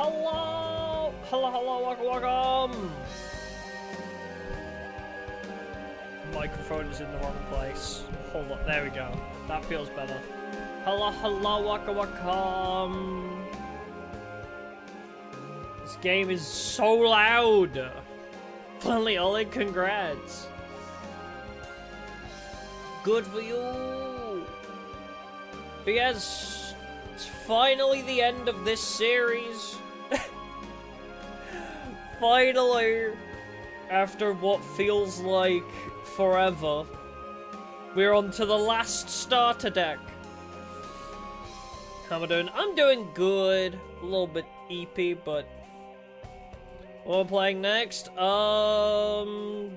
hello! Hello, welcome! Microphone is in the wrong place. Hold on, there we go. That feels better. Hello, welcome! This game is so loud! Finally, Ollie, congrats! Good for you! But yes, it's finally the end of this series. Finally, after what feels like forever, we're on to the last starter deck. How am I doing? I'm doing good. A little bit eepy, but what am I playing next? I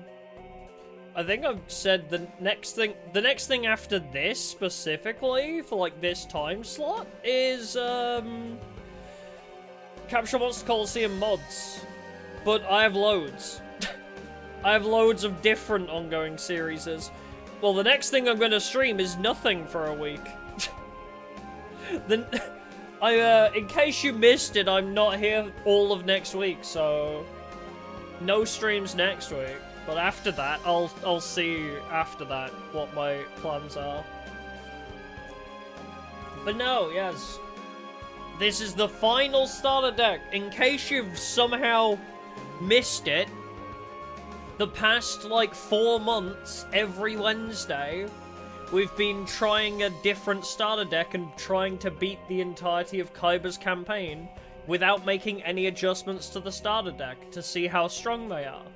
think I've said the next thing after this specifically for like this time slot is Capture Monster Coliseum mods. But I have loads. I have loads of different ongoing series. Well, the next thing I'm going to stream is nothing for a week. Then, in case you missed it, I'm not here all of next week, so no streams next week. But after that, I'll see after that what my plans are. But no, yes, this is the final starter deck. In case you've somehow missed it, the past like 4 months, every Wednesday, we've been trying a different starter deck and trying to beat the entirety of Kaiba's campaign without making any adjustments to the starter deck to see how strong they are.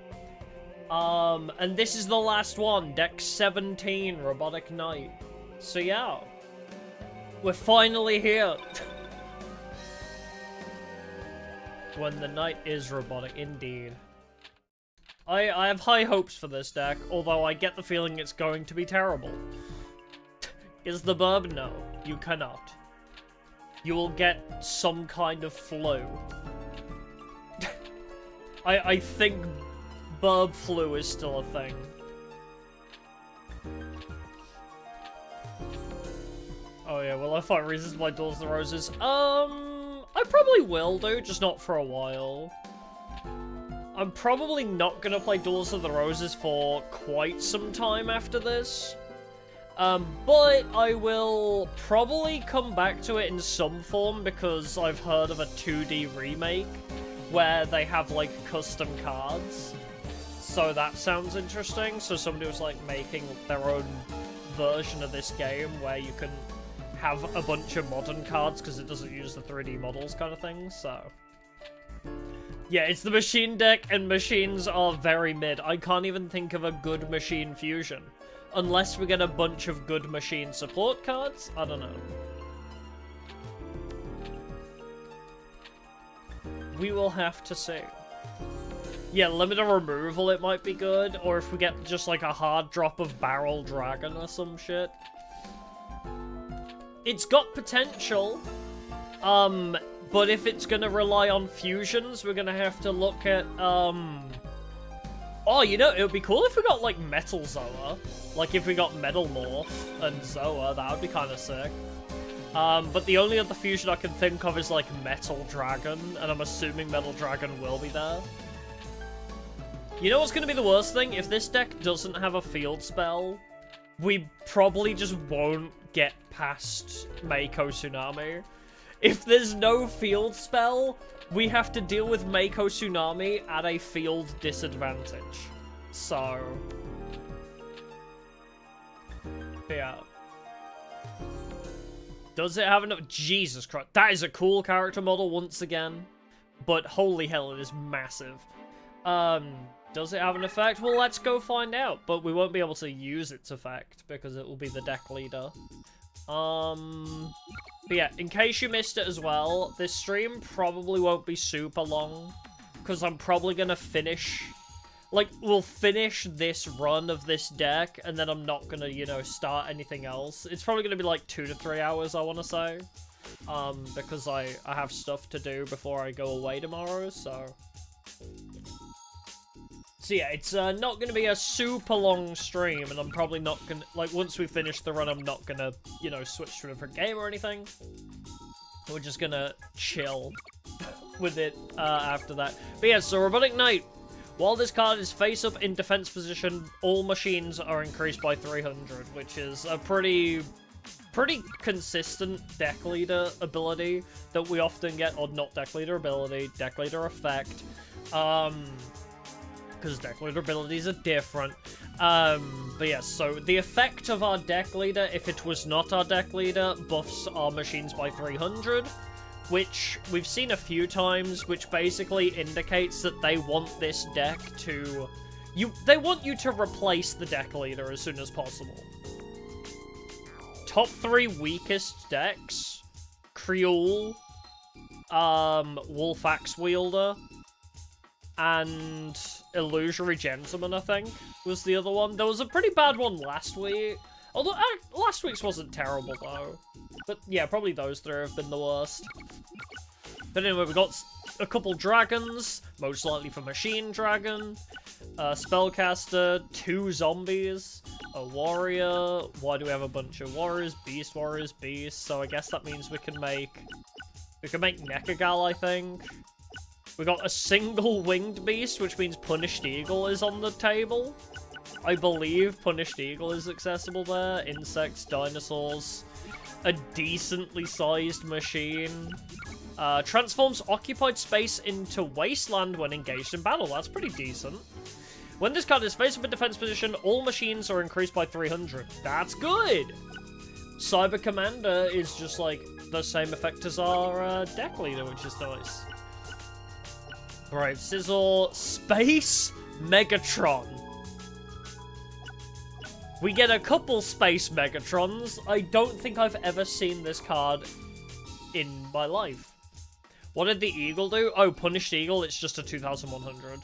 And this is the last one, deck 17, Robotic Knight. So yeah, we're finally here. When the knight is robotic, indeed. I have high hopes for this deck, although I get the feeling it's going to be terrible. Is the burb? No, you cannot. You will get some kind of flu. I think burb flu is still a thing. Oh yeah, will I find reasons why Duels of the Roses? I probably will do, just not for a while. I'm probably not gonna play Duels of the Roses for quite some time after this. But I will probably come back to it in some form because I've heard of a 2D remake where they have like custom cards. So that sounds interesting. So somebody was like making their own version of this game where you can have a bunch of modern cards because it doesn't use the 3D models kind of thing, so yeah, it's the machine deck, and machines are very mid. I can't even think of a good machine fusion. Unless we get a bunch of good machine support cards, I don't know. We will have to see. Yeah, limited removal, it might be good, or if we get just like a hard drop of Barrel Dragon or some shit. It's got potential, but if it's gonna rely on fusions, we're gonna have to look at, oh, you know, it would be cool if we got, like, Metal Zoa. Like, if we got Metal Morph and Zoa, that would be kind of sick. But the only other fusion I can think of is, like, Metal Dragon, and I'm assuming Metal Dragon will be there. You know what's gonna be the worst thing? If this deck doesn't have a field spell, we probably just won't get past Mako Tsunami. If there's no field spell, we have to deal with Mako Tsunami at a field disadvantage. So yeah. Does it have enough? Jesus Christ. That is a cool character model once again. But holy hell, it is massive. Does it have an effect? Well, let's go find out. But we won't be able to use its effect because it will be the deck leader. But yeah, in case you missed it as well, this stream probably won't be super long. Because I'm probably going to finish... Like, we'll finish this run of this deck, and then I'm not going to, you know, start anything else. It's probably going to be like 2 to 3 hours, I want to say. Because I have stuff to do before I go away tomorrow, so... So yeah, it's not going to be a super long stream, and I'm probably not going to... Like, once we finish the run, I'm not going to, you know, switch to a different game or anything. We're just going to chill. with it after that. But yeah, so Robotic Knight. While this card is face-up in defense position, all machines are increased by 300, which is a pretty consistent deck leader ability that we often get, or not deck leader ability, deck leader effect. Because deck leader abilities are different. But yeah, so the effect of our deck leader, if it was not our deck leader, buffs our machines by 300. Which we've seen a few times, which basically indicates that they want this deck to... They want you to replace the deck leader as soon as possible. Top 3 weakest decks. Creole, Wolf Axe Wielder, and Illusory Gentleman, I think, was the other one. There was a pretty bad one last week. Although, last week's wasn't terrible, though. But yeah, probably those 3 have been the worst. But anyway, we got a couple dragons, most likely for Machine Dragon, a Spellcaster, 2 zombies, a warrior. Why do we have a bunch of warriors? Warriors, beasts. So I guess that means we can make Nekagal, I think. We got a single winged beast, which means Punished Eagle is on the table. I believe Punished Eagle is accessible there. Insects, dinosaurs, a decently sized machine. Transforms occupied space into wasteland when engaged in battle. That's pretty decent. When this card is face up in defense position, all machines are increased by 300. That's good! Cyber Commander is just like the same effect as our deck leader, which is nice. Right, Sizzle, Space Megatron. We get a couple Space Megatrons. I don't think I've ever seen this card in my life. What did the Eagle do? Oh, Punished Eagle, it's just a 2100.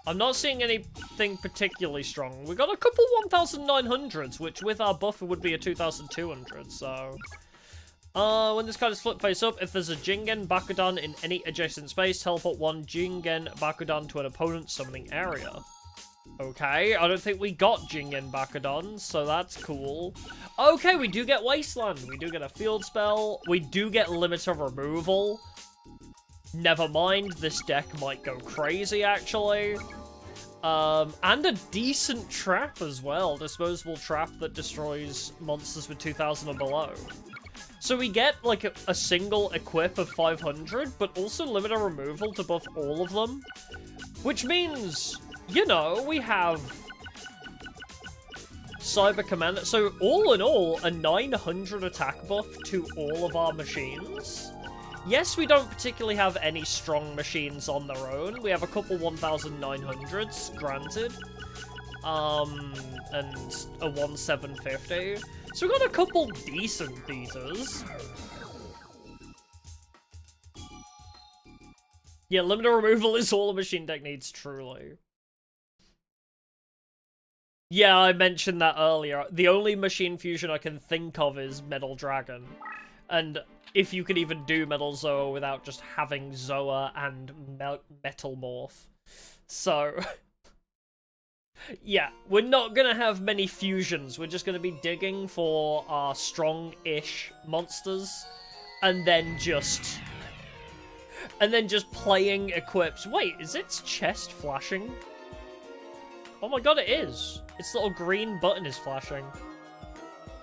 I'm not seeing anything particularly strong. We got a couple 1900s, which with our buffer would be a 2200, so... when this card is flipped face up, if there's a Jingen Bakudan in any adjacent space, teleport 1 Jingen Bakudan to an opponent's summoning area. Okay, I don't think we got Jingen Bakudan, so that's cool. Okay, we do get Wasteland. We do get a field spell. We do get Limit of Removal. Never mind, this deck might go crazy, actually. And a decent trap as well. Disposable trap that destroys monsters with 2000 or below. So we get, like, a single equip of 500, but also Limit of Removal to buff all of them. Which means... You know, we have Cyber Commander. So, all in all, a 900 attack buff to all of our machines. Yes, we don't particularly have any strong machines on their own. We have a couple 1900s, granted. And a 1750. So, we've got a couple decent beaters. Yeah, Limit of Removal is all a machine deck needs, truly. Yeah, I mentioned that earlier. The only machine fusion I can think of is Metal Dragon. And if you could even do Metal Zoa without just having Zoa and Metal Morph. So, yeah, we're not gonna have many fusions. We're just gonna be digging for our strong-ish monsters. And then just playing equips. Wait, is its chest flashing? Oh my god, it is. Its little green button is flashing.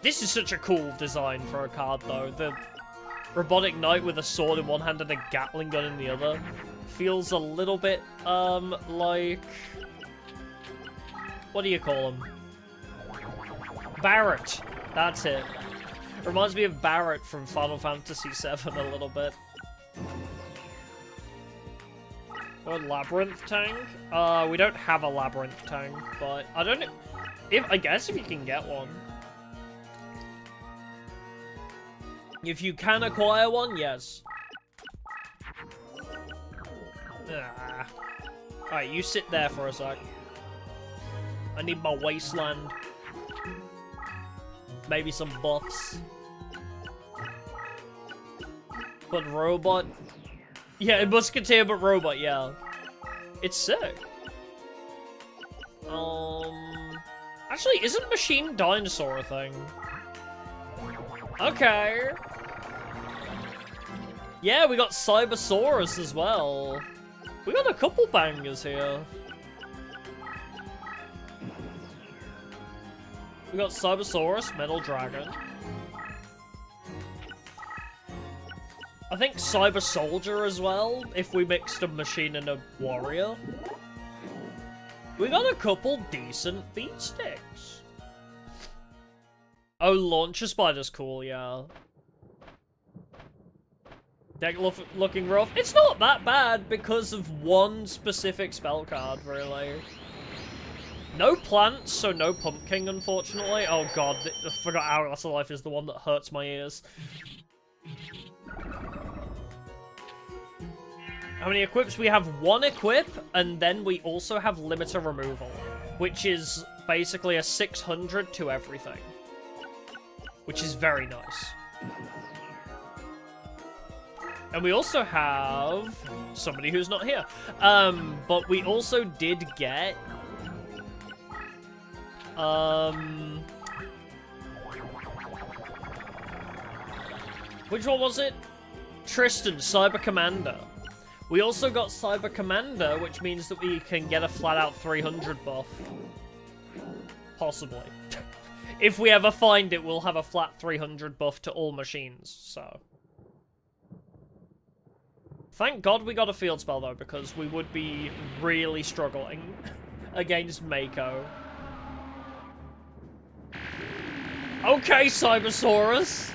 This is such a cool design for a card, though. The Robotic Knight with a sword in one hand and a Gatling gun in the other feels a little bit, like... What do you call him? Barrett. That's it. Reminds me of Barrett from Final Fantasy VII a little bit. Or Labyrinth Tank? We don't have a Labyrinth Tank, but I don't know. I guess if you can get one. If you can acquire one, yes. Alright, you sit there for a sec. I need my Wasteland. Maybe some buffs. But robot... Yeah, Musketeer, but robot, yeah. It's sick. Actually, isn't Machine Dinosaur a thing? Okay. Yeah, we got Cybersaurus as well. We got a couple bangers here. We got Cybersaurus, Metal Dragon. I think Cyber Soldier as well, if we mixed a machine and a warrior. We got a couple decent beat sticks. Oh, Launcher Spider's cool, yeah. Deck looking rough. It's not that bad because of one specific spell card, really. No plants, so no pumpkin, unfortunately. Oh god, I forgot Hourglass of Life is the one that hurts my ears. How many equips? We have one equip, and then we also have limiter removal, which is basically a 600 to everything. Which is very nice. And we also have somebody who's not here. But we also did get which one was it? Tristan, Cyber Commander. We also got Cyber Commander, which means that we can get a flat-out 300 buff. Possibly. If we ever find it, we'll have a flat 300 buff to all machines, so. Thank God we got a field spell, though, because we would be really struggling against Mako. Okay, Cybersaurus!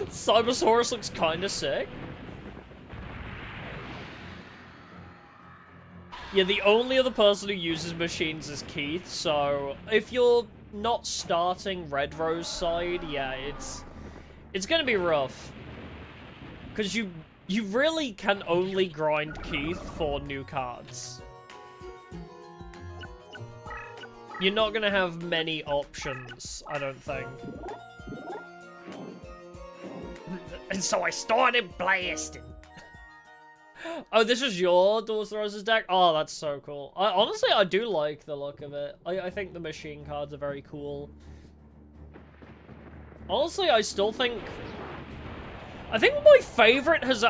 Cybersaurus looks kinda sick. Yeah, the only other person who uses machines is Keith, so if you're not starting Red Rose side, yeah, it's gonna be rough. Because you really can only grind Keith for new cards. You're not gonna have many options, I don't think. And so I started blasting. Oh, this was your Duels of the Roses deck? Oh, that's so cool. Honestly, I do like the look of it. I think the machine cards are very cool. Honestly, I still think... I think my favorite has...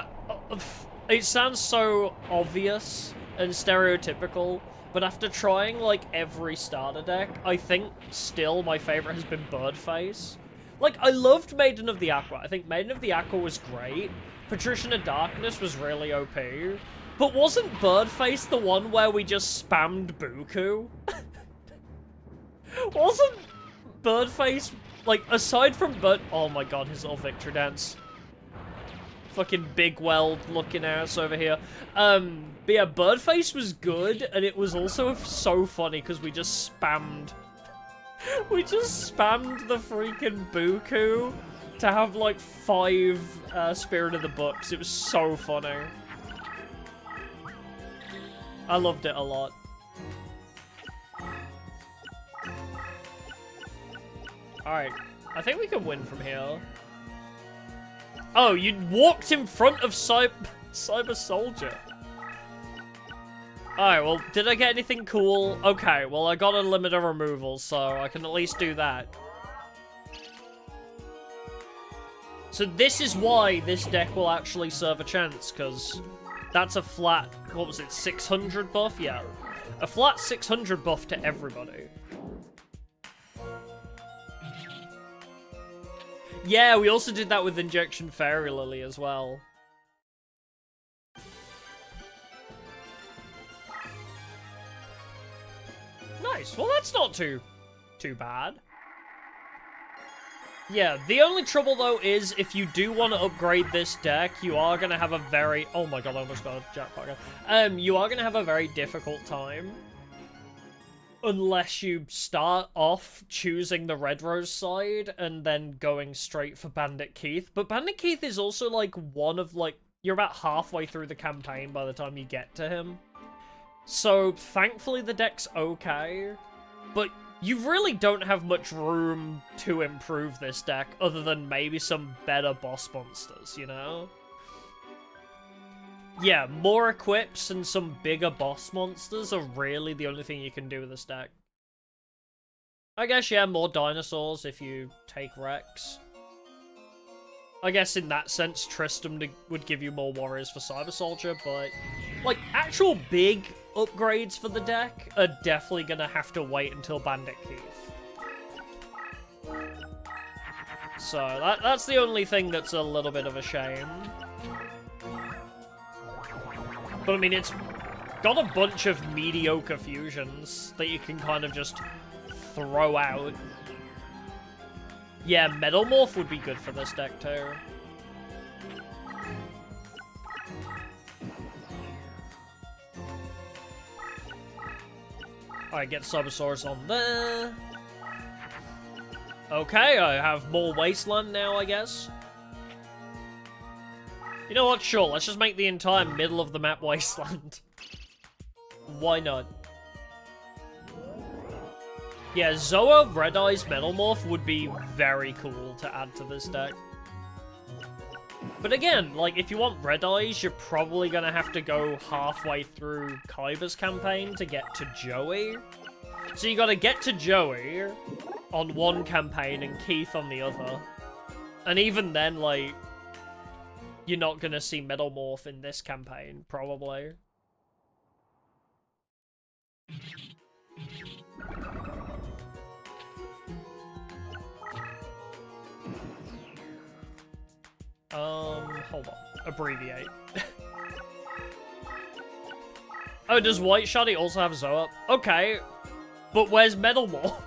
it sounds so obvious and stereotypical, but after trying, like, every starter deck, I think still my favorite has been Birdface. Like, I loved Maiden of the Aqua. I think Maiden of the Aqua was great. Patrician of Darkness was really OP. But wasn't Birdface the one where we just spammed Buku? Wasn't Birdface, like, aside from oh my god, his little victory dance. Fucking big weld looking ass over here. But yeah, Birdface was good, and it was also so funny because we just spammed... We just spammed the freaking Buku to have, like, 5 Spirit of the Books. It was so funny. I loved it a lot. Alright, I think we can win from here. Oh, you walked in front of Cyber Soldier. Alright, well, did I get anything cool? Okay, well, I got a limiter removal, so I can at least do that. So this is why this deck will actually serve a chance, because that's a flat, what was it, 600 buff? Yeah. A flat 600 buff to everybody. Yeah, we also did that with Injection Fairy Lily as well. Nice. Well, that's not too bad. Yeah, the only trouble, though, is if you do want to upgrade this deck, you are going to have a very... Oh my god, I almost got a jackpot again. You are going to have a very difficult time. Unless you start off choosing the Red Rose side and then going straight for Bandit Keith. But Bandit Keith is also, like, one of, like... You're about halfway through the campaign by the time you get to him. So, thankfully, the deck's okay. But you really don't have much room to improve this deck other than maybe some better boss monsters, you know? Yeah, more equips and some bigger boss monsters are really the only thing you can do with this deck. I guess, yeah, more dinosaurs if you take Rex. I guess in that sense, Tristram would give you more warriors for Cyber Soldier, but like actual big upgrades for the deck are definitely gonna have to wait until Bandit Keith. So that's the only thing that's a little bit of a shame. But I mean, it's got a bunch of mediocre fusions that you can kind of just throw out. Yeah, Metal Morph would be good for this deck too. Alright, get Cybersaurus on there. Okay, I have more Wasteland now, I guess. You know what? Sure, let's just make the entire middle of the map Wasteland. Why not? Yeah, Zoa Red Eyes Metal Morph would be very cool to add to this deck. But again, like, if you want Red Eyes, you're probably gonna have to go halfway through Kaiba's campaign to get to Joey. So you gotta get to Joey on one campaign and Keith on the other. And even then, like, you're not gonna see Metal Morph in this campaign, probably. Hold on. Abbreviate. Oh, does White Shiny also have Zoa? Okay, but where's Metal Morph?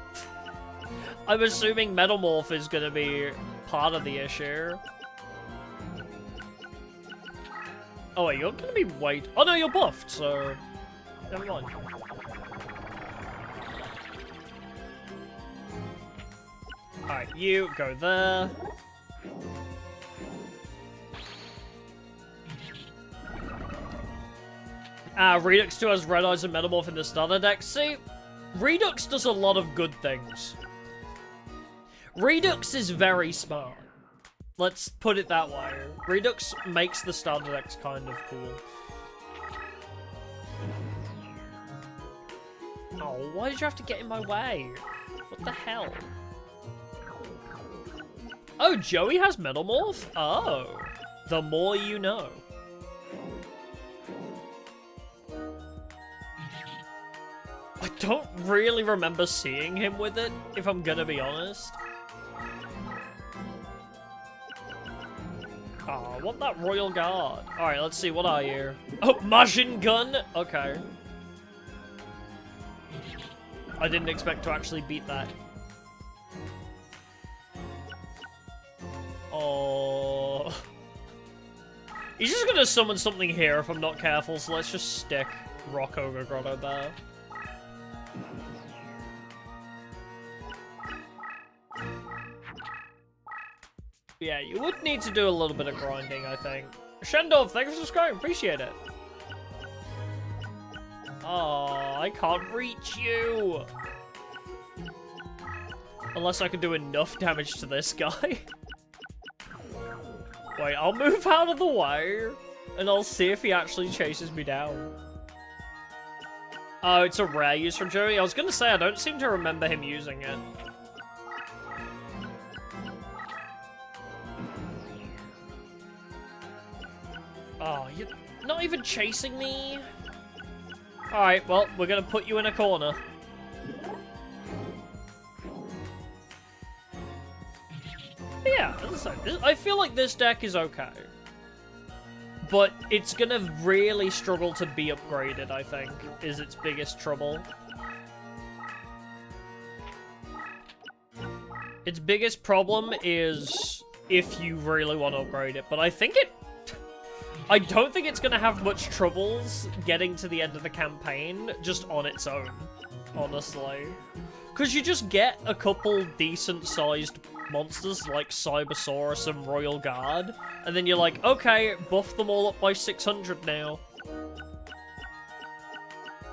I'm assuming Metal Morph is gonna be part of the issue. Oh wait, you're gonna be white. Oh no, you're buffed, so never mind. Alright, you go there. Redux 2 has Red Eyes and Metamorph in the starter deck. See, Redux does a lot of good things. Redux is very smart. Let's put it that way. Redux makes the starter decks kind of cool. Oh, why did you have to get in my way? What the hell? Oh, Joey has Metamorph? Oh, the more you know. I don't really remember seeing him with it, if I'm gonna be honest. Oh, I want that Royal Guard. Alright, let's see, what are you? Oh, Machine Gun? Okay. I didn't expect to actually beat that. Oh. He's just gonna summon something here if I'm not careful, so let's just stick Rock Ogre Grotto there. Yeah, you would need to do a little bit of grinding, I think. Shendorf, thanks for subscribing, appreciate it. Oh, I can't reach you. Unless I can do enough damage to this guy. Wait, I'll move out of the way, and I'll see if he actually chases me down. Oh, it's a rare use from Joey? I was gonna say, I don't seem to remember him using it. Oh, you're not even chasing me? Alright, well, we're gonna put you in a corner. But yeah, as I said, I feel like this deck is okay. But it's gonna really struggle to be upgraded, I think, is its biggest trouble. Its biggest problem is if you really want to upgrade it, but I don't think it's gonna have much troubles getting to the end of the campaign just on its own, honestly. Because you just get a couple decent-sized monsters like Cybersaurus and Royal Guard, and then you're like, okay, buff them all up by 600 now.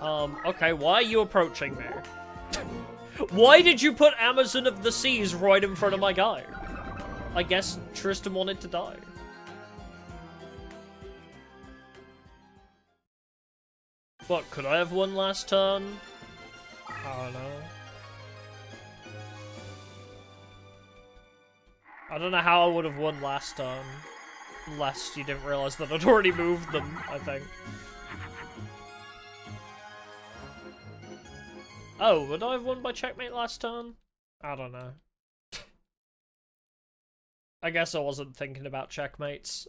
Okay, why are you approaching me? Why did you put Amazon of the Seas right in front of my guy? I guess Tristan wanted to die. What, could I have one last turn? I don't know. I don't know how I would have won last turn. Unless you didn't realize that I'd already moved them, I think. Oh, would I have won by checkmate last turn? I don't know. I guess I wasn't thinking about checkmates.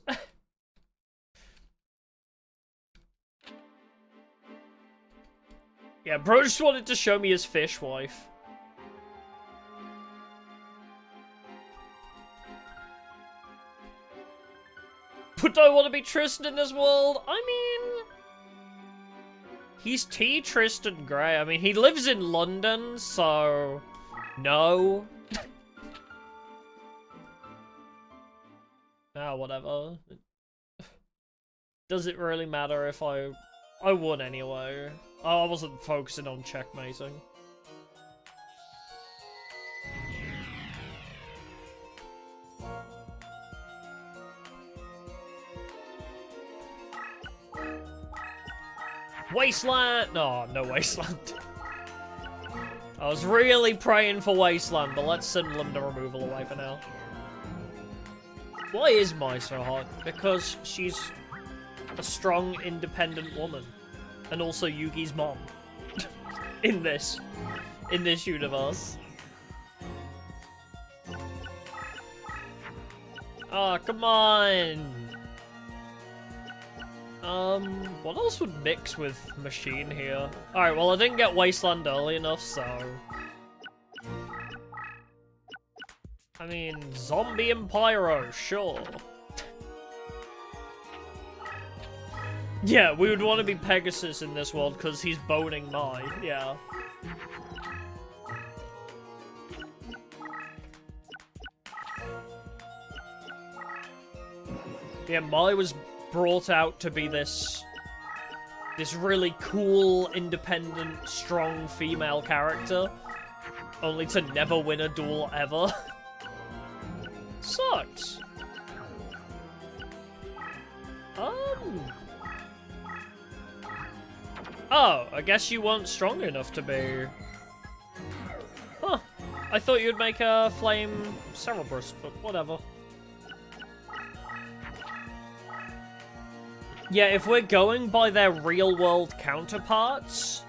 Yeah, bro just wanted to show me his fish wife. But do I want to be Tristan in this world? I mean... He's T. Tristan Grey. I mean, he lives in London, so... No. Whatever. Does it really matter if I won anyway? I wasn't focusing on checkmating. Wasteland! No, no Wasteland. I was really praying for Wasteland, but let's send Limda removal away for now. Why is Mai so hot? Because she's a strong, independent woman. And also Yugi's mom. in this universe. Oh, come on! What else would mix with Machine here? Alright, well I didn't get Wasteland early enough, so... I mean, Zombie and Pyro, sure. Yeah, we would want to be Pegasus in this world because he's boning Mai, yeah. Yeah, Mai was brought out to be this really cool, independent, strong female character, only to never win a duel ever. Sucks. Oh, I guess you weren't strong enough to be... Huh. I thought you'd make a Flame Cerberus, but whatever. Yeah, if we're going by their real-world counterparts,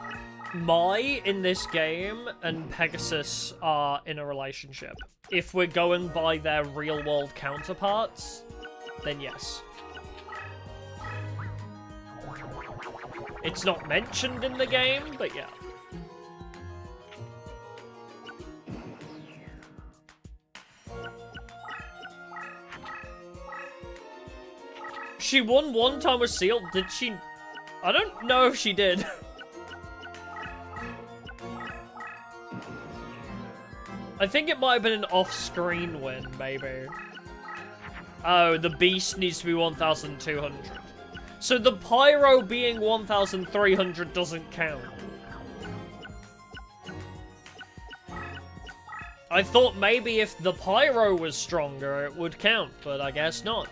Mai in this game and Pegasus are in a relationship. If we're going by their real-world counterparts, then yes. It's not mentioned in the game, but yeah. She won one time with Seal. Did she? I don't know if she did. I think it might have been an off-screen win, maybe. Oh, the beast needs to be 1,200. So the Pyro being 1,300 doesn't count. I thought maybe if the Pyro was stronger, it would count, but I guess not.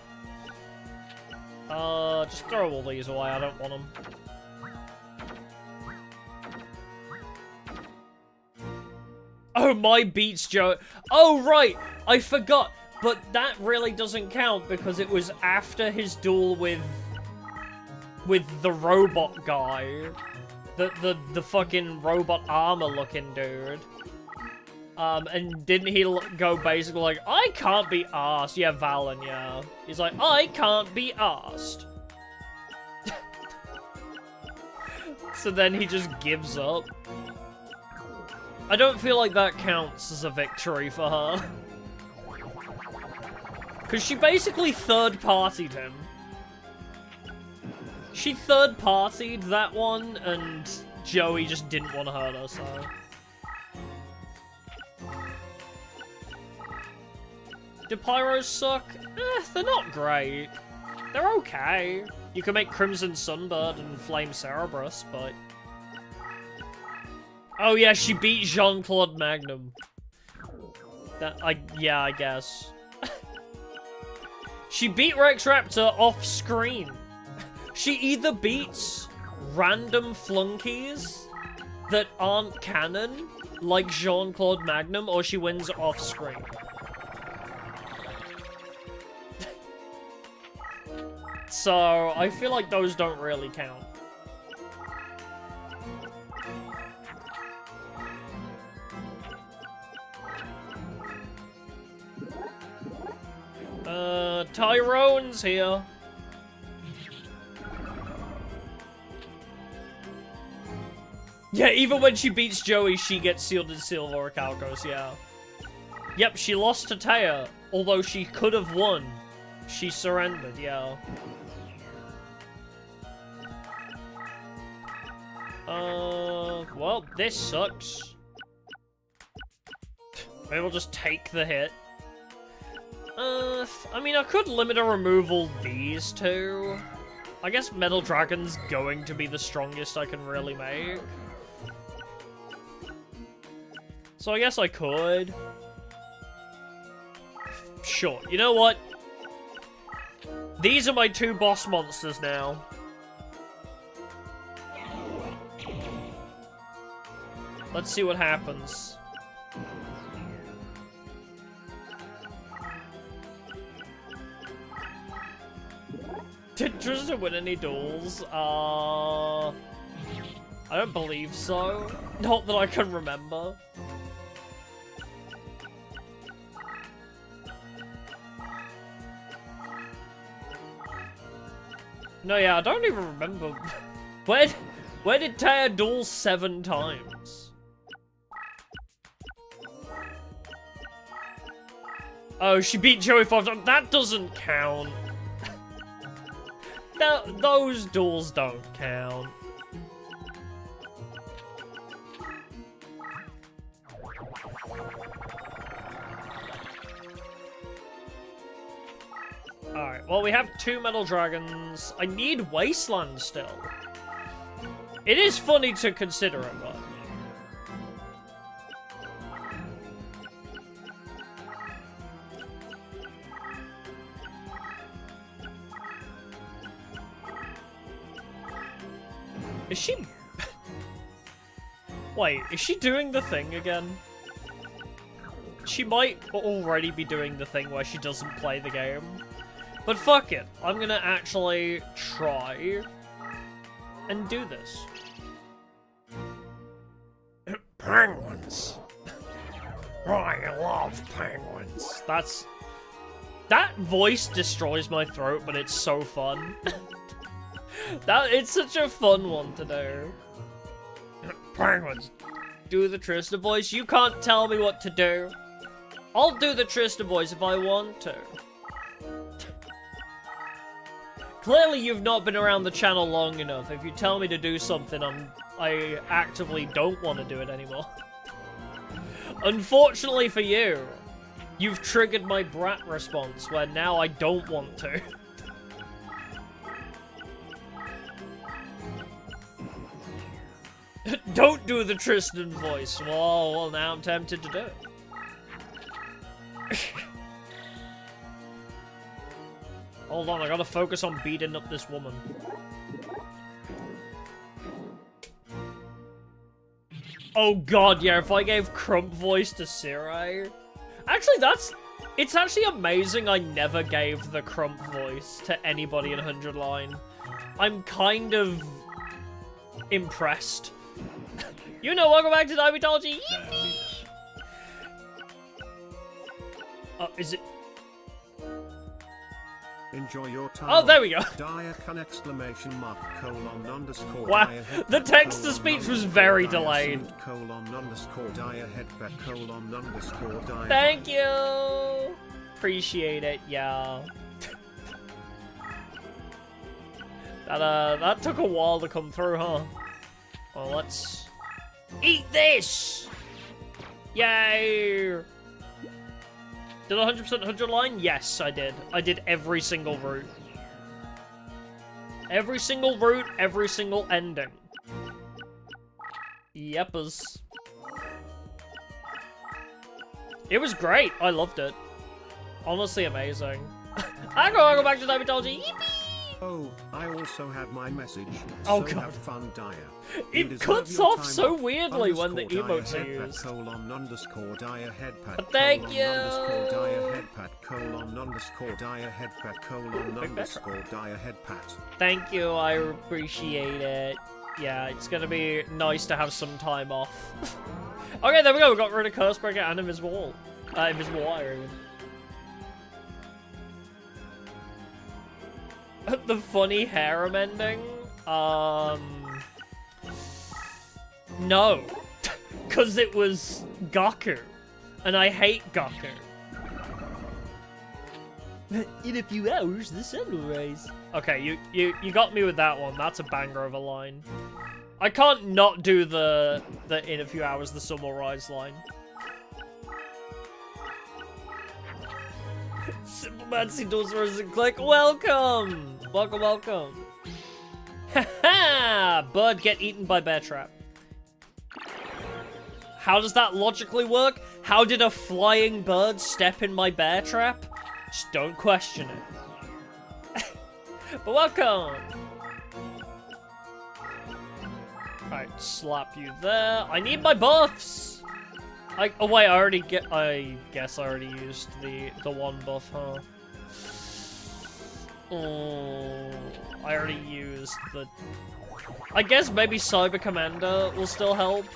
Just throw all these away, I don't want them. Oh, Mai beats Joe. Oh, right, I forgot. But that really doesn't count because it was after his duel with the robot guy. The fucking robot armor-looking dude. And didn't he go basically like, I can't be arsed. Yeah, Valen, yeah. He's like, I can't be arsed. So then he just gives up. I don't feel like that counts as a victory for her. Because she basically third-partied him. She third-partied that one, and Joey just didn't want to hurt her, so... Do Pyros suck? They're not great. They're okay. You can make Crimson Sunbird and Flame Cerberus, but... Oh yeah, she beat Jean-Claude Magnum. Yeah, I guess. She beat Rex Raptor off-screen. She either beats random flunkies that aren't canon, like Jean-Claude Magnum, or she wins off-screen. So, I feel like those don't really count. Tyrone's here. Yeah, even when she beats Joey, she gets sealed in silver Orichalcos, yeah. Yep, she lost to Taya, although she could have won. She surrendered, yeah. Well, this sucks. Maybe we'll just take the hit. I mean, I could limit a removal these two. I guess Metal Dragon's going to be the strongest I can really make. So I guess I could. Sure, you know what? These are my two boss monsters now. Let's see what happens. Did Tristan win any duels? I don't believe so. Not that I can remember. No, yeah, I don't even remember. Where did Taya duel 7 times? Oh, she beat Joey 5 times. That doesn't count. Those duels don't count. Alright, well, we have 2 Metal Dragons. I need Wasteland still. It is funny to consider it, but... Is she... Wait, is she doing the thing again? She might already be doing the thing where she doesn't play the game. But fuck it, I'm gonna actually try and do this. Penguins. I love penguins. That voice destroys my throat, but it's so fun. It's such a fun one to do. Penguins. Do the Trista voice. You can't tell me what to do. I'll do the Trista voice if I want to. Clearly you've not been around the channel long enough. If you tell me to do something, I actively don't want to do it anymore. Unfortunately for you, you've triggered my brat response where now I don't want to. Don't do the Tristan voice. Well, now I'm tempted to do it. Hold on, I gotta focus on beating up this woman. Oh god, yeah, if I gave Crump voice to Sirai... Actually, it's actually amazing I never gave the Crump voice to anybody in 100 line. I'm kind of... impressed. You know, welcome back to Diabetology! Is it... Enjoy your time. Oh, there we go. Wow, the text-to-speech was very delayed. Thank you. Appreciate it, yeah. That took a while to come through, huh? Well, let's eat this. Yay! Did 100% 100 line? Yes, I did. I did every single route. Every single route, every single ending. Yepers. It was great. I loved it. Honestly amazing. I'm gonna go back to Diabetology. Yippee! Oh, I also have my message. Oh, so God. have fun, Dyer. It cuts off so weirdly when the emotes are used. _Dyer headpad Thank you. _Dyer headpad _Dyer headpad _Dyer headpad. Thank you, I appreciate it. Yeah, it's gonna be nice to have some time off. Okay, there we go. We got rid of Cursebreaker and Invisible Wall. Invisible Wire. The funny harem ending? No. Because it was Gaku. And I hate Gaku. In a few hours, the sun will rise. Okay, you got me with that one. That's a banger of a line. I can't not do the in a few hours, the sun will rise line. Simple Mancy does roses and click. Welcome! Welcome, welcome. Haha! Bird get eaten by bear trap. How does that logically work? How did a flying bird step in my bear trap? Just don't question it. But welcome! Alright, slap you there. I need my buffs! Oh wait, I guess I already used the one buff, huh? Oh, I already used the... I guess maybe Cyber Commander will still help.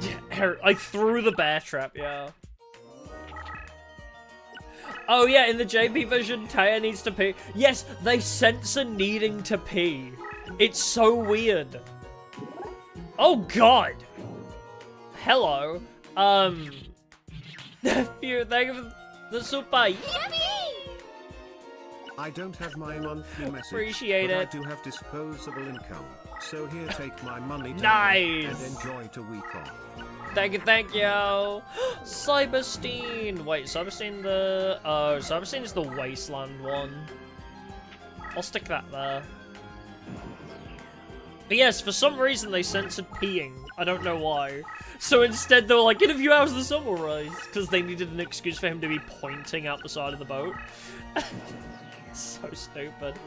Yeah, I threw the bear trap, yeah. Oh yeah, in the JP version, Taya needs to pee. Yes, they censor needing to pee. It's so weird. Oh god. Hello. Thank you for the super. I don't have my monthly message. Appreciate but it. I do have disposable income. So here, take my money. Nice. And enjoy the week off. Thank you. Cyberstein. Wait, Cyberstein the... Oh, Cyberstein is the Wasteland one. I'll stick that there. But yes, for some reason they censored peeing. I don't know why. So instead they were like, in a few hours the sun will rise. Because they needed an excuse for him to be pointing out the side of the boat. So stupid.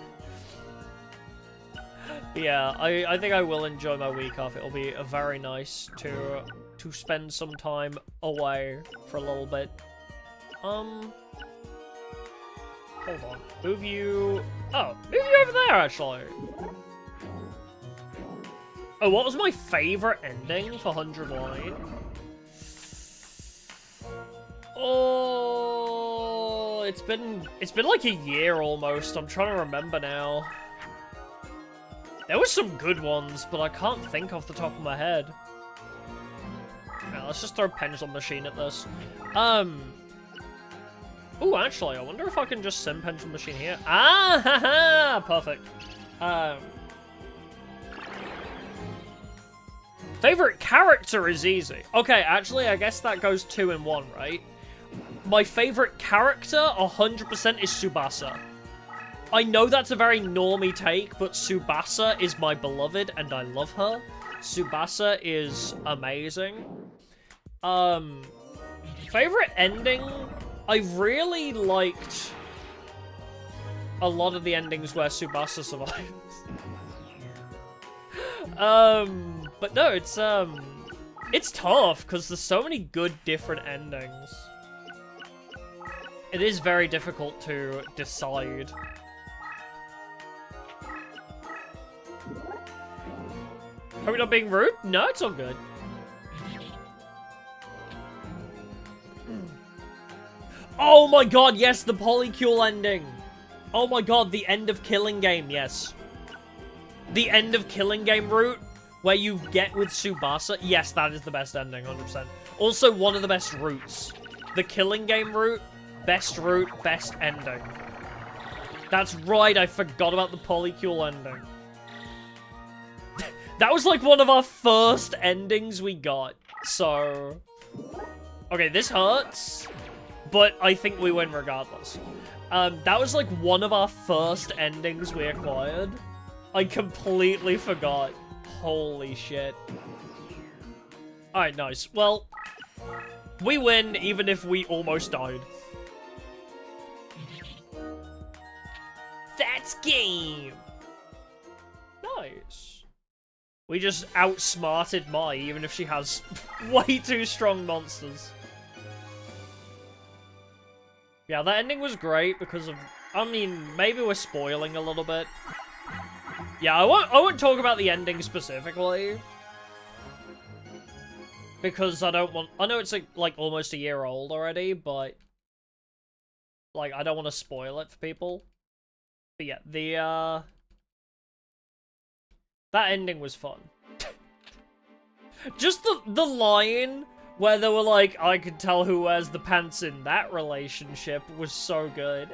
But yeah, I think I will enjoy my week off. It'll be very nice to spend some time away for a little bit. Hold on. Move you... Oh, move you over there, actually. Oh, what was my favorite ending for 100 Line? Oh, it's been like a year almost. I'm trying to remember now. There were some good ones, but I can't think off the top of my head. Now, let's just throw Pendulum Machine at this. Ooh, actually, I wonder if I can just send Pendulum Machine here. Ah, haha, perfect. Favorite character is easy. Okay, actually, I guess that goes 2 in 1, right? My favorite character, 100% is Tsubasa. I know that's a very normie take, but Tsubasa is my beloved, and I love her. Tsubasa is amazing. Favorite ending? I really liked a lot of the endings where Tsubasa survives. But no, it's tough, because there's so many good different endings. It is very difficult to decide. Are we not being rude? No, it's all good. Oh my god, yes, the Polycule ending. Oh my god, the end of Killing Game, yes. The end of Killing Game route, where you get with Tsubasa, yes, that is the best ending, 100%. Also, one of the best routes. The Killing Game route, best route, best ending. That's right, I forgot about the Polycule ending. That was like one of our first endings we got, so... Okay, this hurts, but I think we win regardless. That was like one of our first endings we acquired. I completely forgot Holy shit. Alright, nice. Well, we win even if we almost died. That's game! Nice. We just outsmarted Mai, even if she has way too strong monsters. Yeah, that ending was great because of... I mean, maybe we're spoiling a little bit. Yeah, I won't talk about the ending specifically. Because I don't want... I know it's like almost a year old already, but... Like, I don't want to spoil it for people. But yeah, that ending was fun. Just the line where they were like, I could tell who wears the pants in that relationship was so good.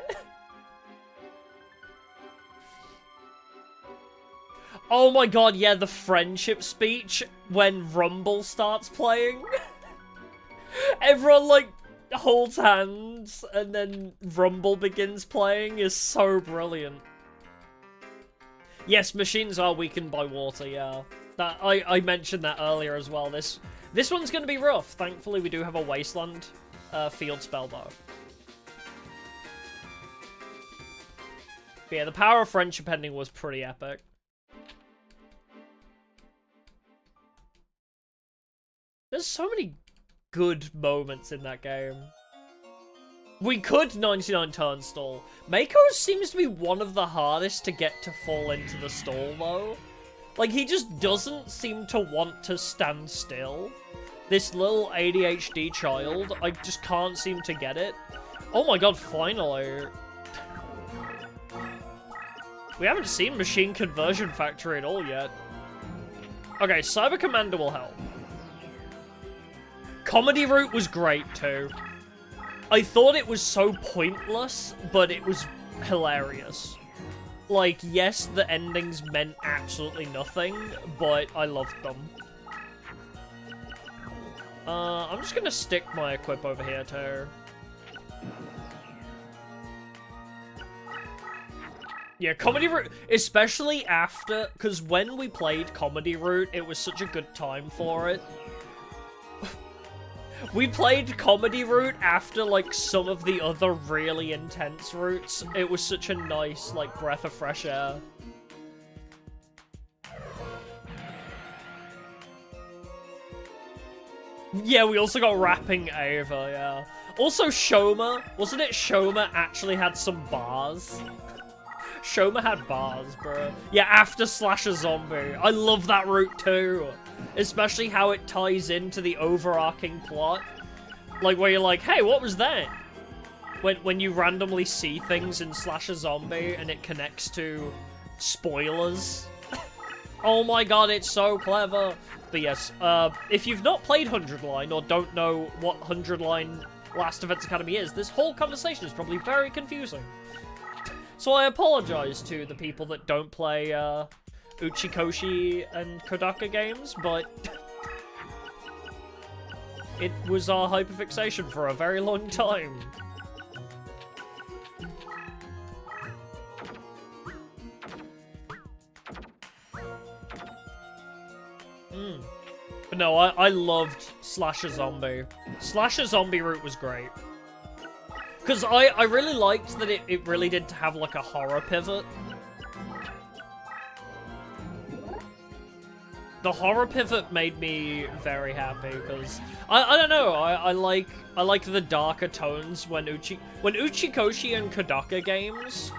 Oh my god, yeah, the friendship speech when Rumble starts playing. Everyone, like, holds hands, and then Rumble begins playing is so brilliant. Yes, machines are weakened by water, yeah. That I mentioned that earlier as well. This one's gonna be rough. Thankfully, we do have a Wasteland field spell, though. But yeah, the power of friendship ending was pretty epic. There's so many good moments in that game. We could 99 turn stall. Mako seems to be one of the hardest to get to fall into the stall, though. Like, he just doesn't seem to want to stand still. This little ADHD child, I just can't seem to get it. Oh my god, finally. We haven't seen Machine Conversion Factory at all yet. Okay, Cyber Commander will help. Comedy Route was great, too. I thought it was so pointless, but it was hilarious. Like, yes, the endings meant absolutely nothing, but I loved them. I'm just gonna stick my equip over here, too. Yeah, Comedy Route, especially after, because when we played Comedy Route, it was such a good time for it. We played Comedy Route after, like, some of the other really intense routes. It was such a nice, like, breath of fresh air. Yeah, we also got Rapping Ava, yeah. Also, Shoma. Wasn't it Shoma actually had some bars? Shoma had bars, bro. Yeah, after Slasher Zombie. I love that route, too. Especially how it ties into the overarching plot. Like, where you're like, hey, what was that? When you randomly see things in Slasher Zombie and it connects to spoilers. Oh my god, it's so clever. But yes, if you've not played 100 Line or don't know what 100 Line Last Events Academy is, this whole conversation is probably very confusing. So I apologize to the people that don't play, Uchikoshi and Kodaka games, but it was our hyperfixation for a very long time. But no, I loved Slasher Zombie. Slasher Zombie route was great. Because I really liked that it really did have like a horror pivot. The horror pivot made me very happy because I don't know, I like the darker tones when Uchikoshi and Kodaka games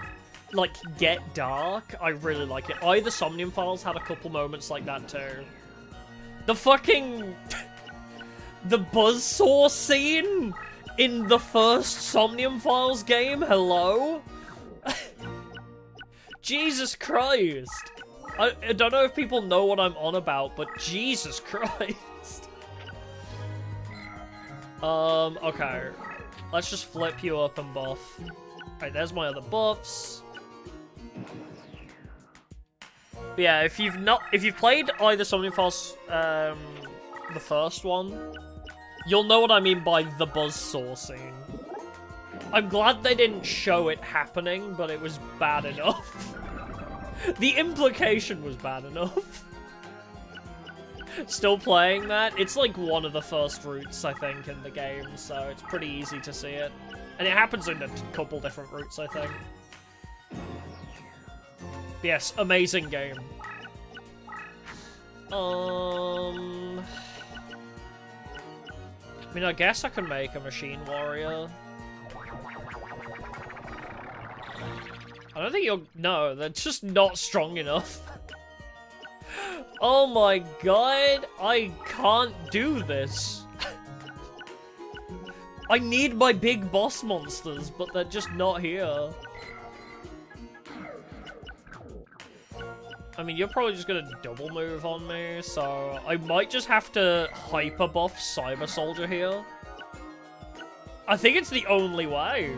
like get dark. I really like it. The Somnium Files had a couple moments like that too. The fucking the buzzsaw scene in the first Somnium Files game. Hello. Jesus Christ. I don't know if people know what I'm on about, but Jesus Christ. Okay. Let's just flip you up and buff. Alright, there's my other buffs. But yeah, if you've played either Somnium Files, the first one, you'll know what I mean by the buzzsaw scene. I'm glad they didn't show it happening, but it was bad enough. The implication was bad enough. Still playing that? It's like one of the first routes, I think, in the game, so it's pretty easy to see it. And it happens in a couple different routes, I think. Yes, amazing game. I mean, I guess I can make a machine warrior. I don't think you're... No, they're just not strong enough. Oh my god, I can't do this. I need my big boss monsters, but they're just not here. I mean, you're probably just gonna double move on me, so I might just have to hyper buff Cyber Soldier here. I think it's the only way.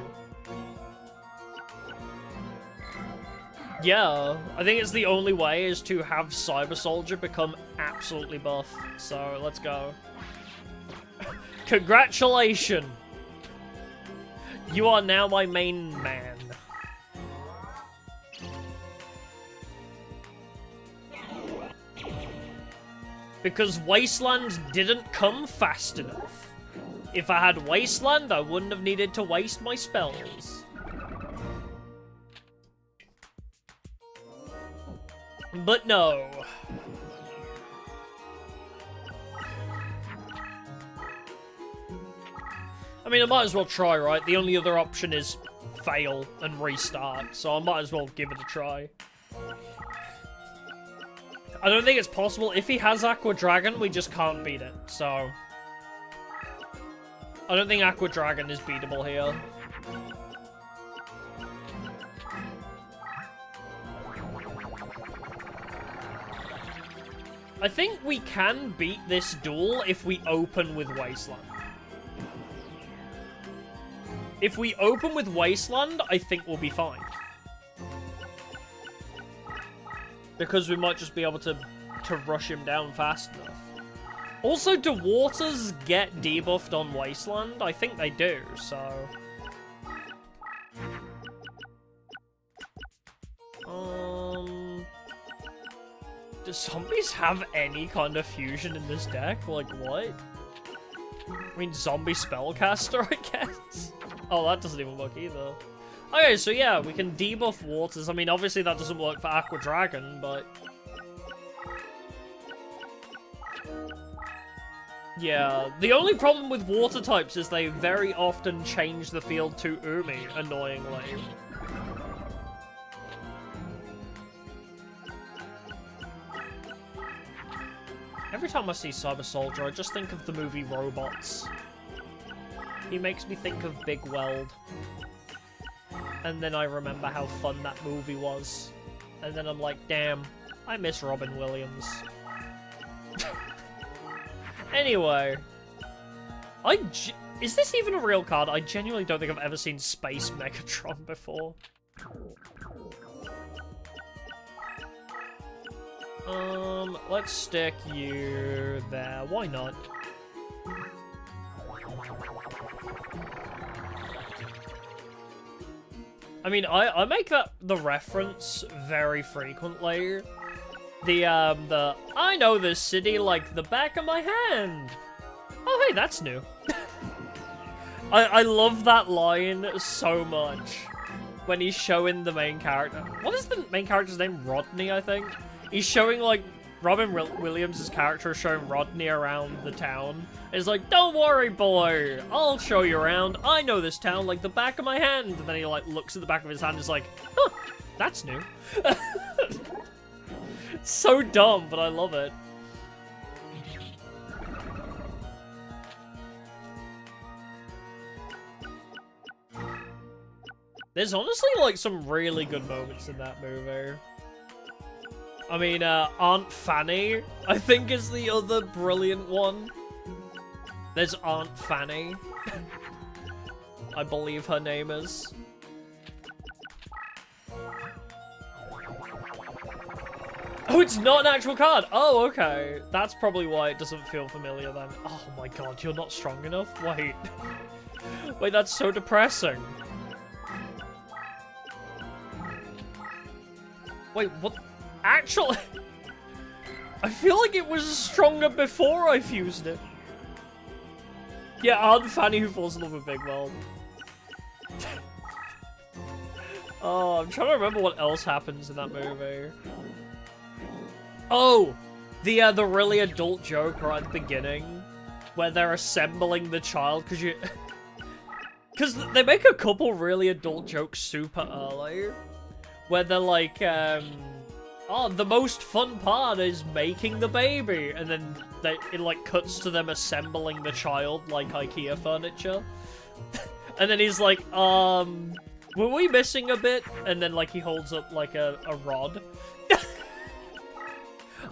Yeah, I think it's the only way is to have Cyber Soldier become absolutely buff. So, let's go. Congratulations! You are now my main man. Because Wasteland didn't come fast enough. If I had Wasteland, I wouldn't have needed to waste my spells. But no. I mean, I might as well try, right? The only other option is fail and restart, so I might as well give it a try. I don't think it's possible. If he has Aqua Dragon, we just can't beat it, so... I don't think Aqua Dragon is beatable here. I think we can beat this duel if we open with Wasteland. If we open with Wasteland, I think we'll be fine. Because we might just be able to rush him down fast enough. Also, do waters get debuffed on Wasteland? I think they do, so... Do zombies have any kind of fusion in this deck? Like, what? I mean, zombie spellcaster, I guess? Oh, that doesn't even work either. Okay, so yeah, we can debuff waters. I mean, obviously that doesn't work for Aqua Dragon, but... Yeah, the only problem with water types is they very often change the field to Umi, annoyingly. Every time I see Cyber Soldier, I just think of the movie Robots. He makes me think of Big Weld. And then I remember how fun that movie was. And then I'm like, damn, I miss Robin Williams. Anyway. Is this even a real card? I genuinely don't think I've ever seen Space Megatron before. Let's stick you there. Why not? I mean, I make the reference very frequently. The I know this city like the back of my hand. Oh, hey, that's new. I love that line so much when he's showing the main character. What is the main character's name? Rodney, I think. He's showing, like, Robin Williams' character is showing Rodney around the town. It's like, don't worry, boy. I'll show you around. I know this town like the back of my hand. And then he, like, looks at the back of his hand and is like, huh, that's new. So dumb, but I love it. There's honestly, like, some really good moments in that movie. I mean, Aunt Fanny, I think, is the other brilliant one. There's Aunt Fanny. I believe her name is. Oh, it's not an actual card! Oh, okay. That's probably why it doesn't feel familiar then. Oh my god, you're not strong enough? Wait. Wait, that's so depressing. Wait, what? Actually... I feel like it was stronger before I fused it. Yeah, Aunt Fanny who falls in love with Big World. Oh, I'm trying to remember what else happens in that movie. Oh, the really adult joke right at the beginning, where they're assembling the child, because they make a couple really adult jokes super early, where they're like, oh, the most fun part is making the baby, and then it like cuts to them assembling the child like IKEA furniture, and then he's like, were we missing a bit? And then like he holds up like a rod.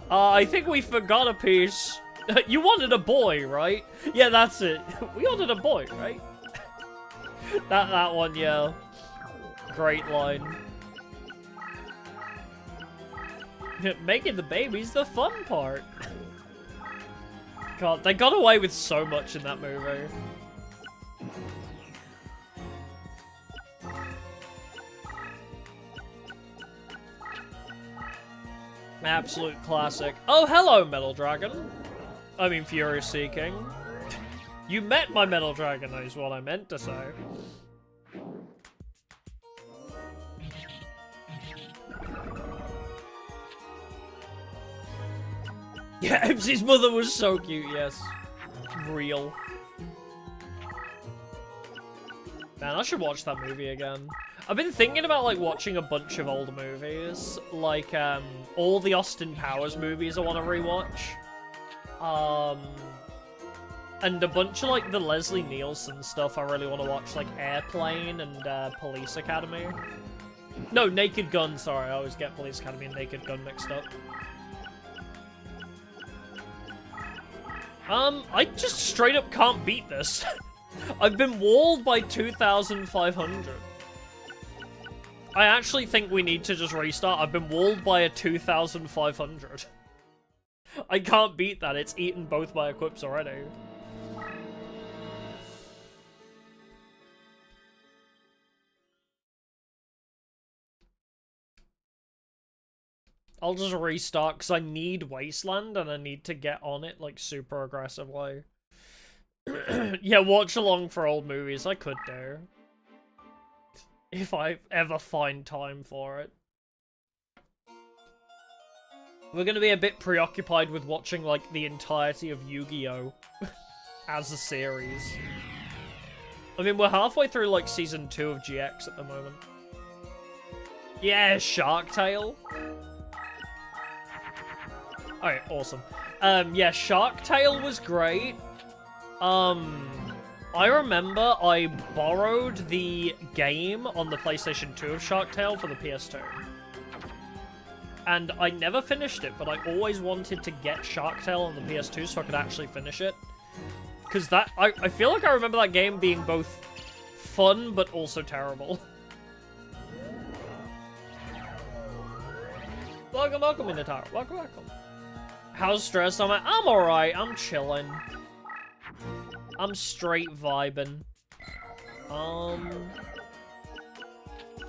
I think we forgot a piece. You wanted a boy, right? Yeah, that's it. We wanted a boy, right? that one, yeah. Great line. Making the baby's the fun part. God, they got away with so much in that movie. Absolute classic. Oh, hello, Metal Dragon. I mean, Furious Seeking. You met my Metal Dragon, is what I meant to say. Yeah, MC's mother was so cute, yes. Real. Man, I should watch that movie again. I've been thinking about, like, watching a bunch of old movies. Like, all the Austin Powers movies I want to rewatch. And a bunch of, like, the Leslie Nielsen stuff I really want to watch. Like, Airplane and, Police Academy. No, Naked Gun, sorry. I always get Police Academy and Naked Gun mixed up. I just straight up can't beat this. I've been walled by 2,500. I actually think we need to just restart. I've been walled by a 2,500. I can't beat that. It's eaten both my equips already. I'll just restart because I need Wasteland and I need to get on it like super aggressively. Yeah, watch along for old movies. I could do. If I ever find time for it. We're gonna be a bit preoccupied with watching, like, the entirety of Yu-Gi-Oh! As a series. I mean, we're halfway through, like, Season 2 of GX at the moment. Yeah, Shark Tale. Alright, awesome. Yeah, Shark Tale was great. I remember I borrowed the game on the PlayStation 2 of Shark Tale for the PS2. And I never finished it, but I always wanted to get Shark Tale on the PS2 so I could actually finish it. Because that, I feel like I remember that game being both fun, but also terrible. Welcome, welcome, Minotaur. Welcome, welcome. How's stress? I'm alright, I'm chilling. I'm straight vibing.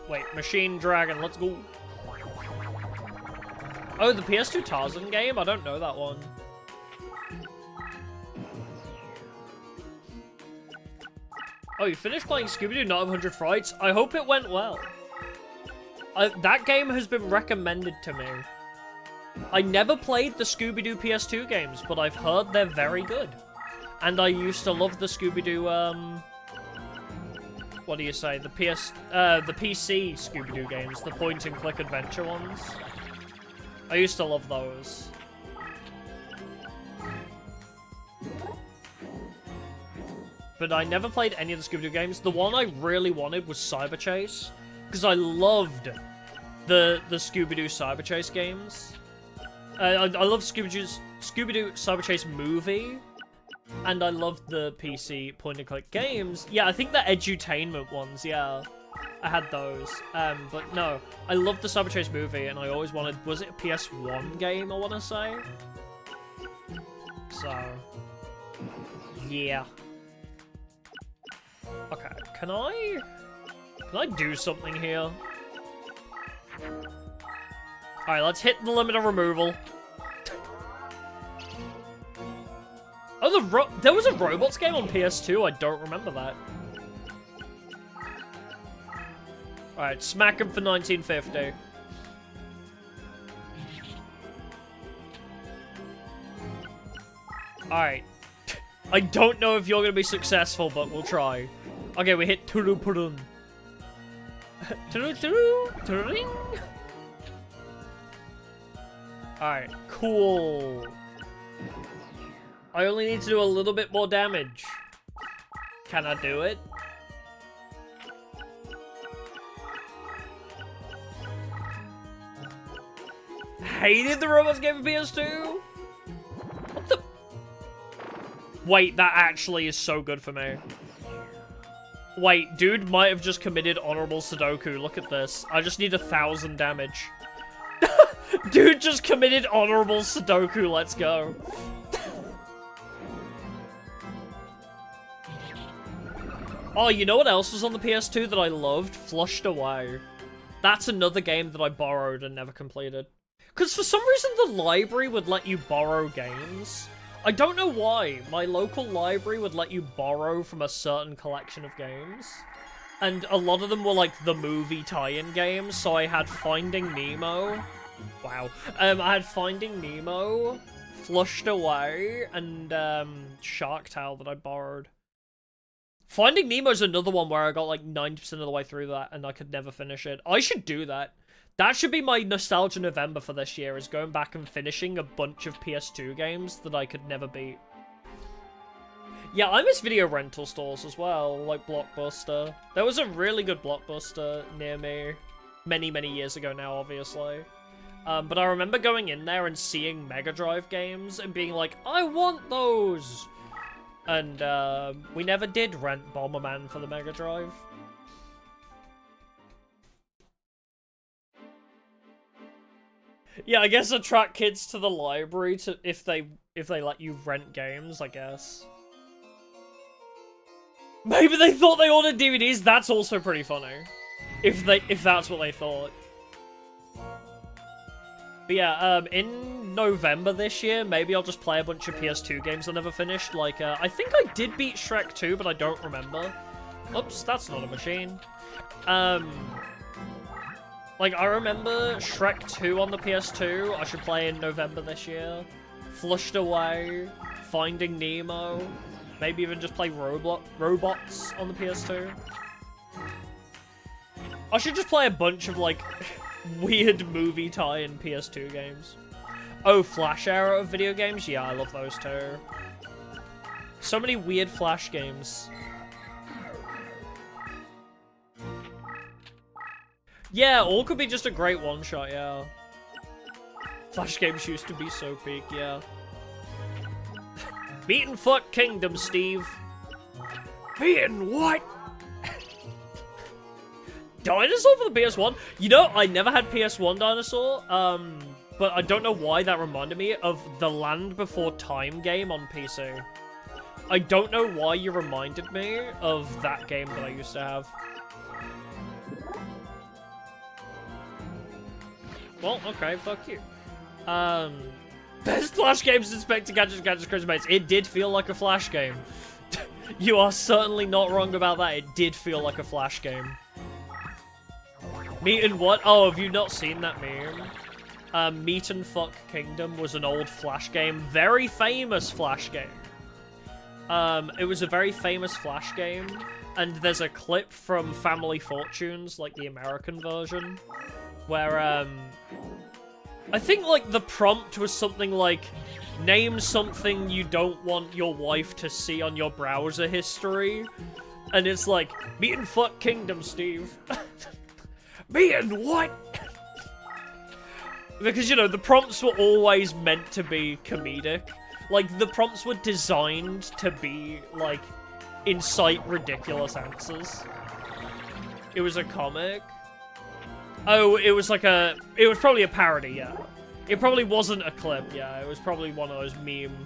Wait, Machine Dragon, let's go. Oh, the PS2 Tarzan game? I don't know that one. Oh, you finished playing Scooby-Doo Not 100 Frights? I hope it went well. That game has been recommended to me. I never played the Scooby-Doo PS2 games, but I've heard they're very good. And I used to love the Scooby-Doo, what do you say? The PC Scooby-Doo games, the point-and-click adventure ones. I used to love those. But I never played any of the Scooby-Doo games. The one I really wanted was Cyber Chase, because I loved the Scooby-Doo Cyber Chase games. I love Scooby-Doo Cyber Chase movie, and I loved the PC point-and-click games. Yeah, I think the edutainment ones, yeah. I had those. But no, I loved the Cyber Chase movie, and I always wanted... Was it a PS1 game, I want to say? So... yeah. Okay, can I do something here? Alright, let's hit the limit of removal. there was a robots game on PS2. I don't remember that. All right, smack him for 1950. All right. I don't know if you're gonna be successful, but we'll try. Okay, we hit turu purun. Turu turu turing. All right, cool. I only need to do a little bit more damage. Can I do it? Hated the robots game for PS2? What the? Wait, that actually is so good for me. Wait, dude might have just committed honorable Sudoku. Look at this. I just need 1,000 damage. Dude just committed honorable Sudoku. Let's go. Oh, you know what else was on the PS2 that I loved? Flushed Away. That's another game that I borrowed and never completed. Because for some reason the library would let you borrow games. I don't know why. My local library would let you borrow from a certain collection of games. And a lot of them were like the movie tie-in games, so I had Finding Nemo. Wow. I had Finding Nemo, Flushed Away, and Shark Tale that I borrowed. Finding Nemo's another one where I got like 90% of the way through that and I could never finish it. I should do that. That should be my Nostalgia November for this year, is going back and finishing a bunch of PS2 games that I could never beat. Yeah, I miss video rental stores as well, like Blockbuster. There was a really good Blockbuster near me many, many years ago now, obviously. But I remember going in there and seeing Mega Drive games and being like, I want those! And we never did rent Bomberman for the Mega Drive. Yeah, I guess attract kids to the library to if they let you rent games, I guess. Maybe they thought they ordered DVDs. That's also pretty funny. If that's what they thought. But yeah, in November this year, maybe I'll just play a bunch of PS2 games I never finished. Like, I think I did beat Shrek 2, but I don't remember. Oops, that's not a machine. Like, I remember Shrek 2 on the PS2, I should play in November this year. Flushed Away, Finding Nemo, maybe even just play Robots on the PS2. I should just play a bunch of, like, weird movie tie-in PS2 games. Oh, Flash era of video games? Yeah, I love those too. So many weird Flash games. Yeah, all could be just a great one-shot, yeah. Flash games used to be so big, yeah. Meat and Fuck Kingdom, Steve. Meat and what? Dinosaur for the PS1? You know, I never had PS1 Dinosaur, but I don't know why that reminded me of the Land Before Time game on PC. I don't know why you reminded me of that game that I used to have. Well, okay, fuck you. Best Flash games Inspector Gadgets, Crazy It did feel like a Flash game. You are certainly not wrong about that. It did feel like a Flash game. Meat and what? Oh, have you not seen that meme? Meat and Fuck Kingdom was an old Flash game. Very famous Flash game. It was a very famous Flash game. And there's a clip from Family Fortunes, like the American version, where, I think, like, the prompt was something like, name something you don't want your wife to see on your browser history. And it's like, Meat and Fuck Kingdom, Steve. Me and what? Because, you know, the prompts were always meant to be comedic. Like, the prompts were designed to be, like, incite ridiculous answers. It was a comic. Oh, it was like a... It was probably a parody, yeah. It probably wasn't a clip, yeah. It was probably one of those meme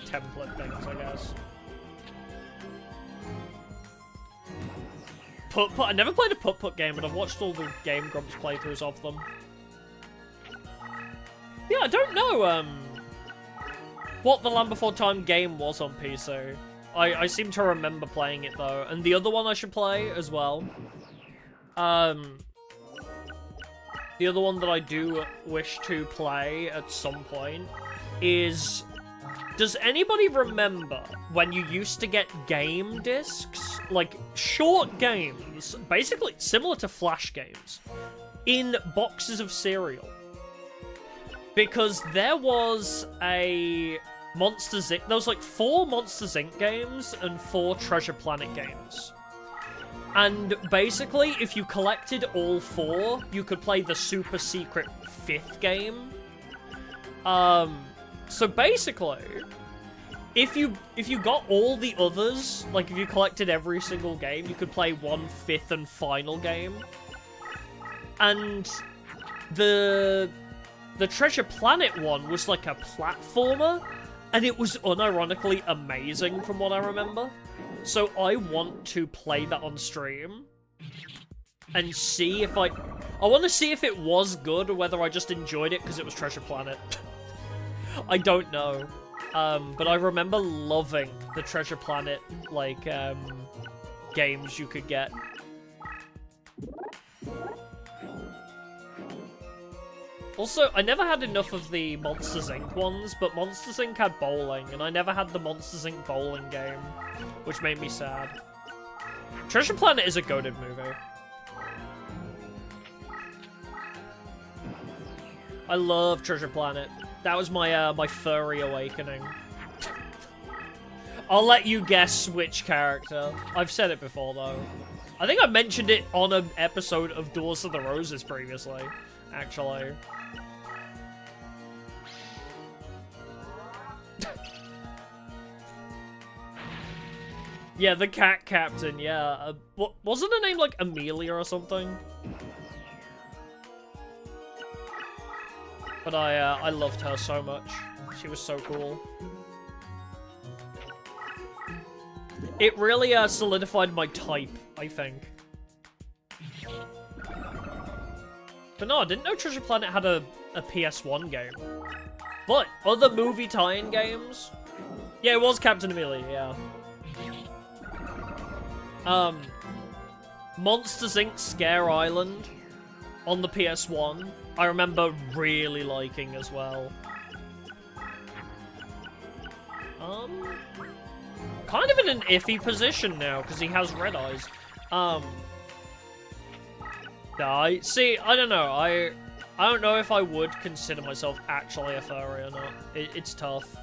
template things, I guess. Putt-Putt. I never played a Putt-Putt game, but I've watched all the Game Grumps playthroughs of them. Yeah, I don't know, what the Land Before Time game was on PC. I seem to remember playing it, though. And the other one I should play as well. The other one that I do wish to play at some point is... Does anybody remember when you used to get game discs? Like, short games, basically similar to Flash games, in boxes of cereal? Because there was a Monsters Inc. There was like 4 Monsters Inc. games and 4 Treasure Planet games. And basically, if you collected all 4, you could play the super secret 5th game. So basically, if you got all the others, like if you collected every single game, you could play one 5th and final game. And the Treasure Planet one was like a platformer, and it was unironically amazing from what I remember. So I want to play that on stream and see if I want to see if it was good or whether I just enjoyed it because it was Treasure Planet. I don't know. But I remember loving the Treasure Planet, like, games you could get. Also, I never had enough of the Monsters Inc. ones, but Monsters Inc. had bowling, and I never had the Monsters Inc. bowling game, which made me sad. Treasure Planet is a goated movie. I love Treasure Planet. That was my my furry awakening. I'll let you guess which character. I've said it before, though. I think I mentioned it on an episode of Duels of the Roses previously, actually. Yeah, the cat captain, yeah. Wasn't her name, like, Amelia or something? But I loved her so much. She was so cool. It really solidified my type, I think. But no, I didn't know Treasure Planet had a PS1 game. But other movie tie-in games? Yeah, it was Captain Amelia, yeah. Monsters Inc. Scare Island on the PS1, I remember really liking as well. Kind of in an iffy position now, because he has red eyes. No, I don't know, I don't know if I would consider myself actually a furry or not. It's tough.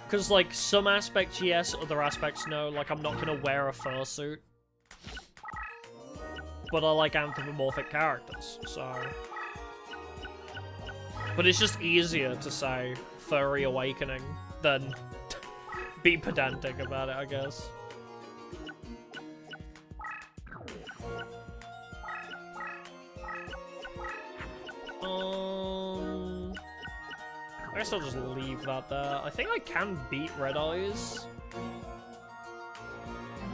Because, like, some aspects yes, other aspects no. Like, I'm not gonna wear a fursuit. But I like anthropomorphic characters, so... But it's just easier to say furry awakening than be pedantic about it, I guess. I guess I'll just leave that there. I think I can beat Red Eyes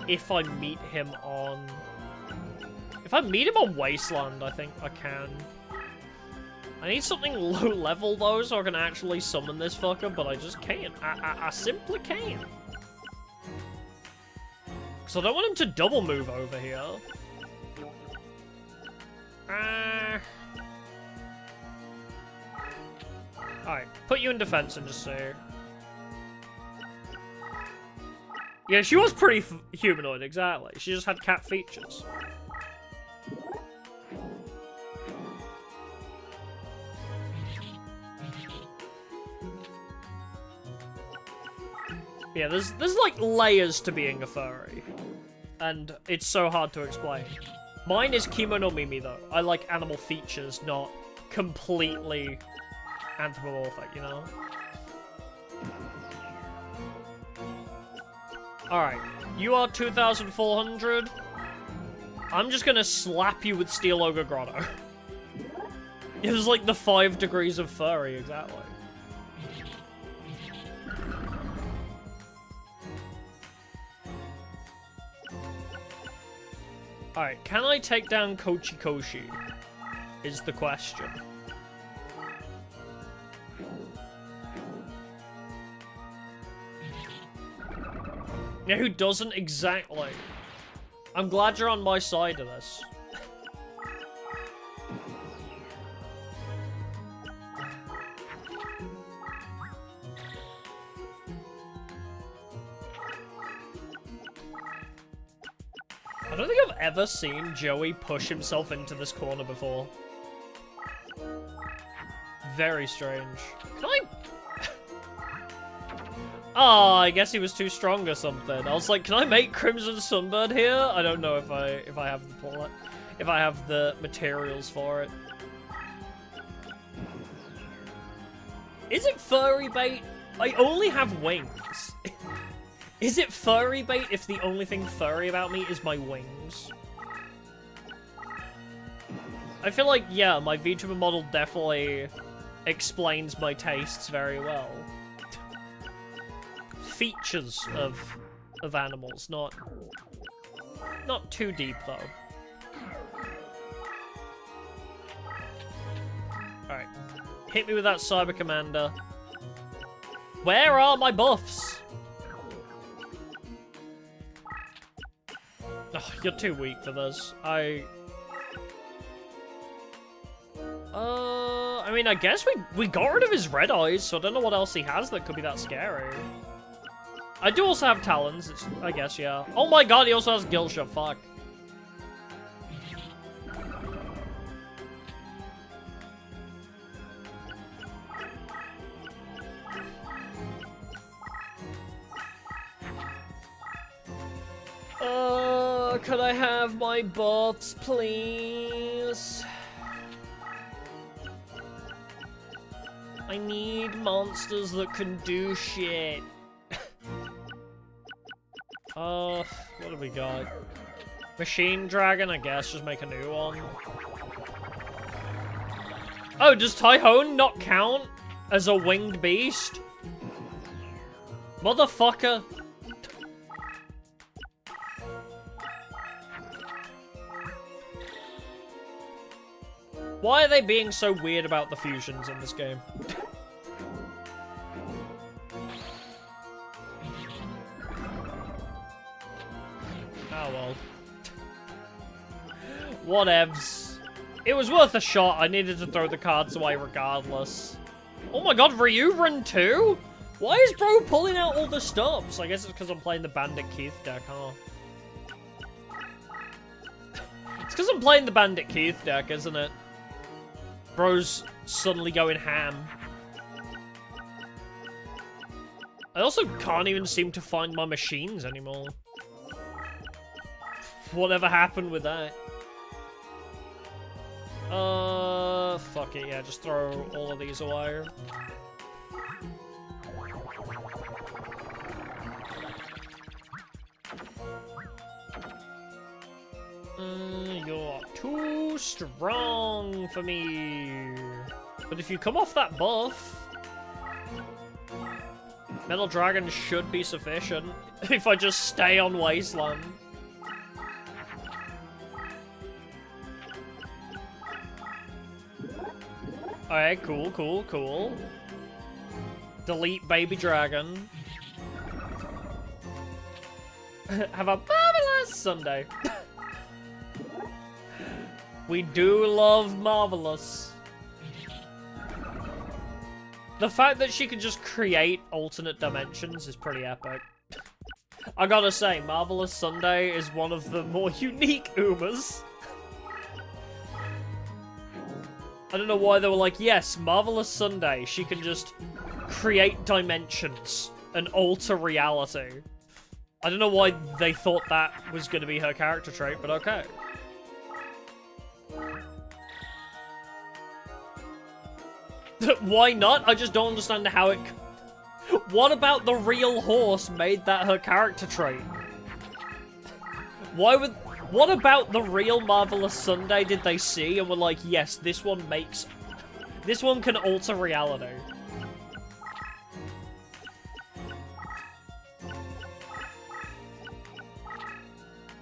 if I meet him on... If I meet him on Wasteland, I think I can. I need something low level, though, so I can actually summon this fucker, but I just can't. I simply can't. Because I don't want him to double move over here. Alright, put you in defense and just say... Yeah, she was pretty humanoid, exactly. She just had cat features. Yeah, there's like layers to being a furry. And it's so hard to explain. Mine is Kimono Mimi though. I like animal features, not completely anthropomorphic, you know? Alright, you are 2,400. I'm just gonna slap you with Steel Ogre Grotto. It was like the 5 degrees of furry, exactly. Alright, can I take down Kochi Koshi? Is the question. Yeah, who doesn't exactly? I'm glad you're on my side of this. I don't think I've ever seen Joey push himself into this corner before. Very strange. Can I... Oh, I guess he was too strong or something. I was like, can I make Crimson Sunbird here? I don't know if I have the materials for it. Is it furry bait? I only have wings. Is it furry bait if the only thing furry about me is my wings? I feel like, yeah, my VTuber model definitely explains my tastes very well. Features of animals, not too deep though. Alright. Hit me with that Cyber Commander. Where are my buffs? Oh, you're too weak for this. I mean, I guess we got rid of his red eyes, so I don't know what else he has that could be that scary. I do also have talons, I guess, yeah. Oh my god, he also has Gilsha, fuck. Could I have my buffs, please? I need monsters that can do shit. What do we got? Machine Dragon, I guess, just make a new one. Oh, does Tyhone not count as a winged beast? Motherfucker. Why are they being so weird about the fusions in this game? Oh well. Whatevs. It was worth a shot. I needed to throw the cards away regardless. Oh my god, Ryuran too? Why is bro pulling out all the stops? I guess it's because I'm playing the Bandit Keith deck, huh? It's because I'm playing the Bandit Keith deck, isn't it? Bro's suddenly going ham. I also can't even seem to find my machines anymore. Whatever happened with that? Fuck it, yeah, just throw all of these away. You're too strong for me. But if you come off that buff, Metal Dragon should be sufficient if I just stay on Wasteland. Alright, cool, cool, cool. Delete Baby Dragon. Have a marvelous Sunday. We do love Marvelous. The fact that she can just create alternate dimensions is pretty epic. I gotta say, Marvelous Sunday is one of the more unique Umas. I don't know why they were like, yes, Marvelous Sunday, she can just create dimensions and alter reality. I don't know why they thought that was going to be her character trait, but okay. Why not? I just don't understand how it... What about the real horse made that her character trait? Why would... What about the real Marvelous Sunday did they see and were like, yes, this one makes... This one can alter reality.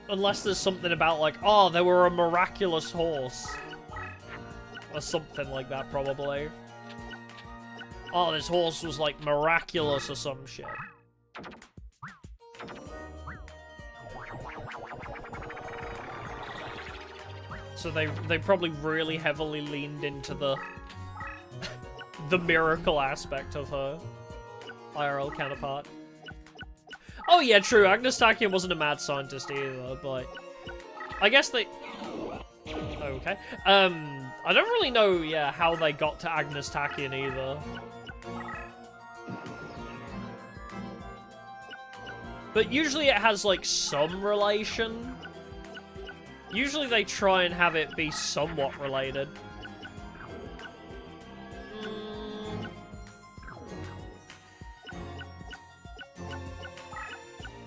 Unless there's something about like, oh, they were a miraculous horse. Or something like that, probably. Oh, this horse was like miraculous or some shit. So they probably really heavily leaned into the the miracle aspect of her IRL counterpart. Oh yeah, true. Agnes Tachyon wasn't a mad scientist either, but I guess they. Okay. I don't really know, yeah, how they got to Agnes Tachyon either. But usually it has, like, some relation. Usually they try and have it be somewhat related.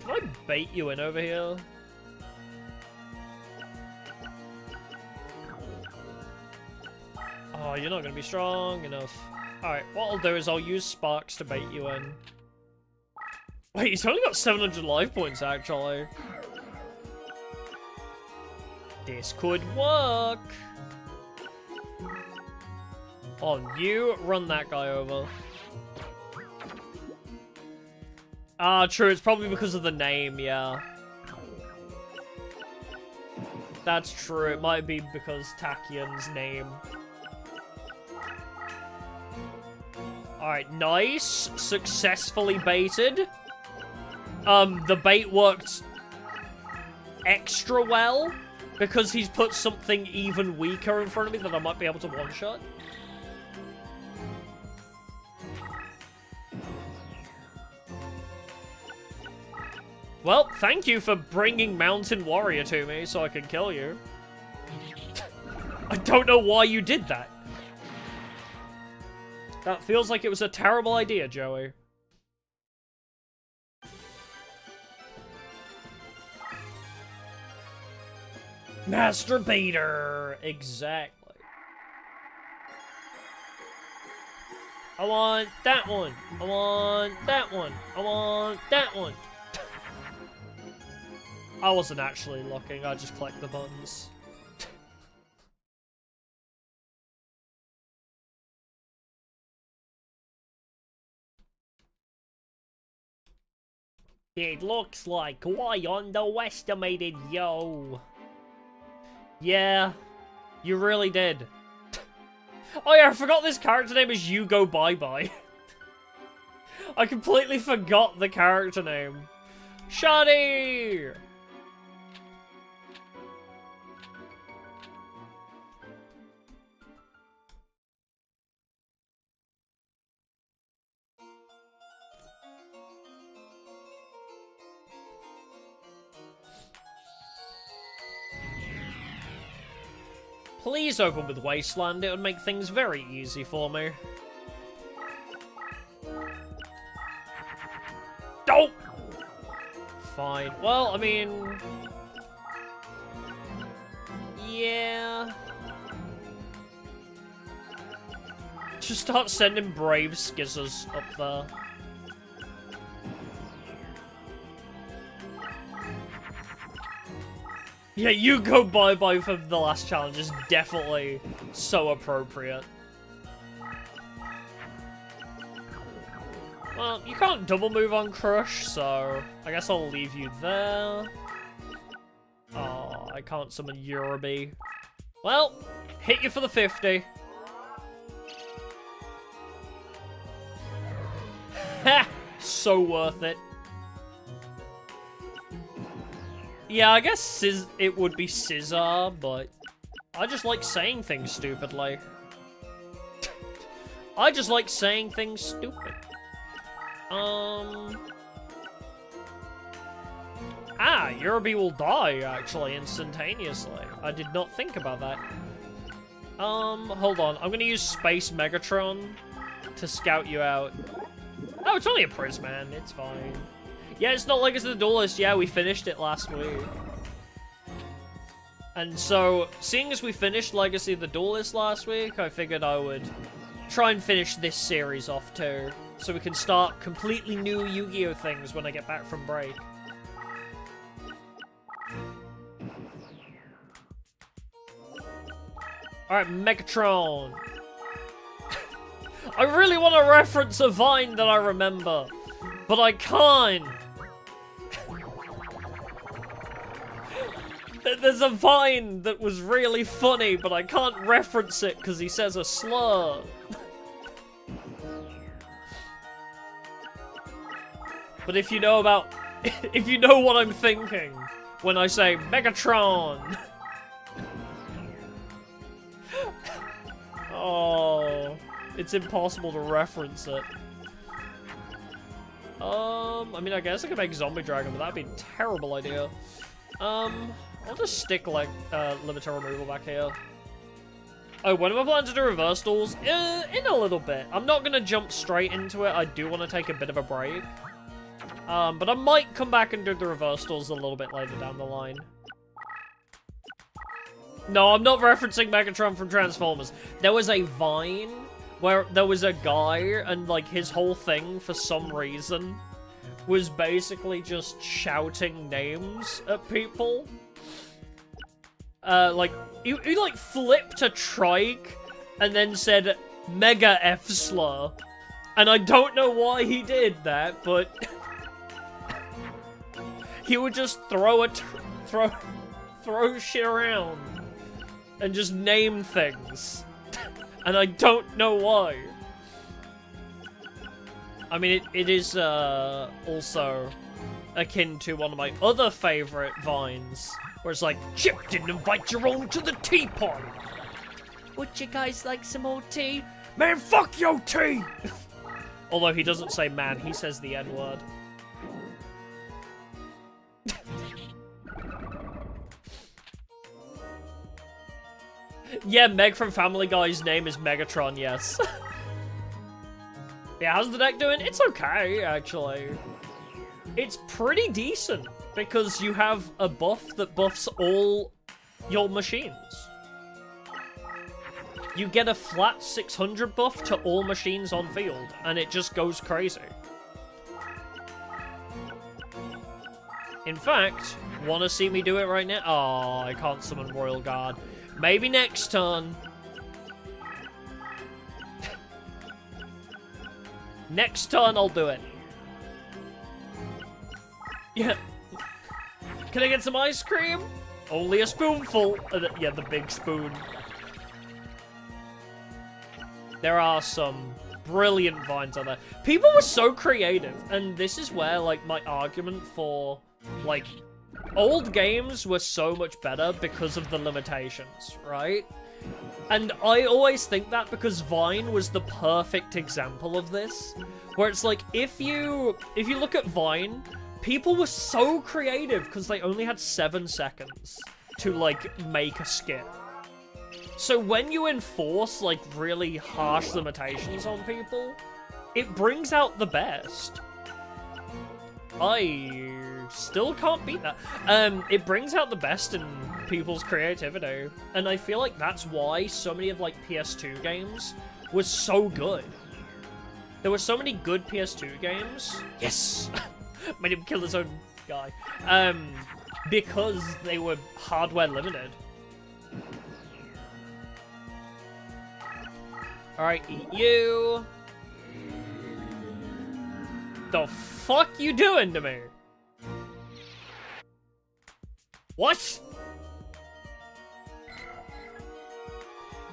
Can I bait you in over here? Oh, you're not going to be strong enough. Alright, what I'll do is I'll use sparks to bait you in. Wait, he's only got 700 life points, actually. This could work. On you, run that guy over. Ah, true, it's probably because of the name, yeah. That's true, it might be because Tachyon's name. Alright, nice. Successfully baited. The bait worked extra well because he's put something even weaker in front of me that I might be able to one-shot. Well, thank you for bringing Mountain Warrior to me so I can kill you. I don't know why you did that. That feels like it was a terrible idea, Joey. Master Baiter! Exactly. I want that one. I want that one. I want that one. I wasn't actually looking, I just clicked the buttons. It looks like I underestimated yo. Yeah, you really did. Oh yeah, I forgot this character name is You Go Bye Bye. I completely forgot the character name. Shadi! Please open with Wasteland, it would make things very easy for me. Oh! Fine. Well, I mean... yeah... just start sending brave skizzers up there. Yeah, You Go Bye Bye for the last challenge is definitely so appropriate. Well, you can't double move on Crush, so I guess I'll leave you there. Oh, I can't summon Yorubi. Well, hit you for the 50. Ha! So worth it. Yeah, I guess it would be Scissor, but I just like saying things stupidly. I just like saying things stupid. Yorubi will die, actually, instantaneously. I did not think about that. Hold on. I'm gonna use Space Megatron to scout you out. Oh, it's only a Prisman. It's fine. Yeah, it's not Legacy of the Duelist. Yeah, we finished it last week. And so, seeing as we finished Legacy of the Duelist last week, I figured I would try and finish this series off too. So we can start completely new Yu-Gi-Oh! Things when I get back from break. Alright, Megatron. I really want to reference a Vine that I remember, but I can't. There's a Vine that was really funny, but I can't reference it because he says a slur. But if you know about... if you know what I'm thinking when I say Megatron... oh... It's impossible to reference it. I mean, I guess I could make Zombie Dragon, but that'd be a terrible idea. I'll just stick, like, limiter removal back here. Oh, when am I planning to do reverse duels? In a little bit. I'm not gonna jump straight into it. I do want to take a bit of a break. But I might come back and do the reverse duels a little bit later down the line. No, I'm not referencing Megatron from Transformers. There was a Vine where there was a guy and, like, his whole thing, for some reason, was basically just shouting names at people. Like, he like, flipped a trike and then said, Mega F-slur. And I don't know why he did that, but... he would just throw shit around. And just name things. And I don't know why. I mean, it is, also akin to one of my other favorite Vines, where it's like, Chip didn't invite your own to the tea party. Would you guys like some more tea? Man, fuck your tea! Although he doesn't say man, he says the N-word. Yeah, Meg from Family Guy's name is Megatron, yes. Yeah, how's the deck doing? It's okay, actually. It's pretty decent, because you have a buff that buffs all your machines. You get a flat 600 buff to all machines on field, and it just goes crazy. In fact, wanna see me do it right now? Oh, I can't summon Royal Guard. Maybe next turn. Next turn, I'll do it. Yeah. Can I get some ice cream? Only a spoonful. Yeah, the big spoon. There are some brilliant Vines on there. People were so creative, and this is where, like, my argument for, like, old games were so much better because of the limitations, right? And I always think that because Vine was the perfect example of this, where it's like, if you look at Vine, people were so creative because they only had 7 seconds to, like, make a skit. So when you enforce, like, really harsh limitations on people, it brings out the best. I still can't beat that. It brings out the best in people's creativity. And I feel like that's why so many of, like, PS2 games were so good. There were so many good PS2 games. Yes! Made him kill his own guy. Because they were hardware limited. Alright, eat you. The fuck you doing to me? What?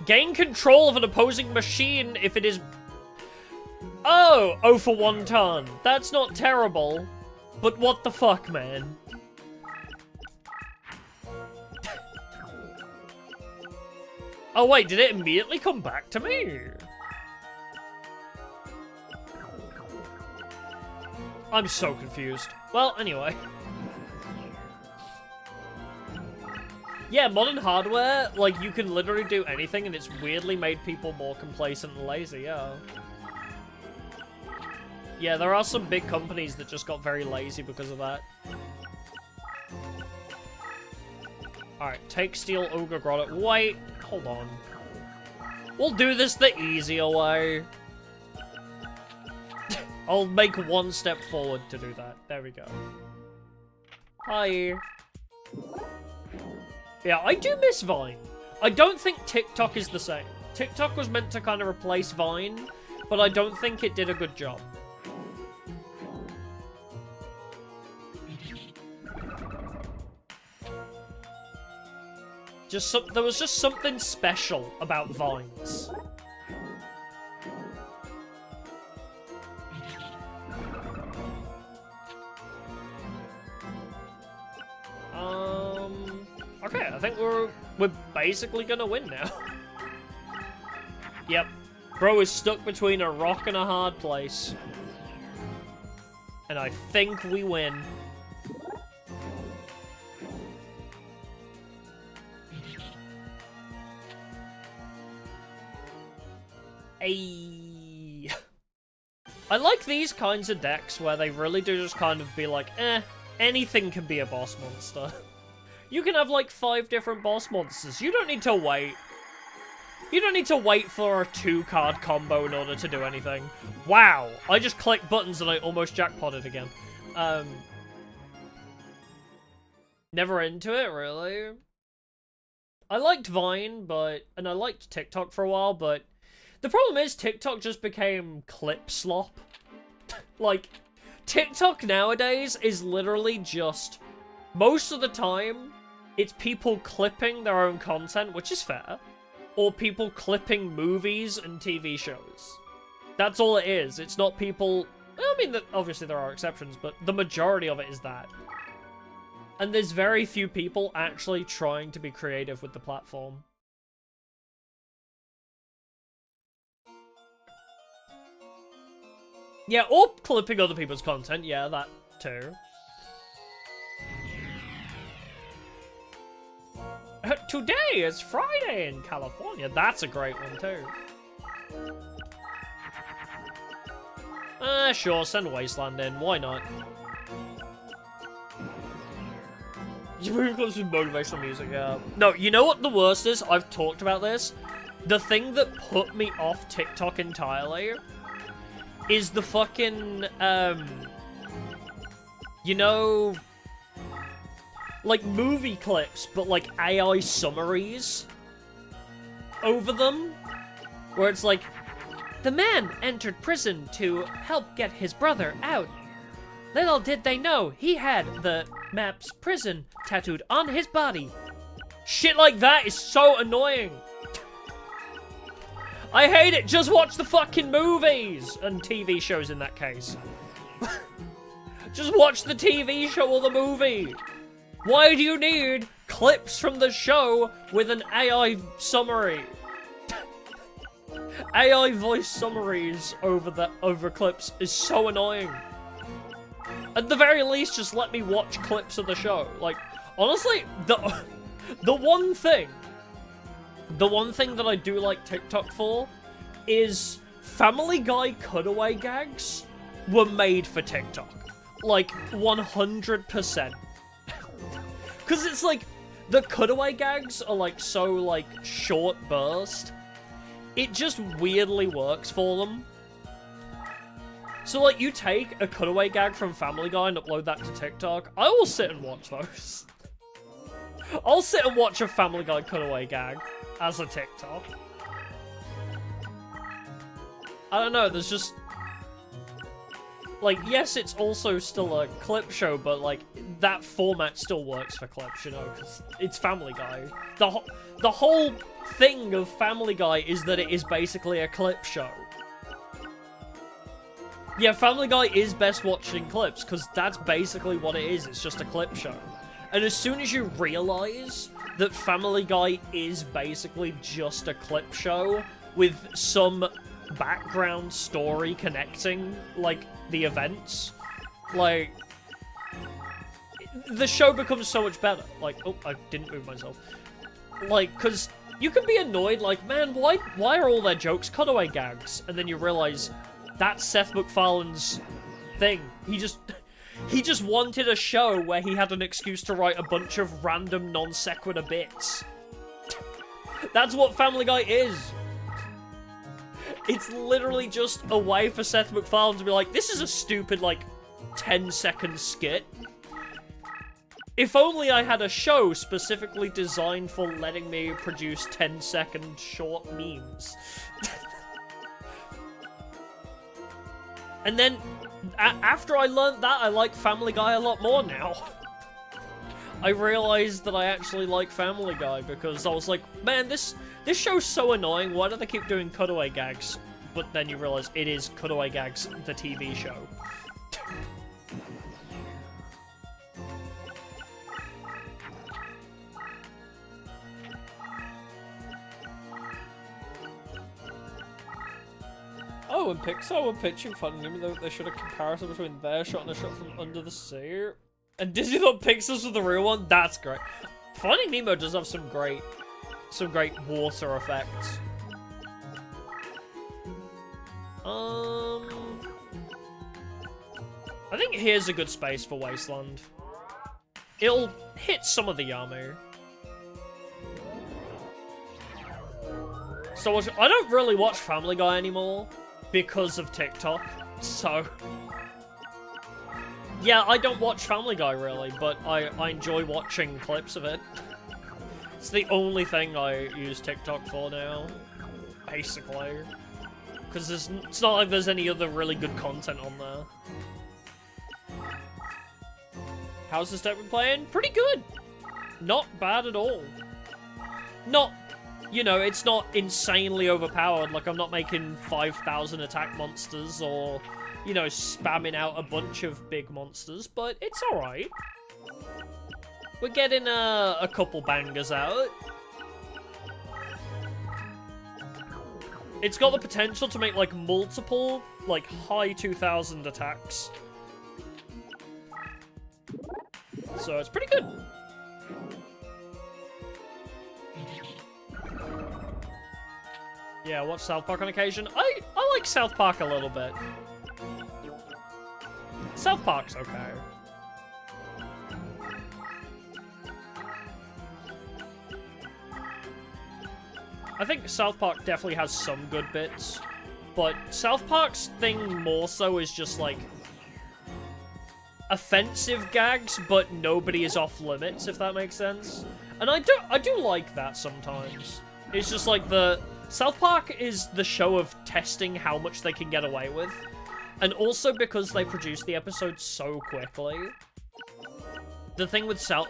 Gain control of an opposing machine if it is... Oh, for 1 turn. That's not terrible. But what the fuck, man? Oh wait, did it immediately come back to me? I'm so confused. Well, anyway. Yeah, modern hardware, like, you can literally do anything, and it's weirdly made people more complacent and lazy, yeah. Yeah, there are some big companies that just got very lazy because of that. Alright, take Steel Ogre Grotto. Wait, hold on. We'll do this the easier way. I'll make 1 step forward to do that. There we go. Hi. Yeah, I do miss Vine. I don't think TikTok is the same. TikTok was meant to kind of replace Vine, but I don't think it did a good job. There was just something special about Vines. Okay, I think we're basically gonna win now. Yep. Bro is stuck between a rock and a hard place. And I think we win. Ayy. I like these kinds of decks where they really do just kind of be like, anything can be a boss monster. You can have like 5 different boss monsters. You don't need to wait. You don't need to wait for a 2-card combo in order to do anything. Wow, I just clicked buttons and I almost jackpotted again. Never into it, really. I liked Vine, and I liked TikTok for a while, but the problem is TikTok just became clip slop. Like, TikTok nowadays is literally just, most of the time, it's people clipping their own content, which is fair, or people clipping movies and TV shows. That's all it is. It's not people... I mean, obviously there are exceptions, but the majority of it is that. And there's very few people actually trying to be creative with the platform. Yeah, or clipping other people's content. Yeah, that too. Today is Friday in California. That's a great one too. Sure, send Wasteland in. Why not? You movie clips with motivational music, yeah. No, you know what the worst is? I've talked about this. The thing that put me off TikTok entirely is the fucking, you know, like movie clips, but like AI summaries over them, where it's like, the man entered prison to help get his brother out. Little did they know he had the map's prison tattooed on his body. Shit like that is so annoying. I hate it. Just watch the fucking movies and TV shows in that case. Just watch the TV show or the movie. Why do you need clips from the show with an AI summary? AI voice summaries over clips is so annoying. At the very least, just let me watch clips of the show. Like, honestly, the one thing that I do like TikTok for is Family Guy cutaway gags were made for TikTok. Like, 100%. Because it's like, the cutaway gags are like so like short burst. It just weirdly works for them. So like, you take a cutaway gag from Family Guy and upload that to TikTok, I will sit and watch those. I'll sit and watch a Family Guy cutaway gag as a TikTok. I don't know, there's just... Like, yes, it's also still a clip show, but, like, that format still works for clips, you know, because it's Family Guy. The whole thing of Family Guy is that it is basically a clip show. Yeah, Family Guy is best watching clips, because that's basically what it is, it's just a clip show. And as soon as you realize that Family Guy is basically just a clip show with some background story connecting, like, the events, like, the show becomes so much better. Like, oh, I didn't move myself. Like, because you can be annoyed, like, man, why are all their jokes cutaway gags? And then you realize that's Seth MacFarlane's thing. He just wanted a show where he had an excuse to write a bunch of random non sequitur bits. That's what Family Guy is. It's literally just a way for Seth MacFarlane to be like, this is a stupid, like, 10-second skit. If only I had a show specifically designed for letting me produce 10-second short memes. And then, after I learned that, I like Family Guy a lot more now. I realized that I actually like Family Guy because I was like, man, this show's so annoying. Why do they keep doing cutaway gags? But then you realize it is Cutaway Gags, the TV show. Oh, and Pixar were pitching Finding Nemo, they showed a comparison between their shot and a shot from under the sea. And Disney thought Pixar's was the real one? That's great. Finding Nemo does have some great water effects. I think here's a good space for Wasteland. It'll hit some of the Yamu. So I don't really watch Family Guy anymore because of TikTok, so... Yeah, I don't watch Family Guy really, but I enjoy watching clips of it. It's the only thing I use TikTok for now, basically. Because it's not like there's any other really good content on there. How's this deck been playing? Pretty good! Not bad at all. Not, you know, it's not insanely overpowered, like I'm not making 5,000 attack monsters or, you know, spamming out a bunch of big monsters, but it's alright. We're getting a couple bangers out. It's got the potential to make, like, multiple, like, high 2,000 attacks. So it's pretty good. Yeah, watch South Park on occasion. I like South Park a little bit. South Park's okay. I think South Park definitely has some good bits, but South Park's thing more so is just like offensive gags, but nobody is off limits, if that makes sense. And I do like that sometimes. It's just like South Park is the show of testing how much they can get away with. And also because they produce the episodes so quickly. The thing with South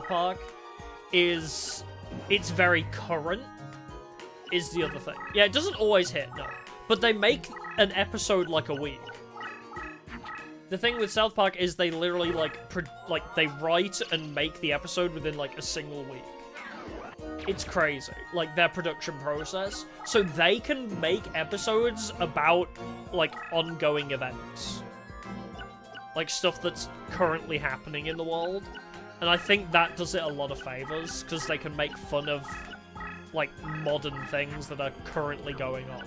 Park is it's very current, is the other thing. Yeah, it doesn't always hit, no. But they make an episode like a week. The thing with South Park is they literally, they write and make the episode within, like, a single week. It's crazy, like, their production process. So they can make episodes about, like, ongoing events. Like, stuff that's currently happening in the world. And I think that does it a lot of favors, because they can make fun of, like, modern things that are currently going on.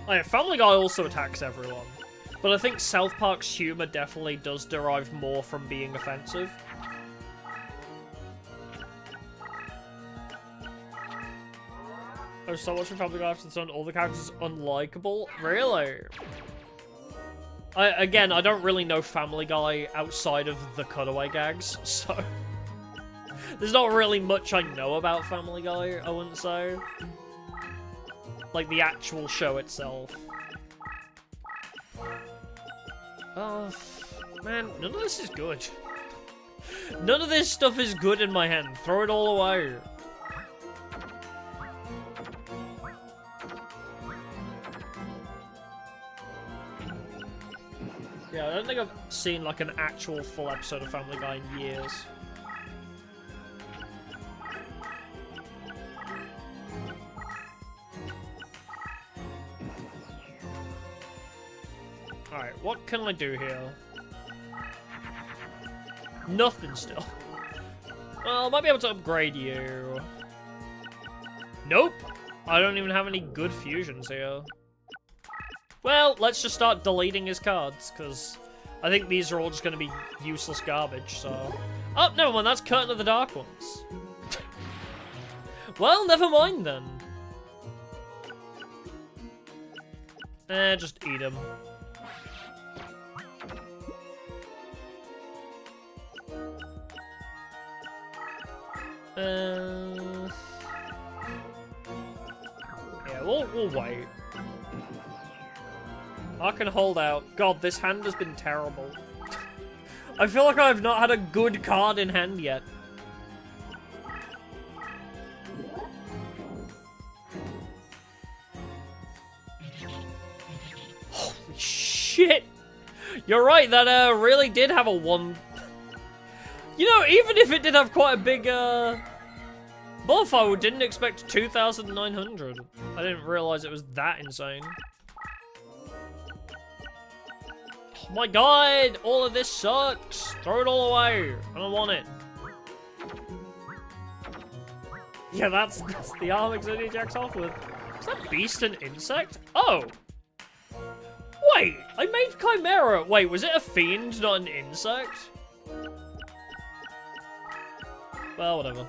Oh yeah, Family Guy also attacks everyone. But I think South Park's humor definitely does derive more from being offensive. I was so watching Family Guy after all the characters unlikable. Really? Again, I don't really know Family Guy outside of the cutaway gags, so... There's not really much I know about Family Guy, I wouldn't say. Like, the actual show itself. Oh, man, none of this is good. None of this stuff is good in my hand. Throw it all away. Yeah, I don't think I've seen, like, an actual full episode of Family Guy in years. Alright, what can I do here? Nothing still. Well, I might be able to upgrade you. Nope! I don't even have any good fusions here. Well, let's just start deleting his cards, because I think these are all just going to be useless garbage, so... Oh, never mind, that's Curtain of the Dark Ones. Well, never mind then. Just eat him. Yeah, we'll wait. I can hold out. God, this hand has been terrible. I feel like I've not had a good card in hand yet. Holy shit! You're right, that really did have a one... You know, even if it did have quite a big buff, I didn't expect 2,900. I didn't realize it was that insane. Oh my god, all of this sucks. Throw it all away. I don't want it. Yeah, that's the arm Exodia jacks off with. Is that beast an insect? Oh! Wait, I made Chimera. Wait, was it a fiend, not an insect? Well, whatever.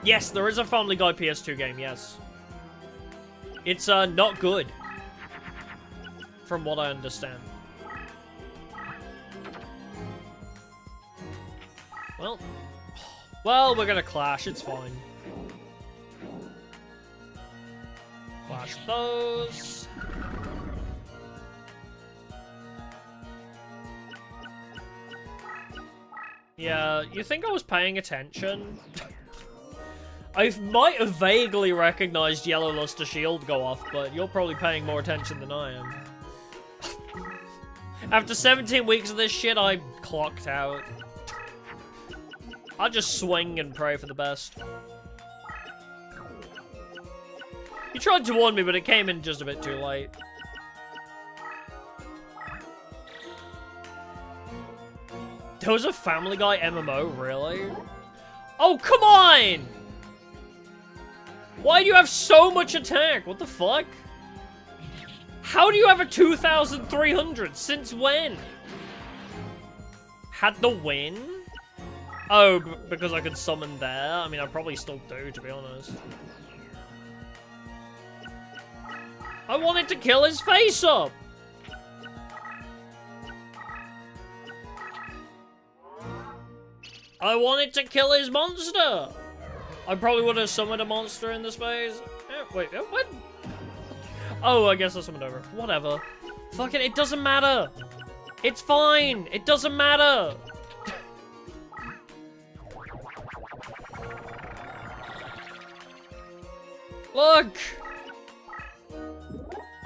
Yes, there is a Family Guy PS2 game, yes. It's, not good. From what I understand. Well, we're gonna clash, it's fine. Clash those. Yeah, you think I was paying attention? I might have vaguely recognized Yellow Luster Shield go off, but you're probably paying more attention than I am. After 17 weeks of this shit, I clocked out. I'll just swing and pray for the best. You tried to warn me, but it came in just a bit too late. There was a Family Guy MMO, really? Oh, come on! Why do you have so much attack? What the fuck? How do you have a 2,300? Since when? Had the win? Oh, because I could summon there? I mean, I probably still do, to be honest. I wanted to kill his face up! I wanted to kill his monster! I probably would have summoned a monster in this phase. Wait, what? Oh, I guess I summoned over. Whatever. Fuck it doesn't matter! It's fine! It doesn't matter! Look!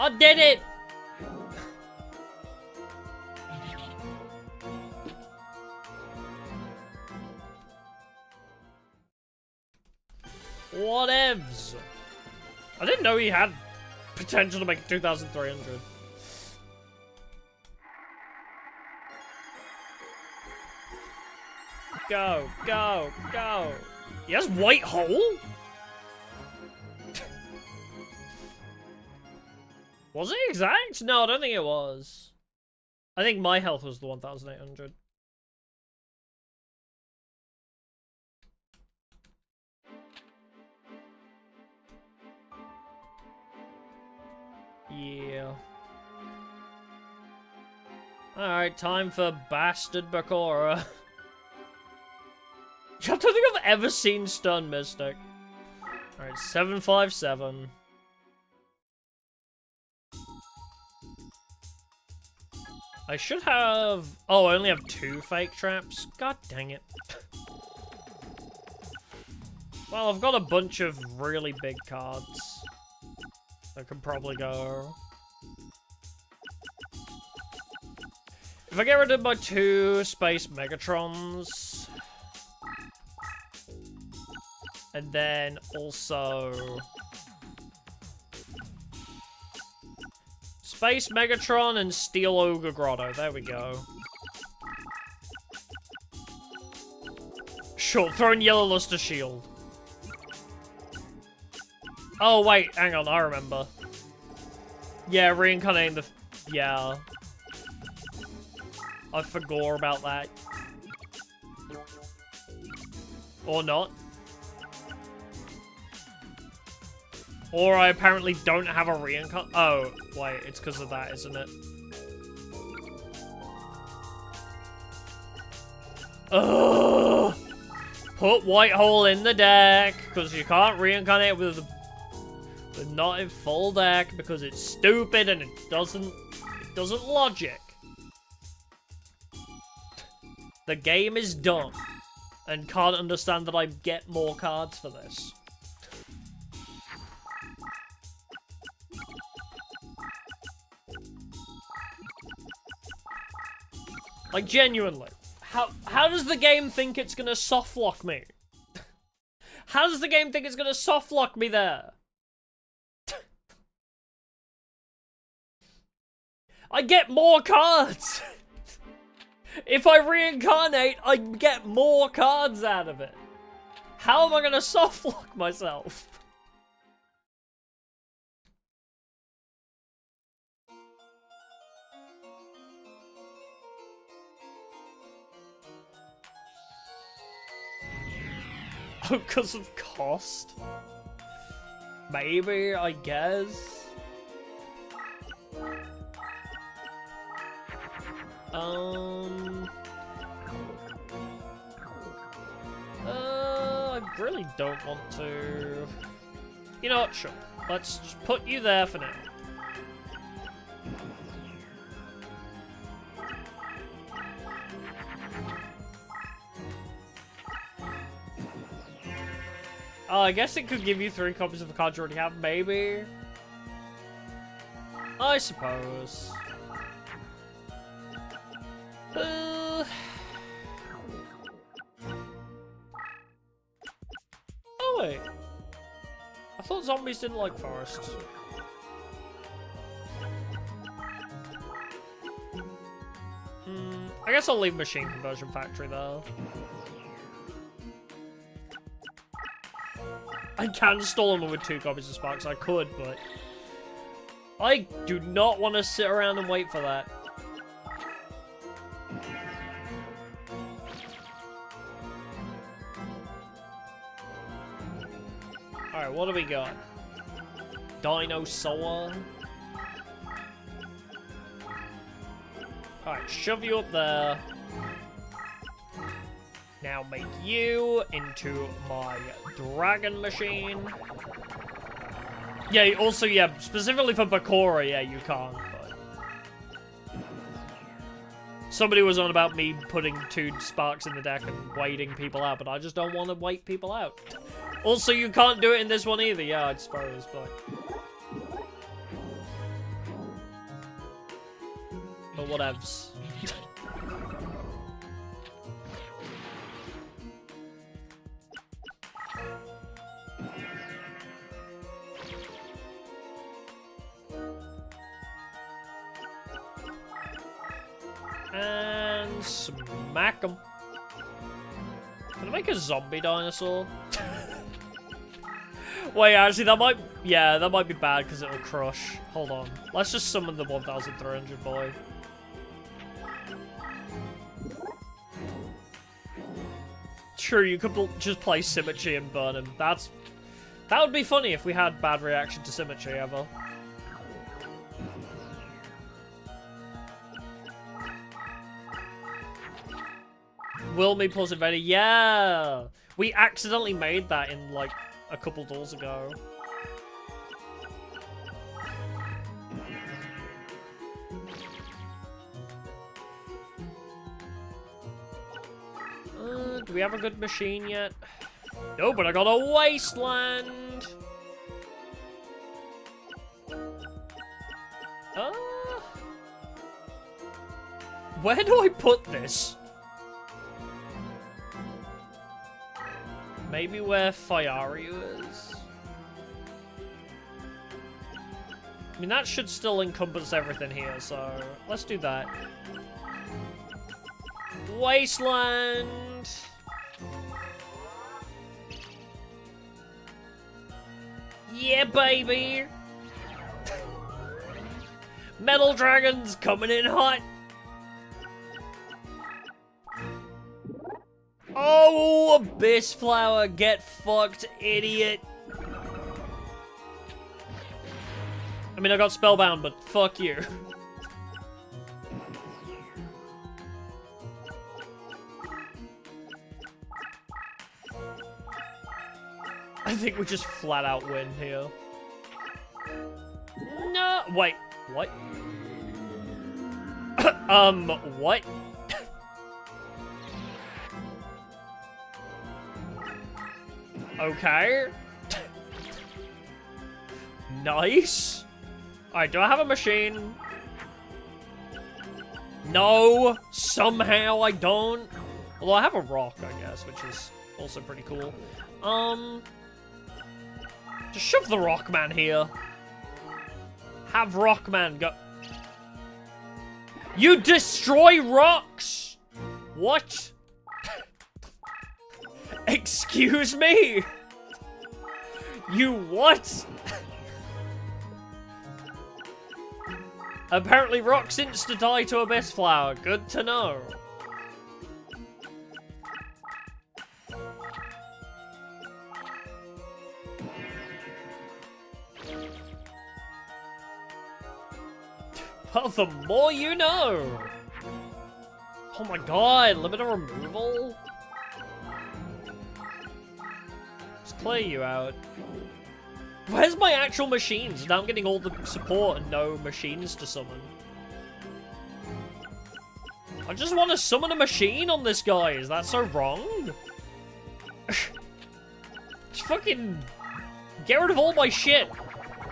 I did it! Whatevs. I didn't know he had potential to make 2,300. Go, go, go. He has white hole? Was it exact? No, I don't think it was. I think my health was the 1,800. Yeah. Alright, time for Bastard Bakura. I don't think I've ever seen Stun Mystic. Alright, 757. I should have... Oh, I only have 2 fake traps? God dang it. Well, I've got a bunch of really big cards. I could probably go... If I get rid of my 2 Space Megatrons... And then also... Space Megatron and Steel Ogre Grotto. There we go. Sure, throwing Yellow Luster Shield. Oh, wait, hang on, I remember. Yeah, reincarnating the... Yeah. I forgot about that. Or not. Or I apparently don't have a reincarn... Oh, wait, it's because of that, isn't it? Ugh! Put White Hole in the deck, because you can't reincarnate with But not in full deck because it's stupid and it doesn't logic. The game is dumb and can't understand that I get more cards for this. Like, genuinely. How does the game think it's gonna soft lock me? How does the game think it's gonna soft lock me there? I get more cards! If I reincarnate, I get more cards out of it. How am I gonna soft lock myself? Oh, because of cost? Maybe, I guess. I really don't want to. You know what, sure. Let's just put you there for now. Oh, I guess it could give you 3 copies of the card you already have, maybe? I suppose. Oh, wait. I thought zombies didn't like forests. I guess I'll leave Machine Conversion Factory, though. I can stall them with 2 copies of Sparks. I could, but I do not want to sit around and wait for that. Alright, what do we got? Dinosaur. Alright, shove you up there. Now make you into my dragon machine. Yeah, also, yeah, specifically for Bakura, yeah, you can't, but... Somebody was on about me putting 2 Sparks in the deck and waiting people out, but I just don't want to wait people out. Also, you can't do it in this one either, yeah, I suppose, but... But whatevs. And smack him. Can I make a zombie dinosaur? Wait, actually, that might... Yeah, that might be bad because it'll crush. Hold on. Let's just summon the 1300 boy. True, you could just play Symmetry and burn him. That would be funny if we had bad reaction to Symmetry ever. Will me plus invader, yeah! We accidentally made that in like a couple duels ago. Do we have a good machine yet? No, but I got a wasteland! Where do I put this? Maybe where Fyaru is? I mean, that should still encompass everything here, so let's do that. Wasteland! Yeah, baby! Metal dragons coming in hot! Oh, Abyss Flower, get fucked, idiot! I mean, I got Spellbound, but fuck you. I think we just flat out win here. Wait, what? What? Okay. Nice. Alright, do I have a machine? No, somehow I don't. Although I have a rock, I guess, which is also pretty cool. Just shove the Rockman here. Have Rockman go. You destroy rocks! What? Excuse me? You what? Apparently rocks insta-die to Abyss Flower. Good to know. Well, the more you know. Oh my god, limit of removal? Let's clear you out. Where's my actual machines? Now I'm getting all the support and no machines to summon. I just want to summon a machine on this guy. Is that so wrong? Just fucking get rid of all my shit.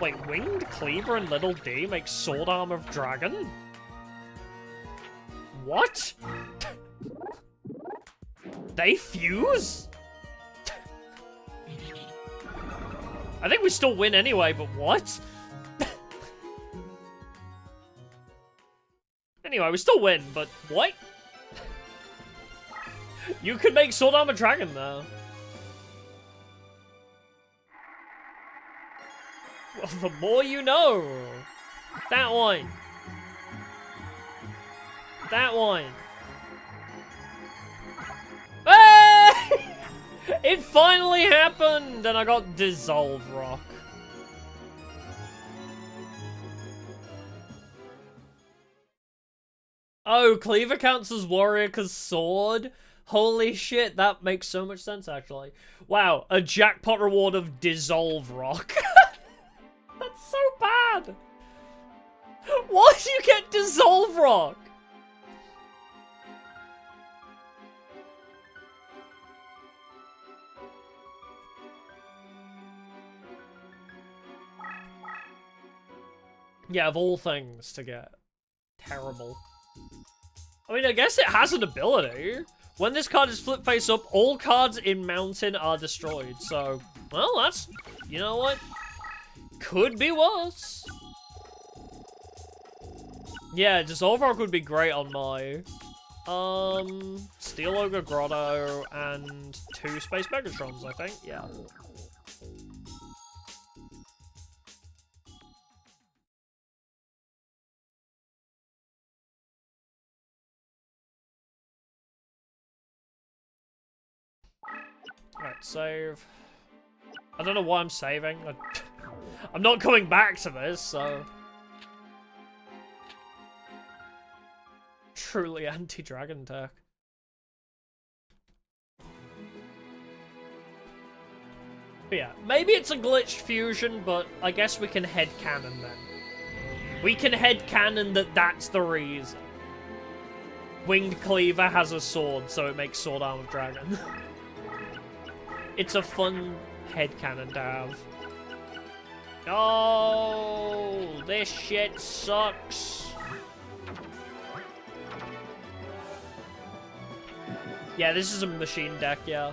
Wait, Winged Cleaver and Little D make Sword Arm of Dragon? What? They fuse? I think we still win anyway, but what? Anyway, we still win, but what? You could make Sword Arm of Dragon, though. Well, the more you know. That one. That one. Hey! It finally happened! And I got Dissolve Rock. Oh, Cleaver counts as Warrior because Sword? Holy shit, that makes so much sense, actually. Wow, a jackpot reward of Dissolve Rock. That's so bad. Why do you get Dissolve Rock? Yeah, of all things to get. Terrible. I mean, I guess it has an ability. When this card is flipped face up, all cards in Mountain are destroyed. So, well, that's... You know what? Could be worse. Yeah, Dissolve Rock would be great on my... Steel Ogre Grotto and 2 Space Megatrons, I think. Yeah. Right, save. I don't know why I'm saving. I'm not coming back to this, so... Truly anti-dragon tech. But yeah, maybe it's a glitched fusion, but I guess we can headcanon then. We can headcanon that that's the reason. Winged Cleaver has a sword, so it makes Sword Arm of Dragon. It's a fun headcanon to have. Oh, this shit sucks. Yeah, this is a machine deck, yeah.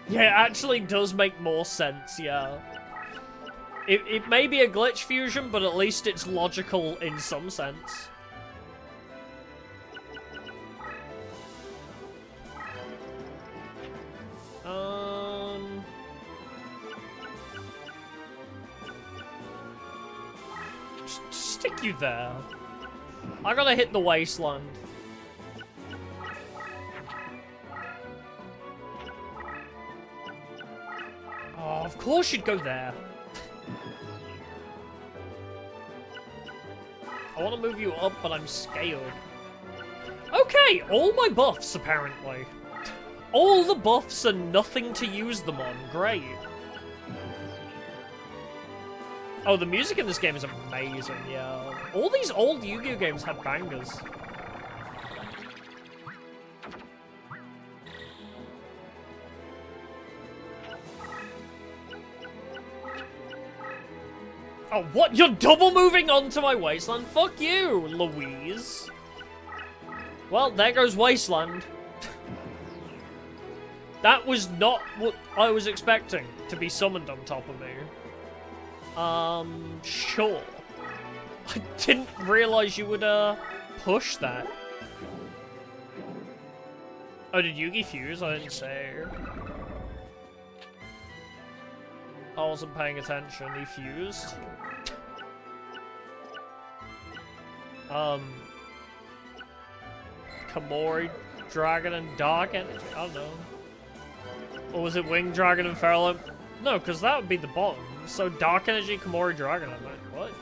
Yeah, it actually does make more sense, yeah. It may be a glitch fusion, but at least it's logical in some sense. Stick you there. I gotta hit the wasteland. Oh, of course you'd go there. I want to move you up, but I'm scared. Okay, all my buffs, apparently. all the buffs and nothing to use them on. Great. Oh, the music in this game is amazing, yeah. All these old Yu-Gi-Oh games had bangers. Oh, what? You're double moving onto my wasteland? Fuck you, Louise. Well, there goes wasteland. That was not what I was expecting to be summoned on top of me. Sure. I didn't realize you would, push that. Oh, did Yugi fuse? I didn't say. I wasn't paying attention. He fused. Komori, Dragon, and Dark Energy? I don't know. Or was it Wing Dragon and Feral? No, because that would be the bottom. So Dark Energy, Komori, Dragon. I'm like, what?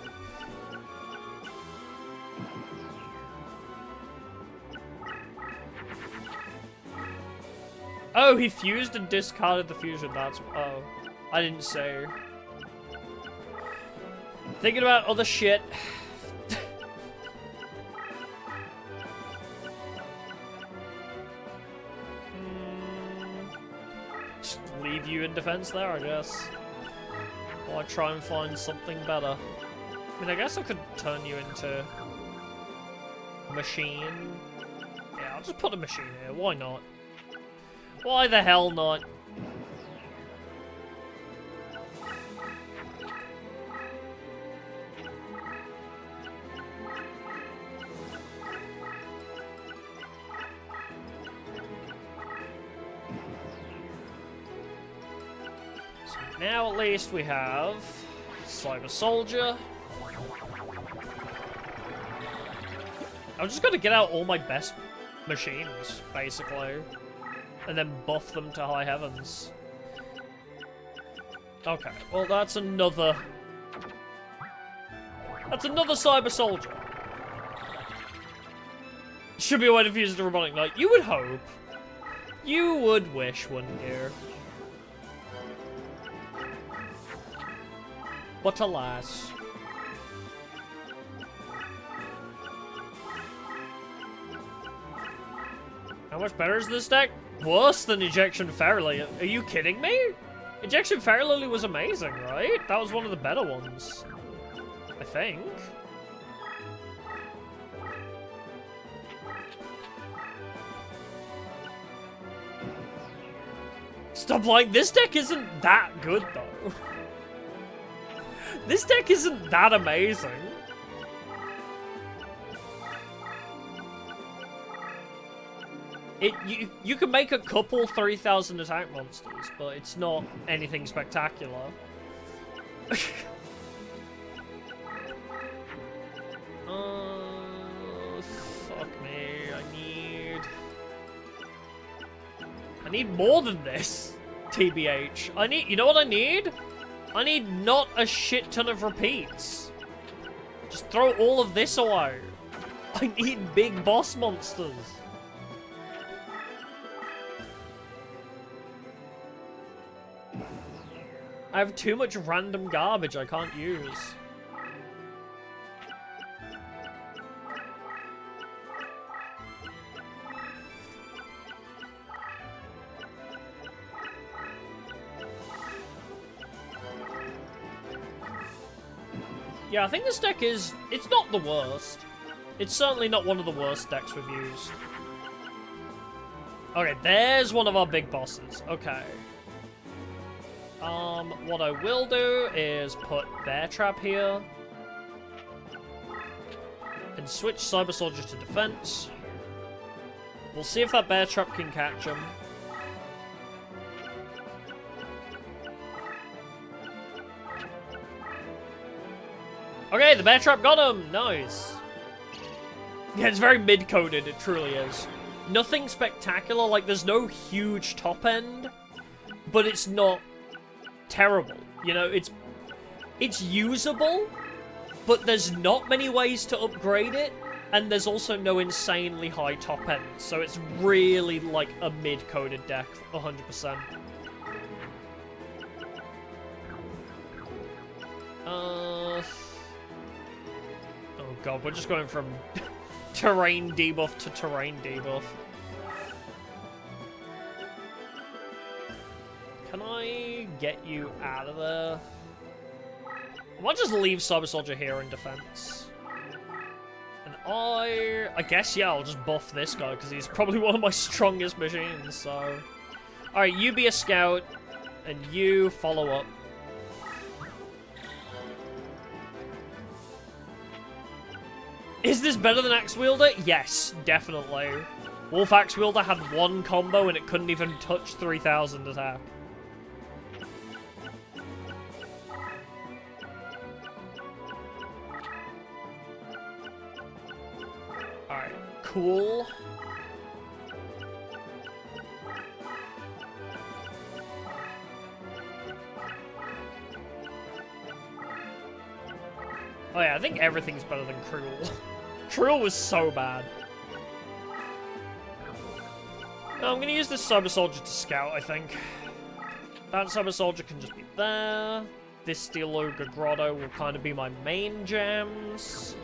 Oh, he fused and discarded the fusion. That's... Oh. I didn't say. Thinking about other shit. Just leave you in defense there, I guess. While I try and find something better. I mean, I guess I could turn you into... machine. Yeah, I'll just put a machine here. Why not? Why the hell not? Now at least we have Cyber Soldier. I'm just gonna get out all my best machines, basically, and then buff them to high heavens. Okay, well that's another Cyber Soldier. Should be a way to fuse the Robotic Knight. You would hope. You would wish, wouldn't you? But alas. How much better is this deck? Worse than Ejection Fairly. Are you kidding me? Ejection Fairly was amazing, right? That was one of the better ones. I think. Stop lying. This deck isn't that good, though. This deck isn't that amazing. You can make a couple 3,000 attack monsters, but it's not anything spectacular. Fuck me. I need more than this. TBH. You know what I need? I need not a shit ton of repeats. Just throw all of this away. I need big boss monsters. I have too much random garbage I can't use. Yeah, I think this deck is... It's not the worst. It's certainly not one of the worst decks we've used. Okay, there's one of our big bosses. Okay. What I will do is put Bear Trap here. And switch Cyber Soldier to defense. We'll see if that Bear Trap can catch him. Okay, the Bear Trap got him! Nice. Yeah, it's very mid-coded, it truly is. Nothing spectacular, like there's no huge top end, but it's not terrible. You know, it's usable, but there's not many ways to upgrade it, and there's also no insanely high top end, so it's really like a mid-coded deck, 100%. Oh god, we're just going from terrain debuff to terrain debuff. Can I get you out of there? I might just leave Cyber Soldier here in defense. And I guess, yeah, I'll just buff this guy, because he's probably one of my strongest machines, so... Alright, you be a scout, and you follow up. Is this better than Axe Wielder? Yes, definitely. Wolf Axe Wielder had one combo, and it couldn't even touch 3000 attack. Alright, cool. Oh yeah, I think everything's better than Cruel. Cruel was so bad. No, I'm gonna use this Cyber Soldier to scout, I think. That Cyber Soldier can just be there. This Steel Ogre Grotto will kind of be my main gems.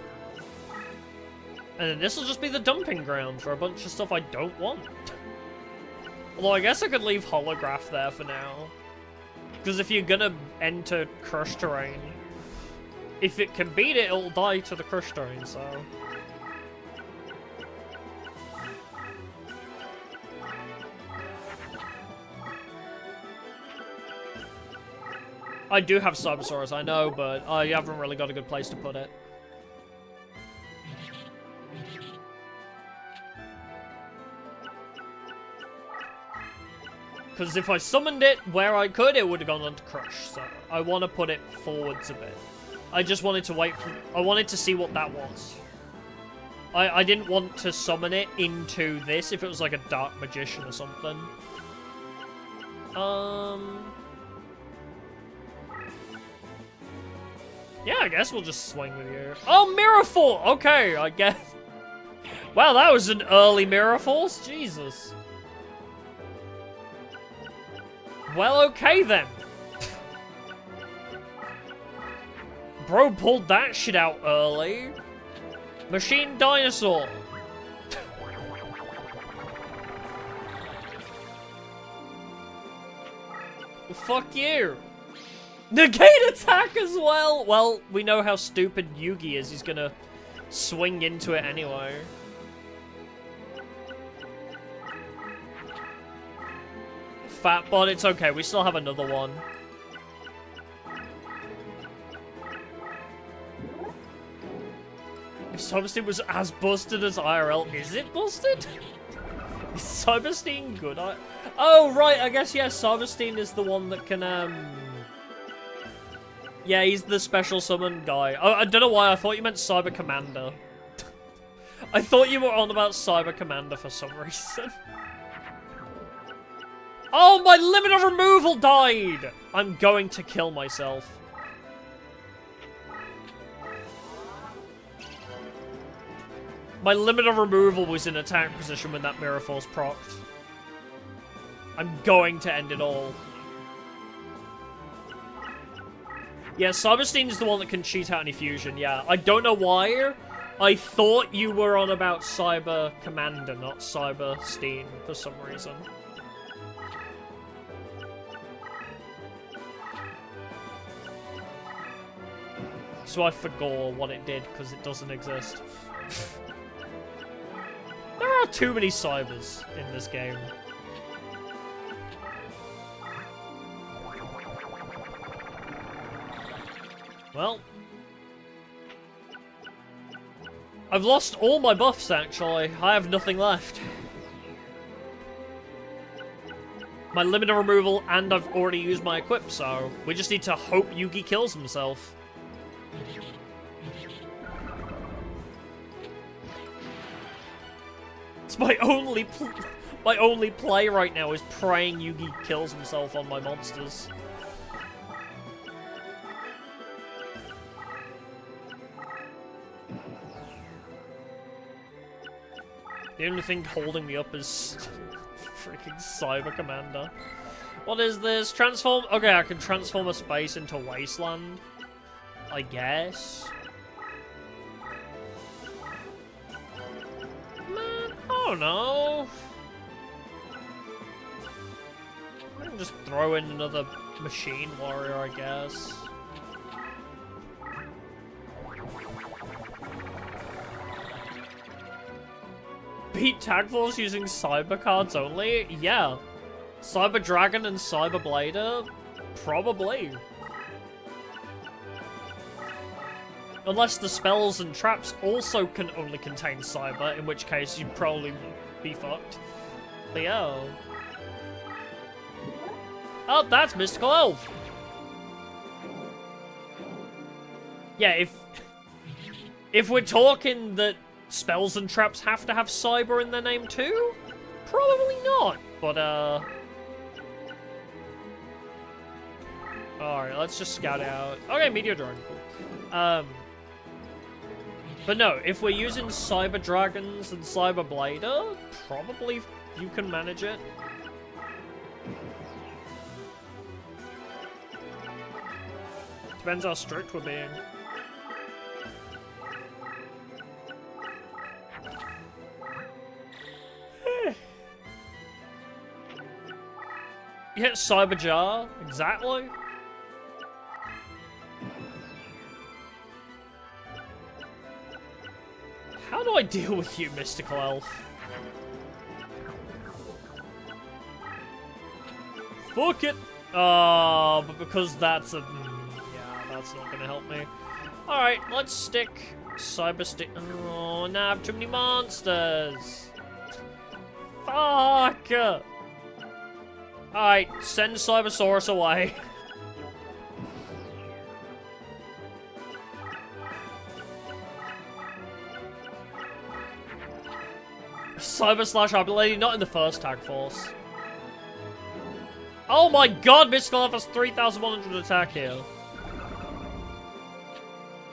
And then this will just be the dumping ground for a bunch of stuff I don't want. Although I guess I could leave Holograph there for now. Because if you're gonna enter Crush Terrain, if it can beat it, it'll die to the Crush Terrain, so... I do have Cybersaurus, I know, but I haven't really got a good place to put it. Because if I summoned it where I could, it would have gone on to Crush, so I want to put it forwards a bit. I just wanted to wait for... I wanted to see what that was. I didn't want to summon it into this if it was like a Dark Magician or something. Yeah, I guess we'll just swing with you. Oh, Mirror Force! Okay, I guess. Wow, that was an early Mirror Force. Jesus. Well, okay then. Bro pulled that shit out early. Machine Dinosaur. Fuck you. Negate attack as well! Well, we know how stupid Yugi is. He's gonna swing into it anyway. Fat bot, it's okay. We still have another one. If Cyberstein was as busted as IRL, is it busted? Is Cyberstein good? Oh, right, I guess, yeah, Cyberstein is the one that can, yeah, he's the special summon guy. I don't know why, I thought you meant Cyber Commander. I thought you were on about Cyber Commander for some reason. Oh, my limit of removal died! I'm going to kill myself. My limit of removal was in attack position when that Mirror Force procced. I'm going to end it all. Yeah, Cyberstein is the one that can cheat out any fusion, yeah. I don't know why. I thought you were on about Cyber Commander, not Cyberstein, for some reason. So I forgot what it did, because it doesn't exist. There are too many Cybers in this game. Well, I've lost all my buffs, actually. I have nothing left. My limit of removal, and I've already used my equip, so we just need to hope Yugi kills himself. It's my only play right now is praying Yugi kills himself on my monsters. The only thing holding me up is freaking Cyber Commander. What is this? Transform? Okay, I can transform a space into Wasteland. I guess. Man, I don't know. I can just throw in another Machine Warrior, I guess. Beat Tag Force using Cyber cards only? Yeah. Cyber Dragon and Cyber Blader? Probably. Unless the spells and traps also can only contain Cyber, in which case you'd probably be fucked. But yeah. Oh, that's Mystical Elf! Yeah, if we're talking that spells and traps have to have Cyber in their name too? Probably not, but alright, let's just scout out. Okay, Meteor Drone, cool. But no, if we're using Cyber Dragons and Cyber Blader, probably you can manage it. Depends how strict we're being. You hit Cyber Jar, exactly. How do I deal with you, Mystical Elf? Fuck it! But because that's a... yeah, that's not gonna help me. Alright, let's stick Cyber Stick... Oh, now I have too many monsters! Fuck! Alright, send Cybersaurus away. Cyber Slash Hyper Lady, not in the first Tag Force. Oh my god, Mystical Elf has 3,100 attack here.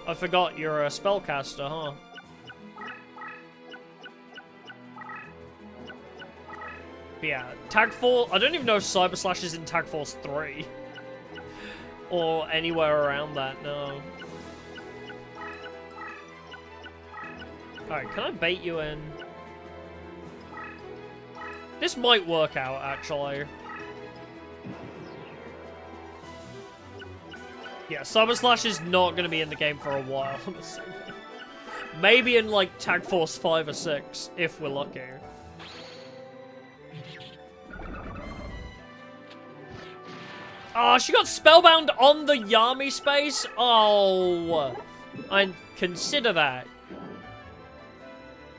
I forgot you're a spellcaster, huh? But yeah, Tag Force. I don't even know if Cyber Slash is in Tag Force 3. Or anywhere around that, no. Alright, can I bait you in? This might work out, actually. Yeah, Cyber Slash is not going to be in the game for a while, I'm assuming. Maybe in, like, Tag Force 5 or 6, if we're lucky. Oh, she got Spellbound on the Yami space? Oh, I consider that.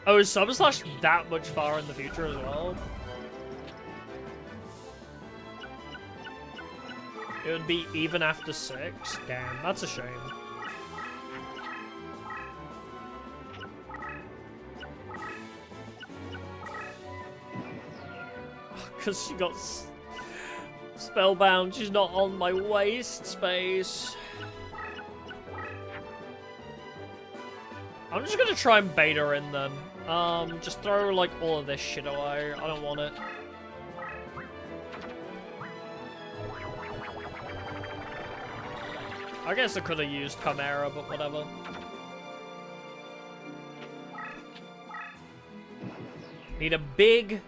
Oh, is Cyber Slash that much far in the future as well? It would be even after 6? Damn, that's a shame. Because she got Spellbound, she's not on my waist space. I'm just gonna try and bait her in then. Just throw like all of this shit away. I don't want it. I guess I could have used Chimera, but whatever. Need a big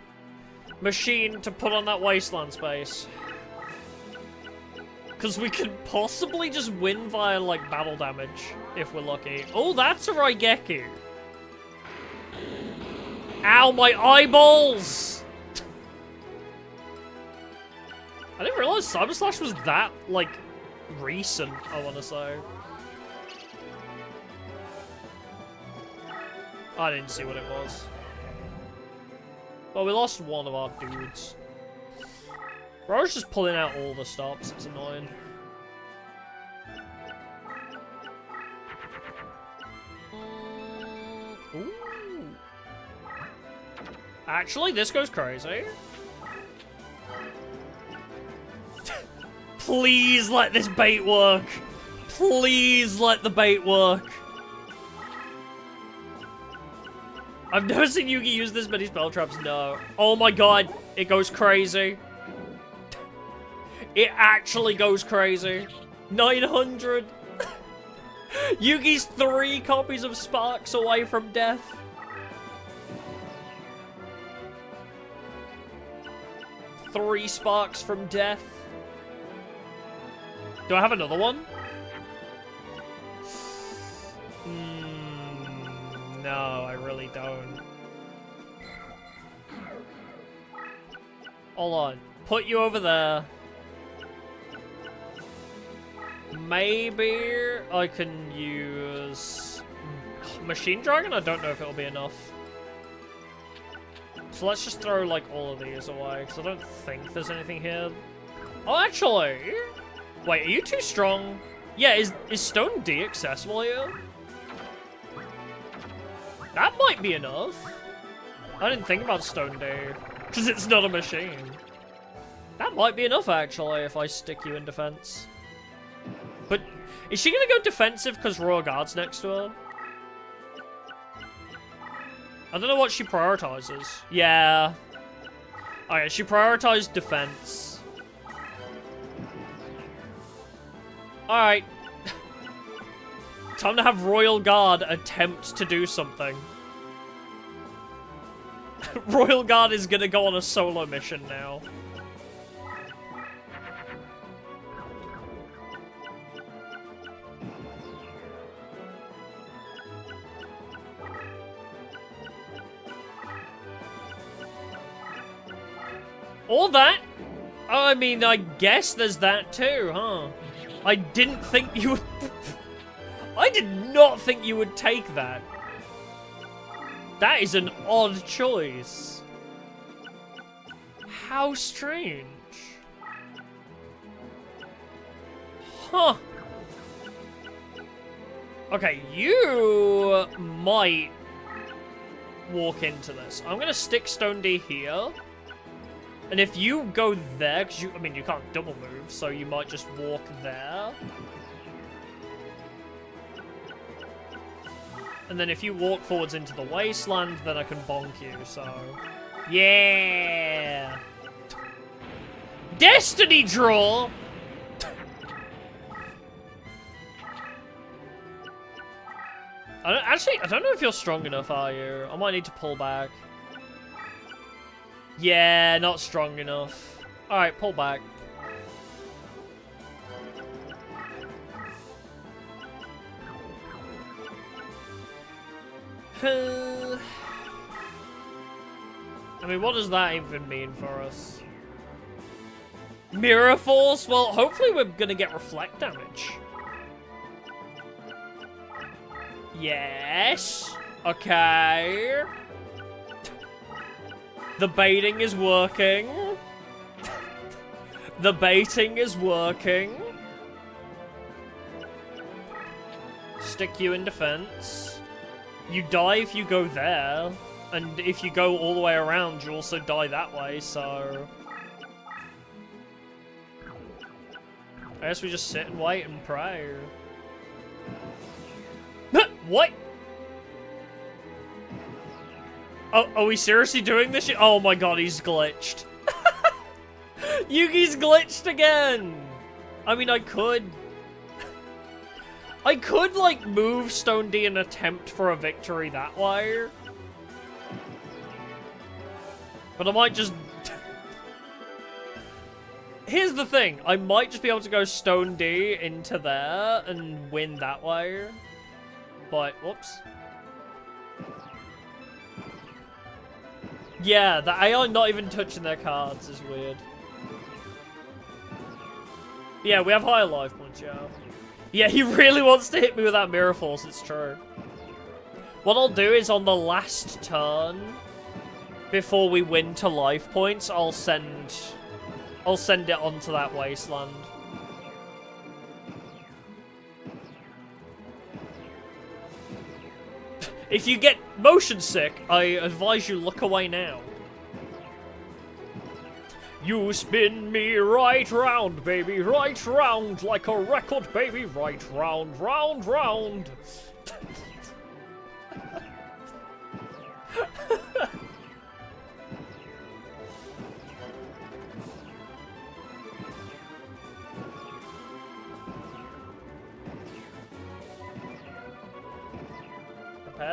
machine to put on that wasteland space. Because we could possibly just win via, like, battle damage, if we're lucky. Oh, that's a Raigeki! Ow, my eyeballs! I didn't realize Cyber Slash was that, like, recent, I want to say. I didn't see what it was. Well, we lost one of our dudes. Bro's just pulling out all the stops, it's annoying. Ooh. Actually, this goes crazy. Please let this bait work. Please let the bait work. I've never seen Yugi use this many spell traps, no. Oh my god, it goes crazy. It actually goes crazy. 900. Yugi's 3 copies of Sparks away from death. Three Sparks from death. Do I have another one? No, I really don't. Hold on. Put you over there. Maybe I can use Machine Dragon? I don't know if it'll be enough. So let's just throw, like, all of these away, because I don't think there's anything here. Oh, actually! Wait, are you too strong? Yeah, is Stone D accessible here? That might be enough. I didn't think about Stone D, because it's not a machine. That might be enough, actually, if I stick you in defense. But is she gonna go defensive because Royal Guard's next to her? I don't know what she prioritizes. Yeah. Okay, she prioritized defense. Alright. Time to have Royal Guard attempt to do something. Royal Guard is gonna go on a solo mission now. All that? I mean, I guess there's that too, huh? I didn't think you would... I did not think you would take that. That is an odd choice. How strange. Huh. Okay, you might walk into this. I'm gonna stick Stone D here. And if you go there, because I mean, you can't double move, so you might just walk there. And then if you walk forwards into the wasteland, then I can bonk you, so... Yeah! Destiny draw! I don't know if you're strong enough, are you? I might need to pull back. Yeah, not strong enough. Alright, pull back. I mean, what does that even mean for us? Mirror Force? Well, hopefully we're gonna get reflect damage. Yes. Okay. The baiting is working. The baiting is working. Stick you in defense. You die if you go there. And if you go all the way around, you also die that way, so... I guess we just sit and wait and pray. What? Oh, are we seriously doing this shit? Oh my god, he's glitched. Yugi's glitched again! I mean, I could, like, move Stone D and attempt for a victory that way. But I might just... Here's the thing. I might just be able to go Stone D into there and win that way. But, whoops. Yeah, the AI not even touching their cards is weird. Yeah, we have higher life points, yeah. Yeah, he really wants to hit me with that Mirror Force, it's true. What I'll do is on the last turn, before we win to life points, I'll send it onto that wasteland. If you get motion sick, I advise you look away now. You spin me right round, baby, right round, like a record, baby, right round, round, round.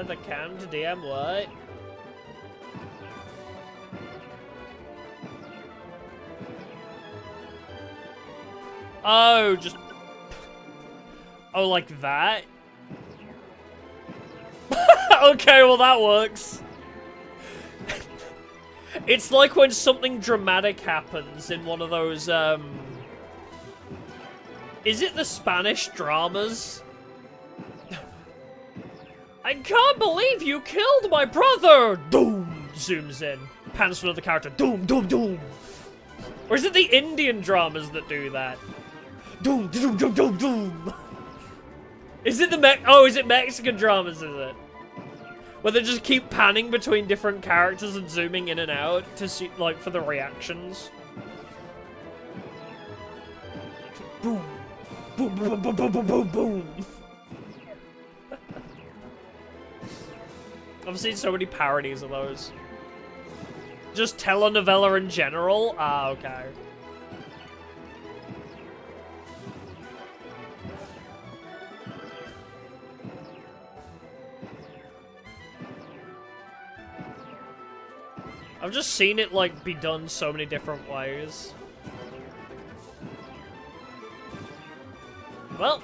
Yeah, the cam to DM what? Oh, just... Oh, like that? Okay, well that works. It's like when something dramatic happens in one of those, Is it the Spanish dramas? I can't believe you killed my brother! Doom! Zooms in. Pans to another character. Doom, doom, doom! Or is it the Indian dramas that do that? Doom, doom, doom, doom, doom! Is it the is it Mexican dramas, is it? Where they just keep panning between different characters and zooming in and out to see, like, for the reactions. Boom! Boom, boom, boom, boom, boom, boom, boom! I've seen so many parodies of those. Just telenovela in general? Ah, okay. I've just seen it, like, be done so many different ways. Well,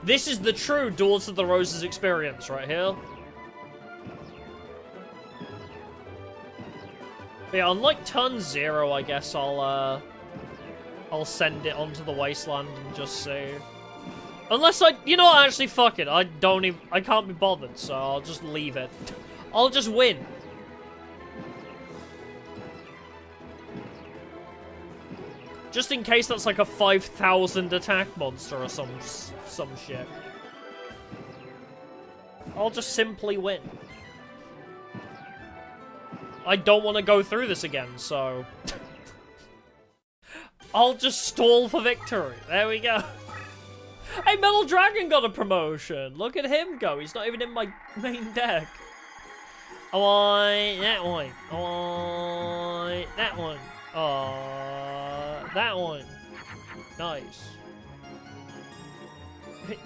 this is the true Duels of the Roses experience right here. But yeah, unlike Turn 0, I guess I'll send it onto the Wasteland and just see. Unless you know what, actually, fuck it. I can't be bothered, so I'll just leave it. I'll just win. Just in case that's like a 5,000 attack monster or some shit. I'll just simply win. I don't want to go through this again, so... I'll just stall for victory. There we go. Hey, Metal Dragon got a promotion. Look at him go. He's not even in my main deck. I want that one. I want that one. That one. Nice.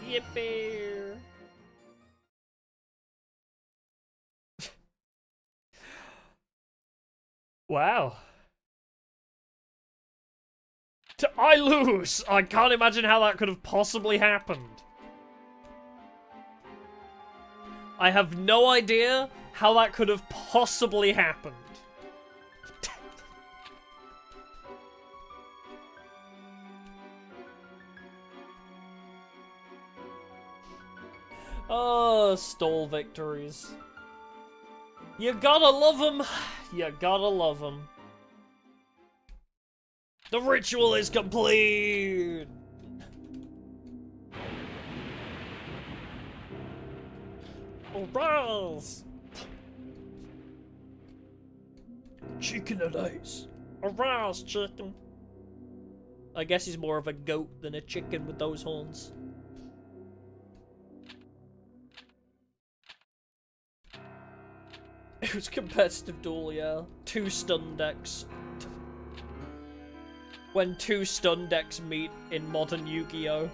Yippee. Wow. I lose! I can't imagine how that could have possibly happened. I have no idea how that could have possibly happened. Oh, stall victories. You gotta love them. You gotta love them. The ritual is complete! Arouse! Chicken and ice. Arouse, chicken. I guess he's more of a goat than a chicken with those horns. It was competitive duel, yeah. 2 stun decks. When 2 stun decks meet in modern Yu-Gi-Oh!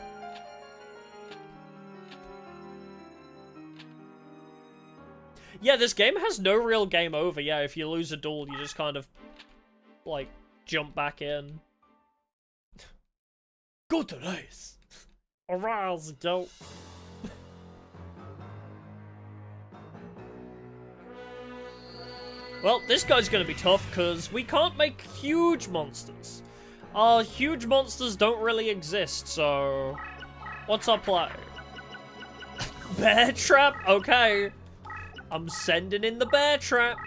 Yeah, this game has no real game over. Yeah, if you lose a duel, you just kind of, like, jump back in. Go to race! Arouse, goat! Well, this guy's gonna be tough, because we can't make huge monsters. Huge monsters don't really exist, so... What's our play? Bear trap? Okay. I'm sending in the bear trap.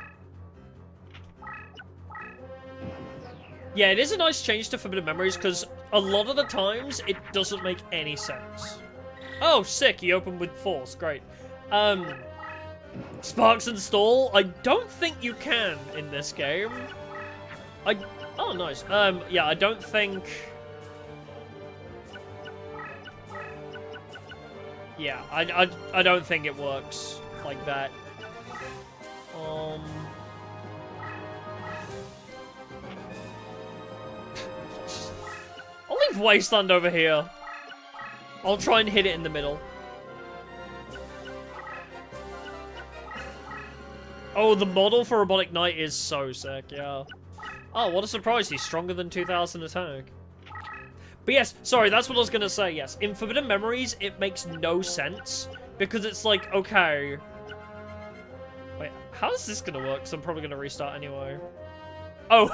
Yeah, it is a nice change to Forbidden Memories, because a lot of the times, it doesn't make any sense. Oh, sick, he opened with force, great. Sparks and stall? I don't think you can in this game. Oh, nice. Yeah, I don't think... Yeah, I don't think it works like that. I'll leave Wasteland over here. I'll try and hit it in the middle. Oh, the model for Robotic Knight is so sick, yeah. Oh, what a surprise, he's stronger than 2000 attack. But yes, sorry, that's what I was gonna say, yes. In Forbidden Memories, it makes no sense, because it's like, okay... Wait, how is this gonna work? Because I'm probably gonna restart anyway. Oh,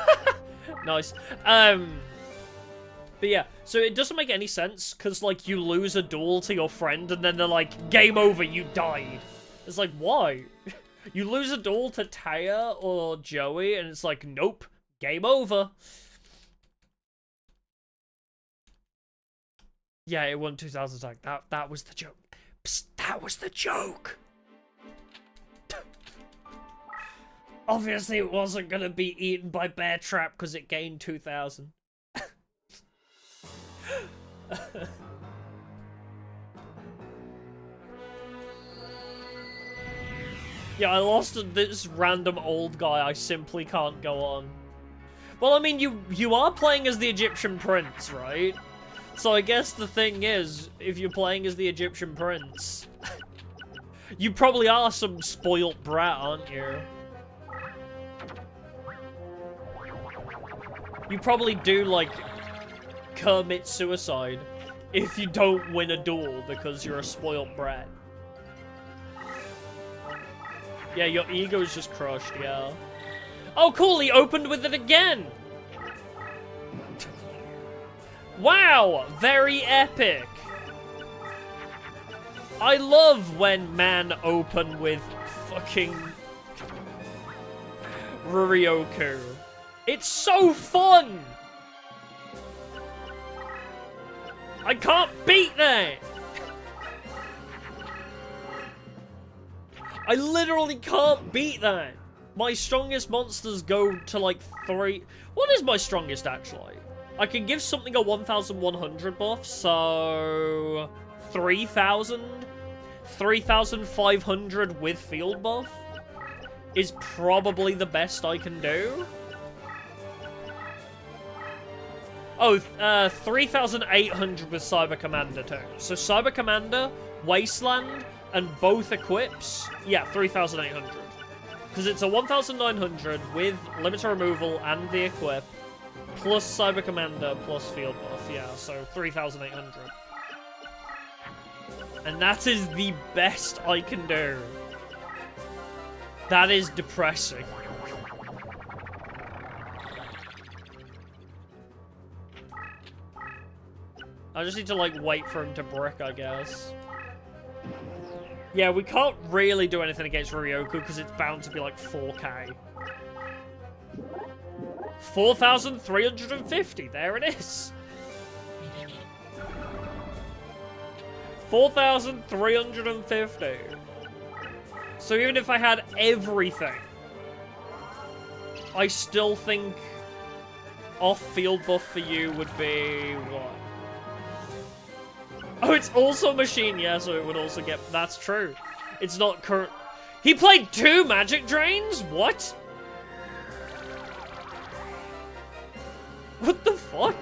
nice. But yeah, so it doesn't make any sense, because, like, you lose a duel to your friend, and then they're like, game over, you died. It's like, why? You lose a duel to Taya or Joey, and it's like, nope, game over. Yeah, it won 2000 attack. That was the joke. Psst, that was the joke. Obviously, it wasn't gonna be eaten by Bear Trap because it gained 2000. Yeah, I lost to this random old guy. I simply can't go on. Well, I mean, you are playing as the Egyptian prince, right? So I guess the thing is, if you're playing as the Egyptian prince, you probably are some spoilt brat, aren't you? You probably do, like, commit suicide if you don't win a duel because you're a spoilt brat. Yeah, your ego's just crushed, yeah. Oh, cool, he opened with it again! Wow, very epic! I love when man open with fucking Rurioku. It's so fun! I can't beat that! I literally can't beat that! My strongest monsters go to like 3... What is my strongest actually? I can give something a 1100 buff, so... 3000? 3500 with field buff? Is probably the best I can do. Oh, 3800 with Cyber Commander too. So Cyber Commander, Wasteland, and both equips, yeah, 3800. Because it's a 1900 with limiter removal and the equip, plus Cyber Commander, plus field buff, yeah, so 3800. And that is the best I can do. That is depressing. I just need to, like, wait for him to brick, I guess. Yeah, we can't really do anything against Ryoku because it's bound to be, like, 4k. 4,350, there it is. 4,350. So even if I had everything, I still think off-field buff for you would be, what? Oh, it's also machine, yeah, so it would also get... That's true. It's not current... He played 2 magic drains? What? What the fuck?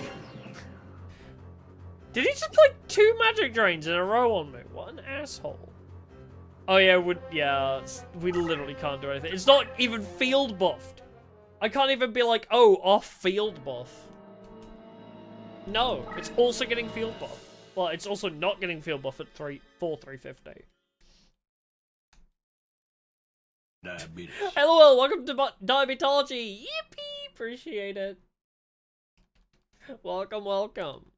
Did he just play 2 magic drains in a row on me? What an asshole. Oh yeah, we literally can't do anything. It's not even field buffed. I can't even be like, oh, off field buff. No, it's also getting field buff. Well, it's also not getting field buff at 350. Diabetes. Hello, welcome to Diabetology. Yippee, appreciate it. Welcome, welcome.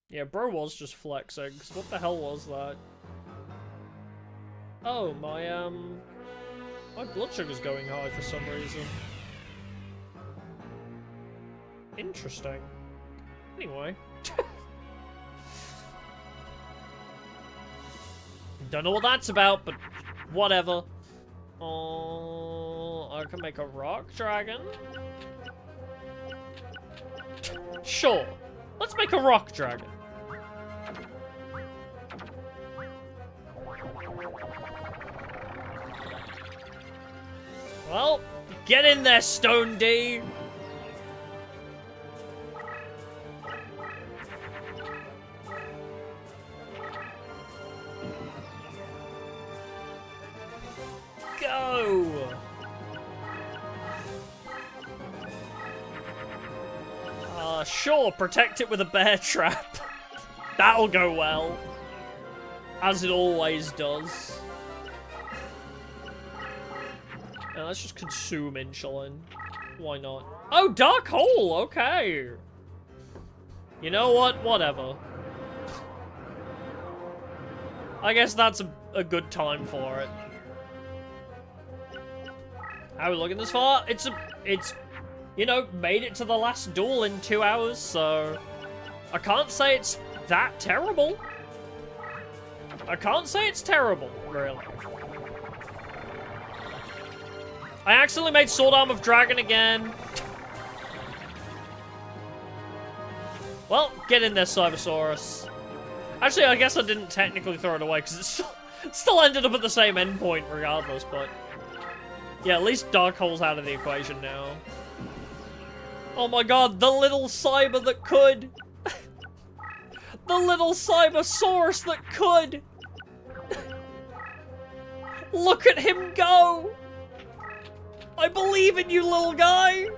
Yeah, bro was just flexing, 'cause what the hell was that? Oh, my blood sugar's going high for some reason. Interesting. Anyway. Don't know what that's about, but whatever. Oh, I can make a rock dragon. Sure. Let's make a rock dragon. Well, get in there, Stone D. Sure, protect it with a bear trap. That'll go well. As it always does. Now, let's just consume insulin. Why not? Oh, dark hole! Okay. You know what? Whatever. I guess that's a good time for it. How are we looking this far? It's, you know, made it to the last duel in 2 hours, so... I can't say it's that terrible. I can't say it's terrible, really. I accidentally made Sword Arm of Dragon again. Well, get in there, Cybersaurus. Actually, I guess I didn't technically throw it away, because it still ended up at the same endpoint regardless, but... Yeah, at least Dark Hole's out of the equation now. Oh my god, the little cyber that could! The little Cybersaurus that could! Look at him go! I believe in you, little guy!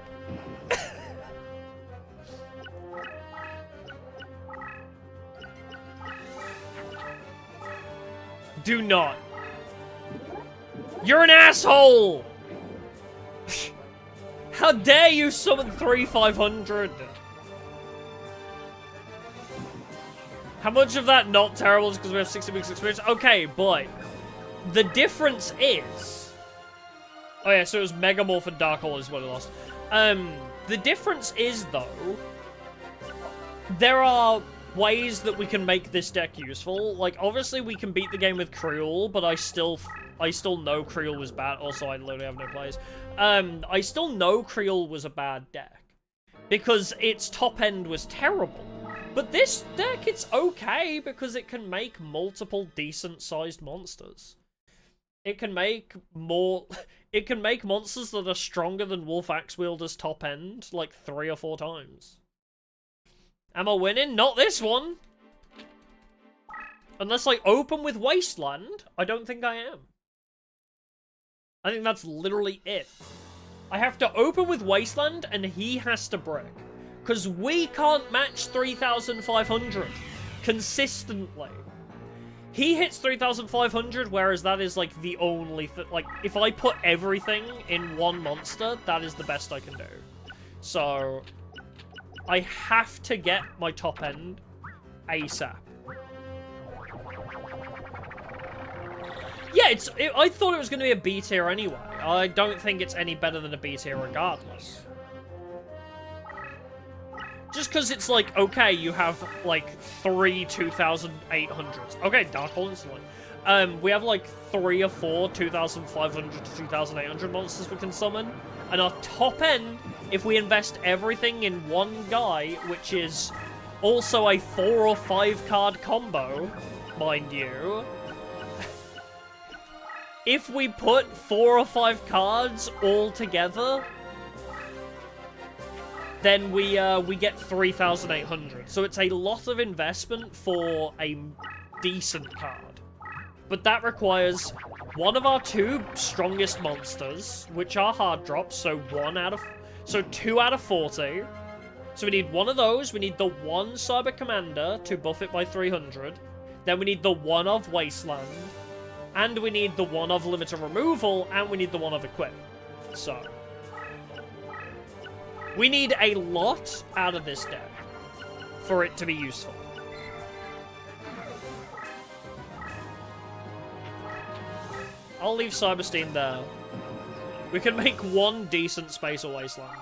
Do not. You're an asshole! How dare you summon 3,500? How much of that not terrible is because we have 60 weeks experience? Okay, but the difference is... Oh yeah, so it was Megamorph and Dark Hole is what I lost. The difference is, though, there are ways that we can make this deck useful. Like, obviously we can beat the game with Creole, but I still know Creole was bad. Also, I literally have no plays. I still know Creole was a bad deck because its top end was terrible. But this deck, it's okay because it can make multiple decent-sized monsters. It can make more... It can make monsters that are stronger than Wolf Axe Wielder's top end, like 3 or 4 times. Am I winning? Not this one! Unless I open with Wasteland, I don't think I am. I think that's literally it. I have to open with Wasteland, and he has to brick. Because we can't match 3,500 consistently. He hits 3,500, whereas that is, like, the only thing. Like, if I put everything in one monster, that is the best I can do. So, I have to get my top end ASAP. Yeah, I thought it was going to be a B tier anyway. I don't think it's any better than a B tier regardless. Just because it's like, okay, you have, like, 3 2,800s. Okay, Dark Hole instantly. We have, like, 3 or 4 2,500 to 2,800 monsters we can summon. And our top end, if we invest everything in one guy, which is also a 4 or 5 card combo, mind you. If we put 4 or 5 cards all together... then we get 3,800. So it's a lot of investment for a decent card. But that requires one of our 2 strongest monsters, which are hard drops, so 2 out of 40. So we need one of those, we need the 1 Cyber Commander to buff it by 300. Then we need the 1 of Wasteland. And we need the 1 of Limited Removal, and we need the 1 of Equip. So... we need a lot out of this deck for it to be useful. I'll leave Cyberstein there. We can make 1 decent Space or Wasteland.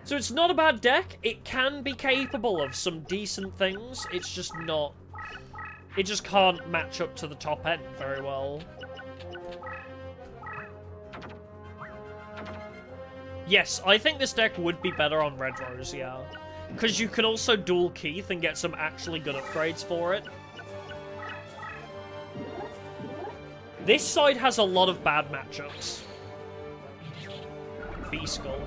So it's not a bad deck. It can be capable of some decent things. It's just not... it just can't match up to the top end very well. Yes, I think this deck would be better on Red Rose, yeah. Because you can also dual Keith and get some actually good upgrades for it. This side has a lot of bad matchups. B-Skull.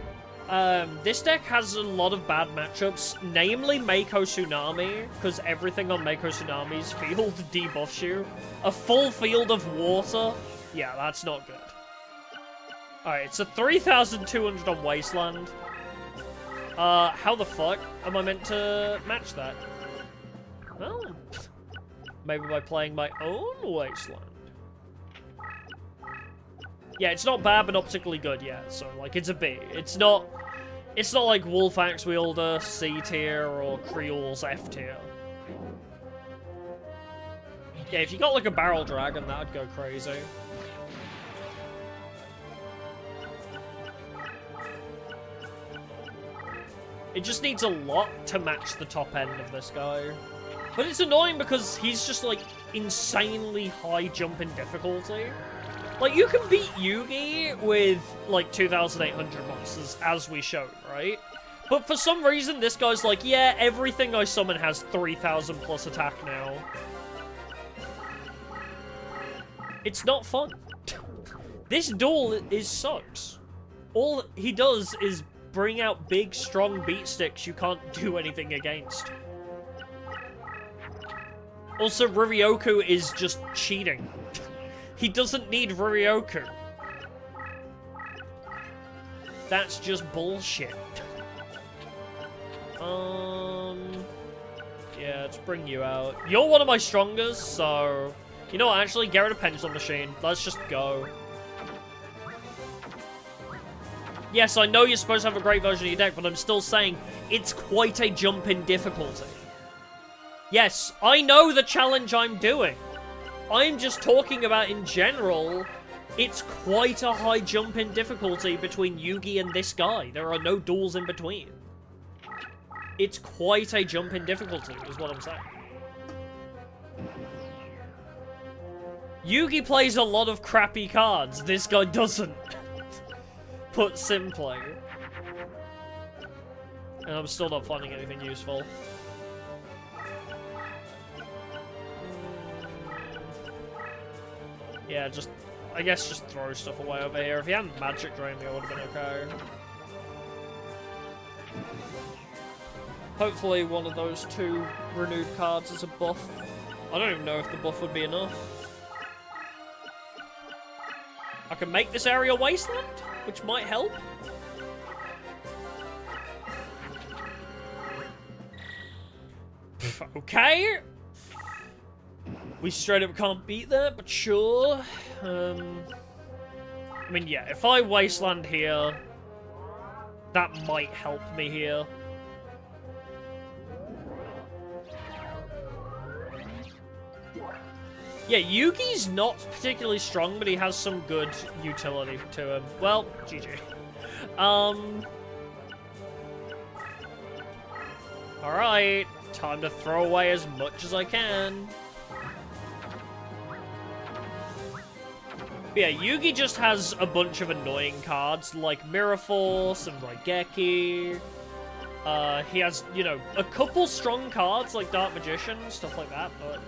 This deck has a lot of bad matchups, namely Mako Tsunami, because everything on Mako Tsunami's field debuffs you. A full field of water, Yeah, that's not good. Alright, it's a 3,200 on Wasteland. How the fuck am I meant to match that? Well, maybe by playing my own Wasteland. Yeah, it's not bad, but not particularly good yet. So, like, it's a B. It's not like Wolf Axe Wielder C tier or Creole's F tier. Yeah, if you got like a Barrel Dragon, that'd go crazy. It just needs a lot to match the top end of this guy. But it's annoying because he's just like insanely high jump in difficulty. Like, you can beat Yugi with, like, 2,800 monsters, as we showed, right? But for some reason, this guy's like, yeah, everything I summon has 3,000 plus attack now. It's not fun. This duel sucks. All he does is bring out big, strong beat sticks you can't do anything against. Also, Ruryoku is just cheating. He doesn't need Ruryoku. That's just bullshit. Yeah, let's bring you out. You're one of my strongest, so... You know what, actually, get rid of Pendulum Machine. Let's just go. Yes, I know you're supposed to have a great version of your deck, but I'm still saying it's quite a jump in difficulty. Yes, I know the challenge I'm doing. I'm just talking about, in general, it's quite a high jump in difficulty between Yugi and this guy. There are no duels in between. It's quite a jump in difficulty, is what I'm saying. Yugi plays a lot of crappy cards. This guy doesn't. Put simply. And I'm still not finding anything useful. Yeah, I guess just throw stuff away over here. If he hadn't Magic Drained me, it would have been okay. Hopefully one of those two renewed cards is a buff. I don't even know if the buff would be enough. I can make this area Wasteland, which might help. Okay. We straight up can't beat that, but sure. I mean, yeah, if I Wasteland here, that might help me here. Yeah, Yugi's not particularly strong, but he has some good utility to him. Well, GG. Alright, time to throw away as much as I can. But yeah, Yugi just has a bunch of annoying cards, like Mirror Force and Raigeki. He has, you know, a couple strong cards, like Dark Magician, stuff like that, but...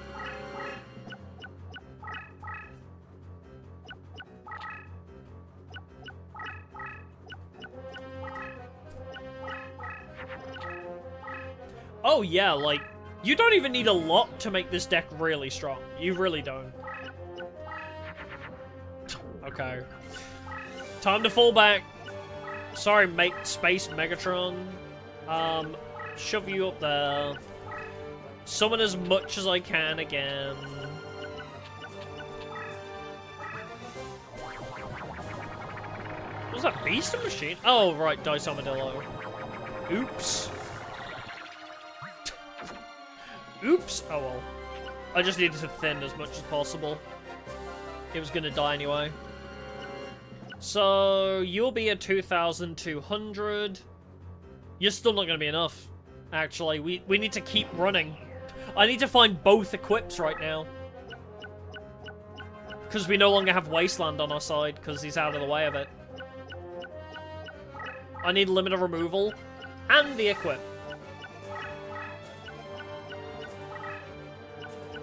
Oh yeah, like, you don't even need a lot to make this deck really strong. You really don't. Okay. Time to fall back. Sorry, make Space Megatron. Shove you up there. Summon as much as I can again. Was that Beast Machine? Oh, right, Dice Armadillo. Oops. Oops! Oh well. I just needed to thin as much as possible. It was gonna die anyway. So, you'll be at 2,200. You're still not gonna be enough. Actually, we need to keep running. I need to find both equips right now. Because we no longer have Wasteland on our side, because he's out of the way of it. I need limited removal, and the equip.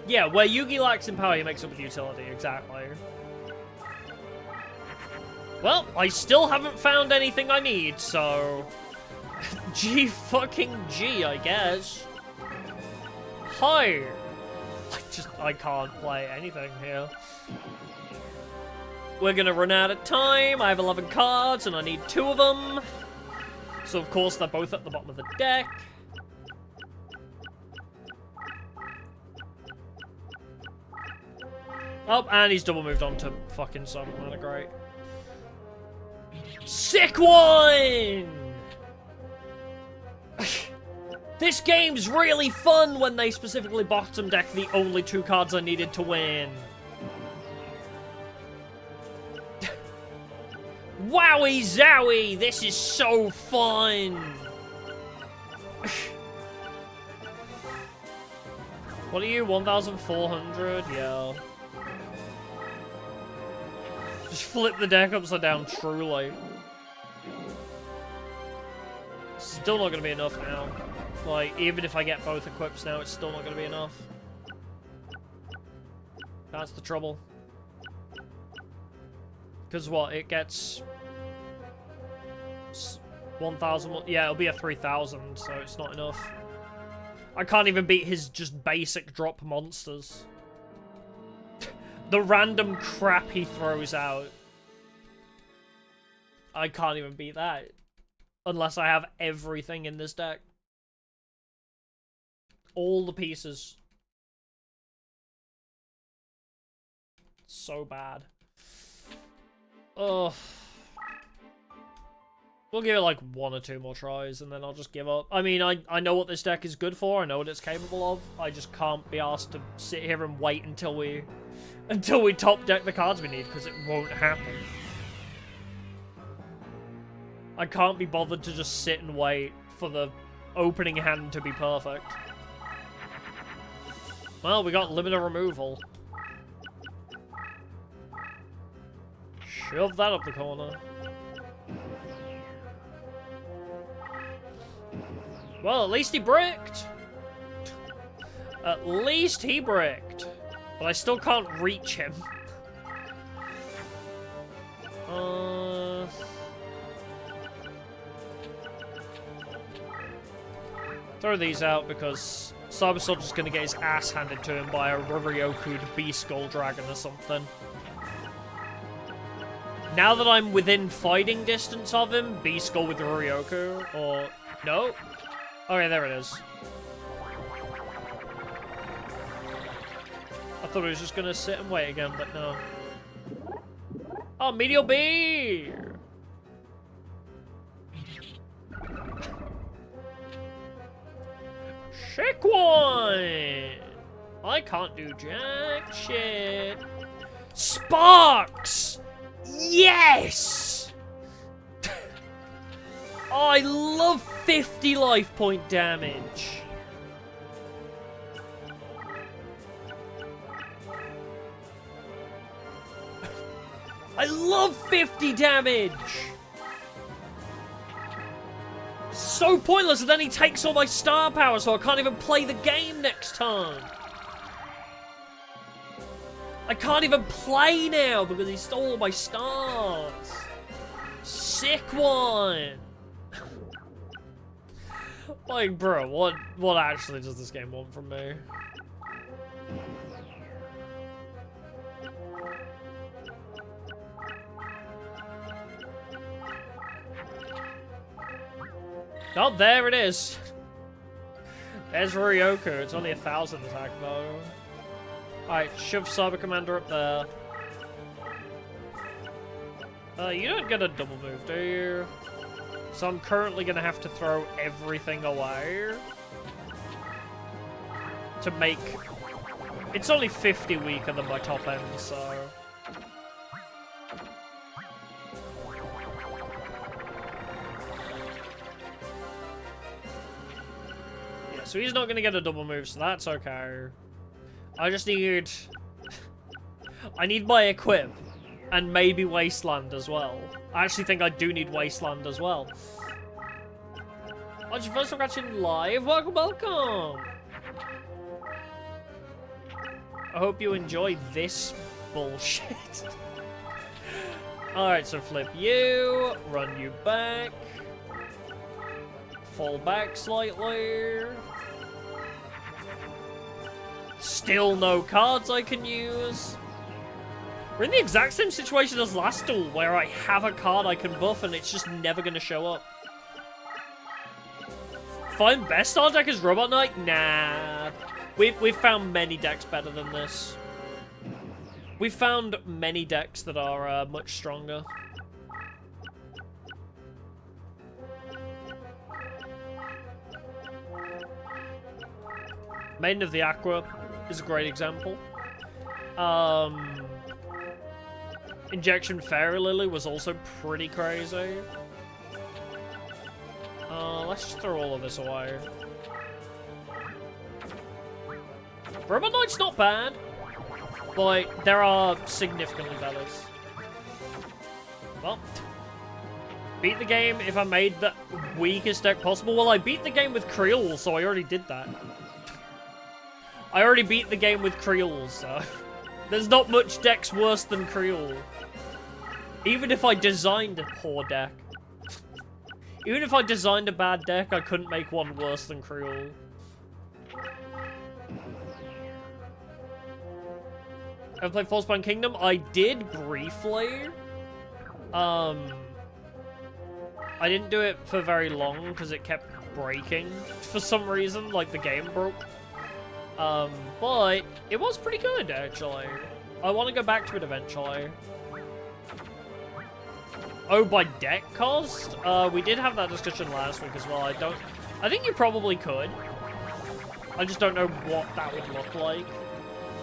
Yeah, where Yugi lacks in power, he makes up with utility, exactly. Well, I still haven't found anything I need, so... G-fucking-G, I guess. Hi! I can't play anything here. we're gonna run out of time. I have 11 cards and I need 2 of them. So of course they're both at the bottom of the deck. Oh, and he's double moved on to fucking someone. Great. Sick one! This game's really fun when they specifically bottom deck the only 2 cards I needed to win. Wowie zowie! This is so fun! What are you, 1,400? Yeah. Just flip the deck upside down, truly. Still not gonna be enough now. Like, even if I get both equips now, it's still not gonna be enough. That's the trouble. Because what, it gets... 1,000... Yeah, it'll be a 3,000, so it's not enough. I can't even beat his just basic drop monsters. The random crap he throws out. I can't even beat that. Unless I have everything in this deck. All the pieces. So bad. Ugh. We'll give it like 1 or 2 more tries and then I'll just give up. I mean, I know what this deck is good for. I know what it's capable of. I just can't be asked to sit here and wait until we top deck the cards we need, because it won't happen. I can't be bothered to just sit and wait for the opening hand to be perfect. Well, we got limiter removal. Shove that up the corner. Well, at least he bricked. At least he bricked. But I still can't reach him. Throw these out because Cyber Soldier's gonna get his ass handed to him by a Ruryoku'd Beast Skull Dragon or something. Now that I'm within fighting distance of him, Beast Skull with Ruryoku, or... No? Okay, there it is. I thought he was just gonna sit and wait again, but no. Oh, Meteor B! Sick one! I can't do jack shit. Sparks! Yes! Oh, I love 50 life point damage. I love 50 damage! So pointless, and then he takes all my star power, so I can't even play the game next time. I can't even play now because he stole all my stars. Sick one! Like, bro, what actually does this game want from me? Oh, there it is. There's Ruryoku. It's only 1,000 attack though. Alright, shove Cyber Commander up there. You don't get a double move, do you? So I'm currently gonna have to throw everything away to make... It's only 50 weaker than my top end, so... So he's not going to get a double move, so that's okay. I just need... I need my equip. And maybe Wasteland as well. I actually think I do need Wasteland as well. Oh, it's your first time watching live? Welcome, welcome! I hope you enjoy this bullshit. Alright, so flip you, run you back. Fall back slightly. Still no cards I can use. We're in the exact same situation as last duel, where I have a card I can buff and it's just never gonna show up. Find best our deck is Robotic Knight? Nah. We've found many decks better than this. We've found many decks that are much stronger. Maiden of the Aqua is a great example. Injection Fairy Lily was also pretty crazy. Let's just throw all of this away. Robotic Knight's not bad. Like, there are significantly better. Well, beat the game if I made the weakest deck possible. Well, I beat the game with Creole, so I already did that. I already beat the game with Creole, so... There's not much decks worse than Creole. Even if I designed a poor deck. Even if I designed a bad deck, I couldn't make one worse than Creole. Ever played Forspawn Kingdom? I did briefly. I didn't do it for very long because it kept breaking for some reason, like the game broke. But it was pretty good actually. I want to go back to it eventually. Oh, by deck cost? We did have that discussion last week as well. I think you probably could. I just don't know what that would look like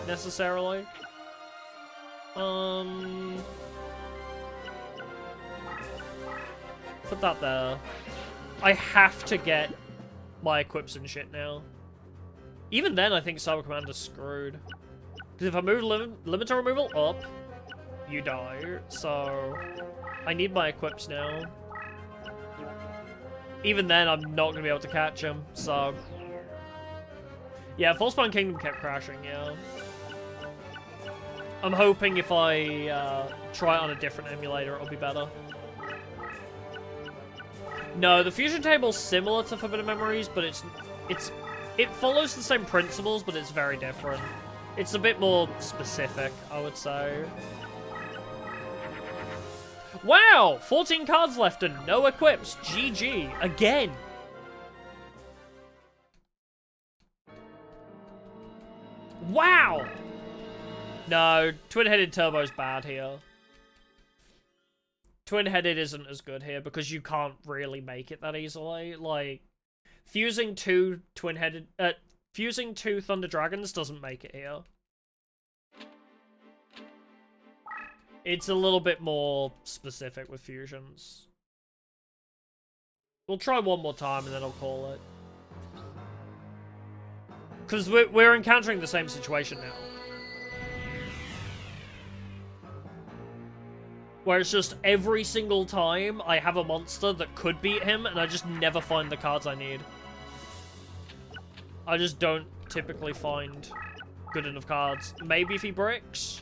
necessarily. Put that there. I have to get my equips and shit now. Even then, I think Cyber Commander's screwed. Because if I move limiter removal up, you die. So, I need my equips now. Even then, I'm not going to be able to catch him. So, yeah, Forspawn Kingdom kept crashing, yeah. I'm hoping if I try it on a different emulator, it'll be better. No, the fusion table's similar to Forbidden Memories, but it follows the same principles, but it's very different. It's a bit more specific, I would say. Wow! 14 cards left and no equips. GG. Again. Wow! No, Twin-Headed Turbo's bad here. Twin-Headed isn't as good here because you can't really make it that easily. Like, fusing two Thunder Dragons doesn't make it here. It's a little bit more specific with fusions. We'll try one more time and then I'll call it. Because we're encountering the same situation now. Where it's just every single time I have a monster that could beat him and I just never find the cards I need. I just don't typically find good enough cards. Maybe if he bricks.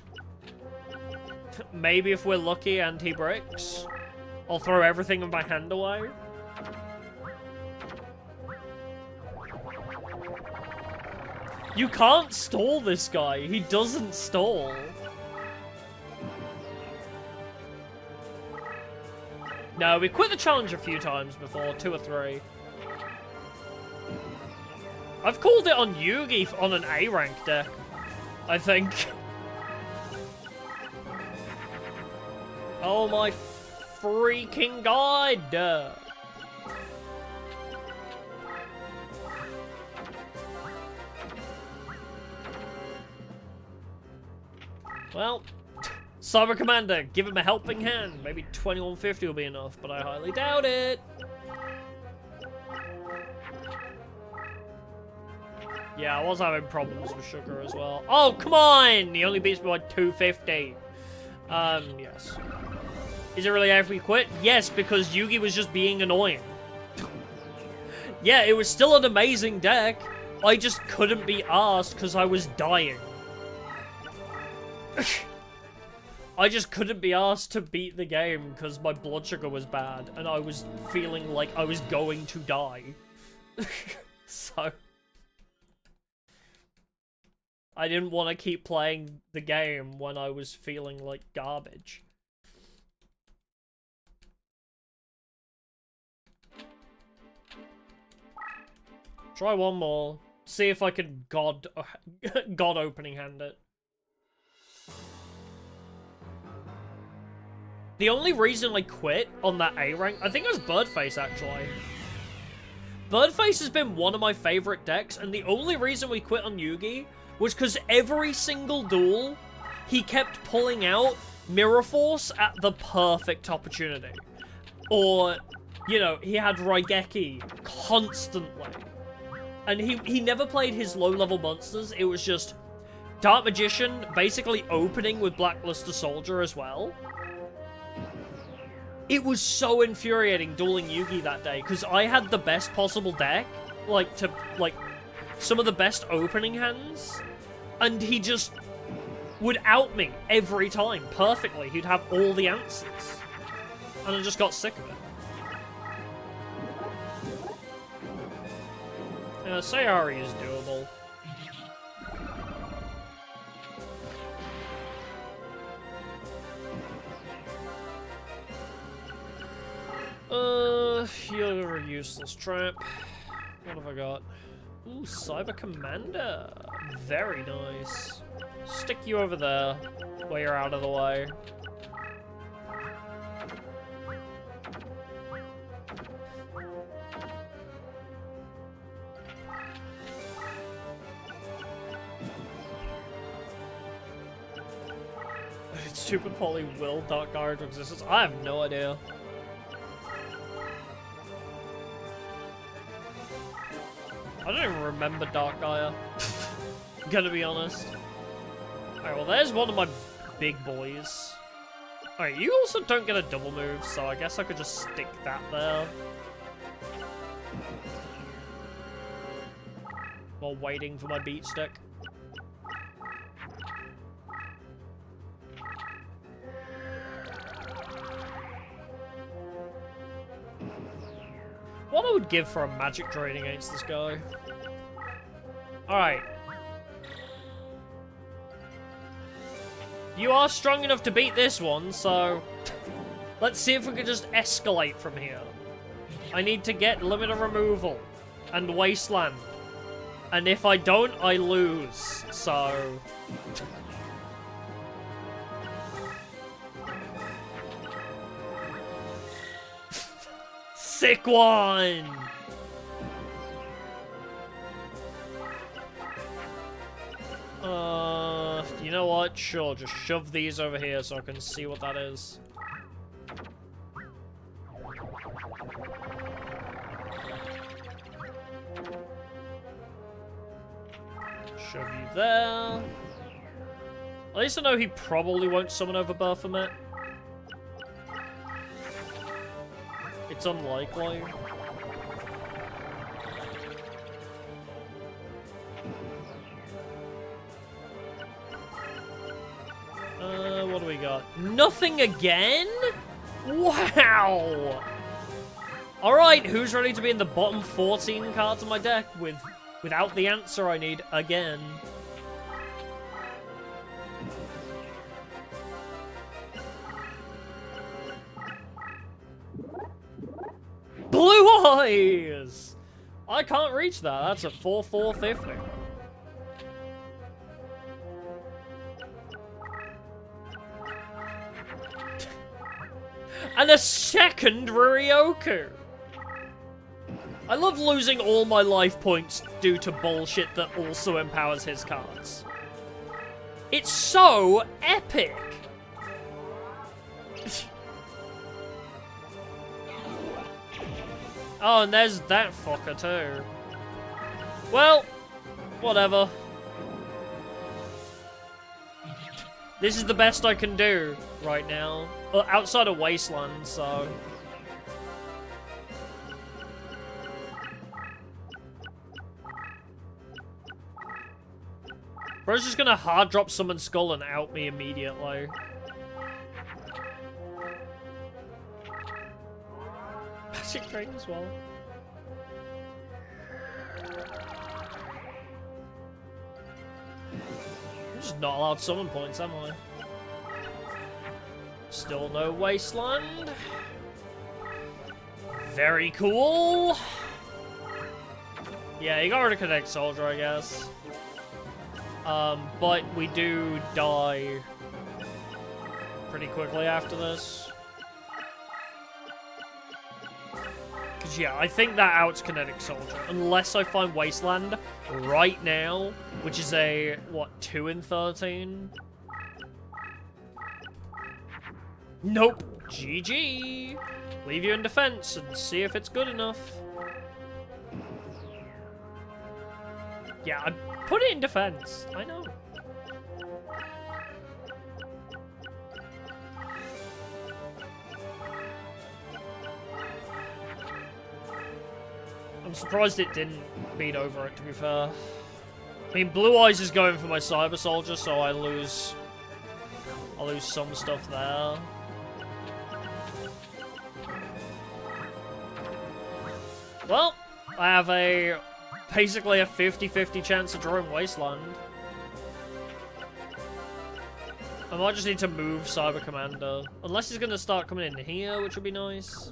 Maybe if we're lucky and he bricks. I'll throw everything in my hand away. You can't stall this guy. He doesn't stall. No, we quit the challenge a few times before, 2 or 3. I've called it on Yugi on an A rank deck, I think. Oh my freaking god! Well, Cyber Commander, give him a helping hand. Maybe 2150 will be enough, but I highly doubt it. Yeah, I was having problems with Sugar as well. Oh, come on! He only beats me by 250. Yes. Is it really if we quit? Yes, because Yugi was just being annoying. Yeah, it was still an amazing deck. I just couldn't be asked because I was dying. I just couldn't be asked to beat the game because my blood sugar was bad and I was feeling like I was going to die. So... I didn't want to keep playing the game when I was feeling like garbage. Try one more. See if I can God opening hand it. The only reason I quit on that A rank, I think it was Birdface actually. Birdface has been one of my favorite decks, and the only reason we quit on Yugi was because every single duel, he kept pulling out Mirror Force at the perfect opportunity. Or, you know, he had Raigeki constantly. And he never played his low-level monsters, it was just Dark Magician basically opening with Blackluster Soldier as well. It was so infuriating dueling Yugi that day, because I had the best possible deck, some of the best opening hands, and he just would out me every time, perfectly. He'd have all the answers. And I just got sick of it. Sayari is doable. You're a useless trap. What have I got? Ooh, Cyber Commander. Very nice. Stick you over there, where you're out of the way. Stupid Poly will Dark Gaia to existence? I have no idea. I don't even remember Dark Gaia. Gonna be honest. Alright, well there's one of my big boys. Alright, you also don't get a double move, so I guess I could just stick that there. While waiting for my beat stick. What I would give for a magic drain against this guy. Alright. You are strong enough to beat this one, so let's see if we can just escalate from here. I need to get Limit of Removal and Wasteland. And if I don't, I lose, so... Sick one! You know what? Sure, just shove these over here so I can see what that is. Shove you there. At least I know he probably won't summon over Baphomet. It's unlikely. What do we got? Nothing again? Wow! Alright, who's ready to be in the bottom 14 cards of my deck without the answer I need again? Blue eyes! I can't reach that. That's a 4-4-50. And a second Rurioku! I love losing all my life points due to bullshit that also empowers his cards. It's so epic! Oh, and there's that fucker too. Well, whatever. This is the best I can do right now. Well, outside of Wasteland, so... Bro's just gonna hard drop Summon Skull and out me immediately. Magic Drain as well. Just not allowed summon points, am I? Still no Wasteland. Very cool. Yeah, you got rid of Kinetic Soldier, I guess. But we do die pretty quickly after this. Because, yeah, I think that outs Kinetic Soldier. Unless I find Wasteland right now, which is a, what, 2 in 13? Nope. GG. Leave you in defense and see if it's good enough. Yeah, I put it in defense. I know. I'm surprised it didn't beat over it, to be fair. I mean, Blue Eyes is going for my Cyber Soldier, so I lose some stuff there. Well, I have basically a 50-50 chance of drawing Wasteland. I might just need to move Cyber Commander. Unless he's going to start coming in here, which would be nice.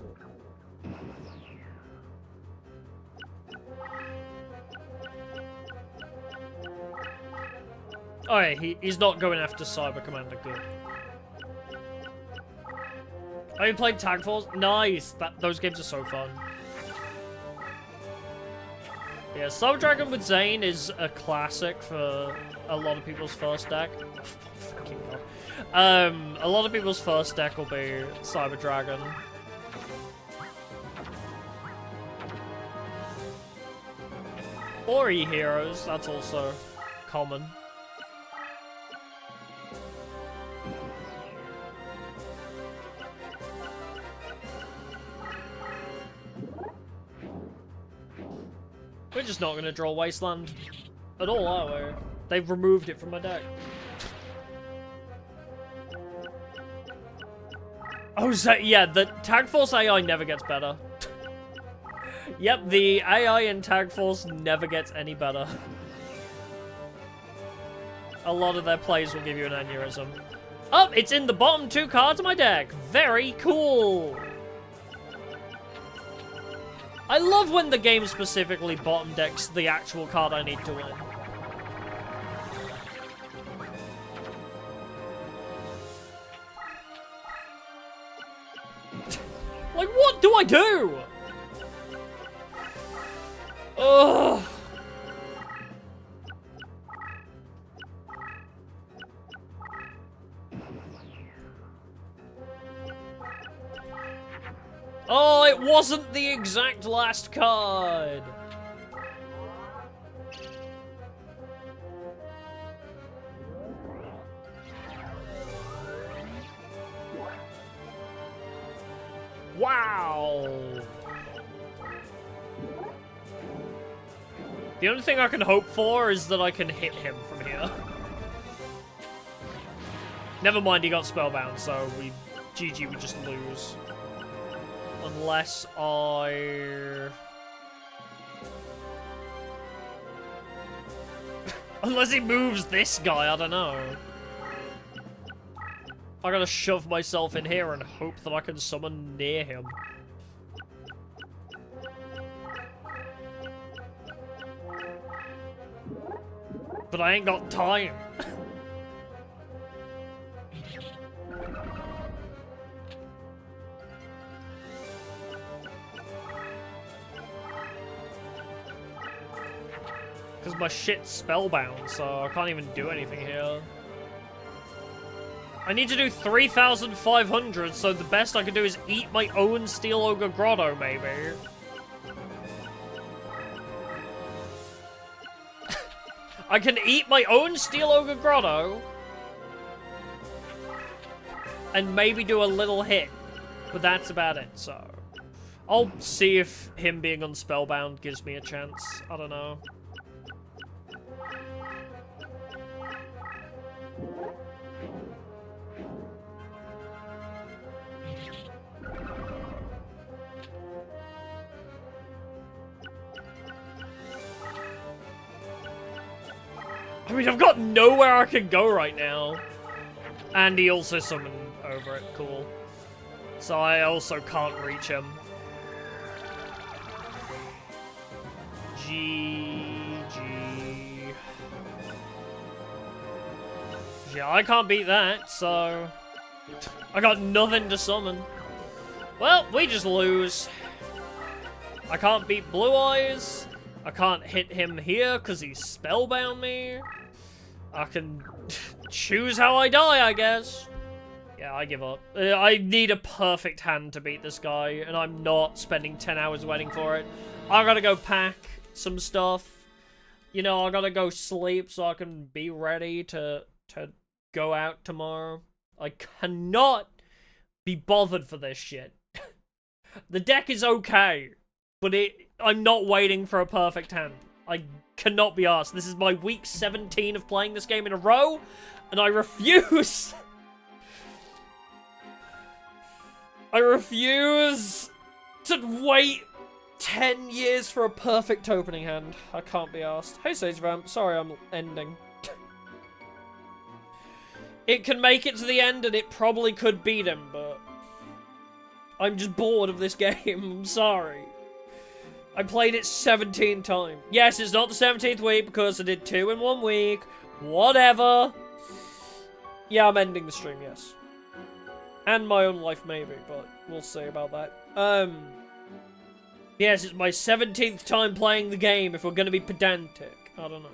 Oh yeah, he's not going after Cyber Commander, good. Oh, you played Tag Force? Nice! Those games are so fun. Yeah, Cyber Dragon with Zane is a classic for a lot of people's first deck. Oh, fucking God. A lot of people's first deck will be Cyber Dragon. Or E-Heroes, that's also common. We're just not going to draw Wasteland at all, are we? They've removed it from my deck. Oh, so, yeah, the Tag Force AI never gets better. Yep, the AI in Tag Force never gets any better. A lot of their plays will give you an aneurysm. Oh, it's in the bottom 2 cards of my deck. Very cool. I love when the game specifically bottom decks the actual card I need to win. Like, what do I do? Ugh. Oh, it wasn't the exact last card. Wow. The only thing I can hope for is that I can hit him from here. Never mind, he got spellbound, so GG, we just lose. Unless I... Unless he moves this guy, I don't know. I gotta shove myself in here and hope that I can summon near him. But I ain't got time. Because my shit's spellbound, so I can't even do anything here. I need to do 3,500, so the best I can do is eat my own Steel Ogre Grotto, maybe. I can eat my own Steel Ogre Grotto. And maybe do a little hit. But that's about it, so... I'll see if him being unspellbound gives me a chance. I don't know. I mean, I've got nowhere I can go right now. And he also summoned over it. Cool. So I also can't reach him. GG. Yeah, I can't beat that, so... I got nothing to summon. Well, we just lose. I can't beat Blue Eyes. I can't hit him here because he spellbound me. I can choose how I die, I guess. Yeah, I give up. I need a perfect hand to beat this guy, and I'm not spending 10 hours waiting for it. I gotta go pack some stuff. You know, I gotta go sleep so I can be ready to go out tomorrow. I cannot be bothered for this shit. The deck is okay, but I'm not waiting for a perfect hand. I cannot be arsed. This is my week 17 of playing this game in a row, and I refuse. I refuse to wait 10 years for a perfect opening hand. I can't be arsed. Hey, Sage Vamp. Sorry I'm ending. It can make it to the end, and it probably could beat him, but... I'm just bored of this game. I'm sorry. I played it 17 times. Yes, it's not the 17th week, because I did 2 in 1 week. Whatever. Yeah, I'm ending the stream, yes. And my own life, maybe, but we'll see about that. Yes, it's my 17th time playing the game, if we're gonna be pedantic. I don't know.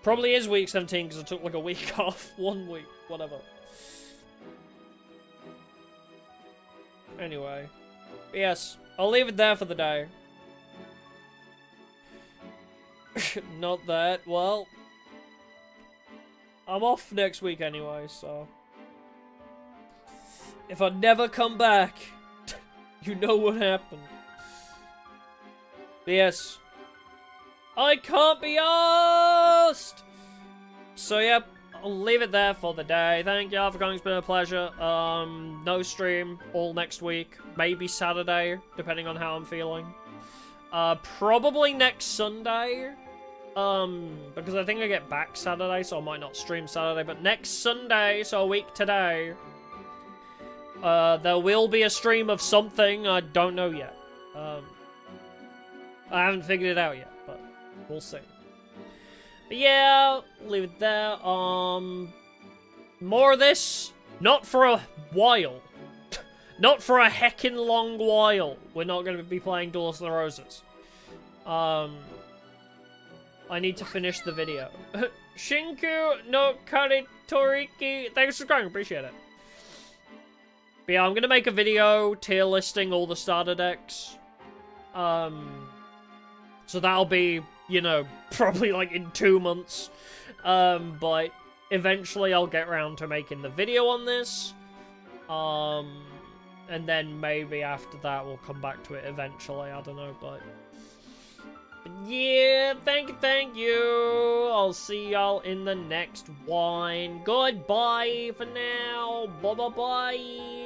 Probably is week 17, because I took, like, a week off. 1 week. Whatever. Anyway. Yes, I'll leave it there for the day. Not that. Well, I'm off next week anyway, so... If I never come back, you know what happened. But yes. I can't be asked! So, yep, I'll leave it there for the day. Thank y'all for coming, it's been a pleasure. No stream all next week. Maybe Saturday, depending on how I'm feeling. Probably next Sunday. Because I think I get back Saturday, so I might not stream Saturday. But next Sunday, so a week today, there will be a stream of something. I don't know yet. I haven't figured it out yet, but we'll see. But yeah, leave it there. More of this, not for a while. Not for a heckin' long while. We're not going to be playing Duels of the Roses. I need to finish the video. Shinku no Karitoriki. Thanks for subscribing, appreciate it. But yeah, I'm going to make a video tier listing all the starter decks. So that'll be, you know, probably like in 2 months. But eventually I'll get around to making the video on this. And then maybe after that we'll come back to it eventually, I don't know, but yeah, thank you. I'll see y'all in the next one. Goodbye for now. Bye.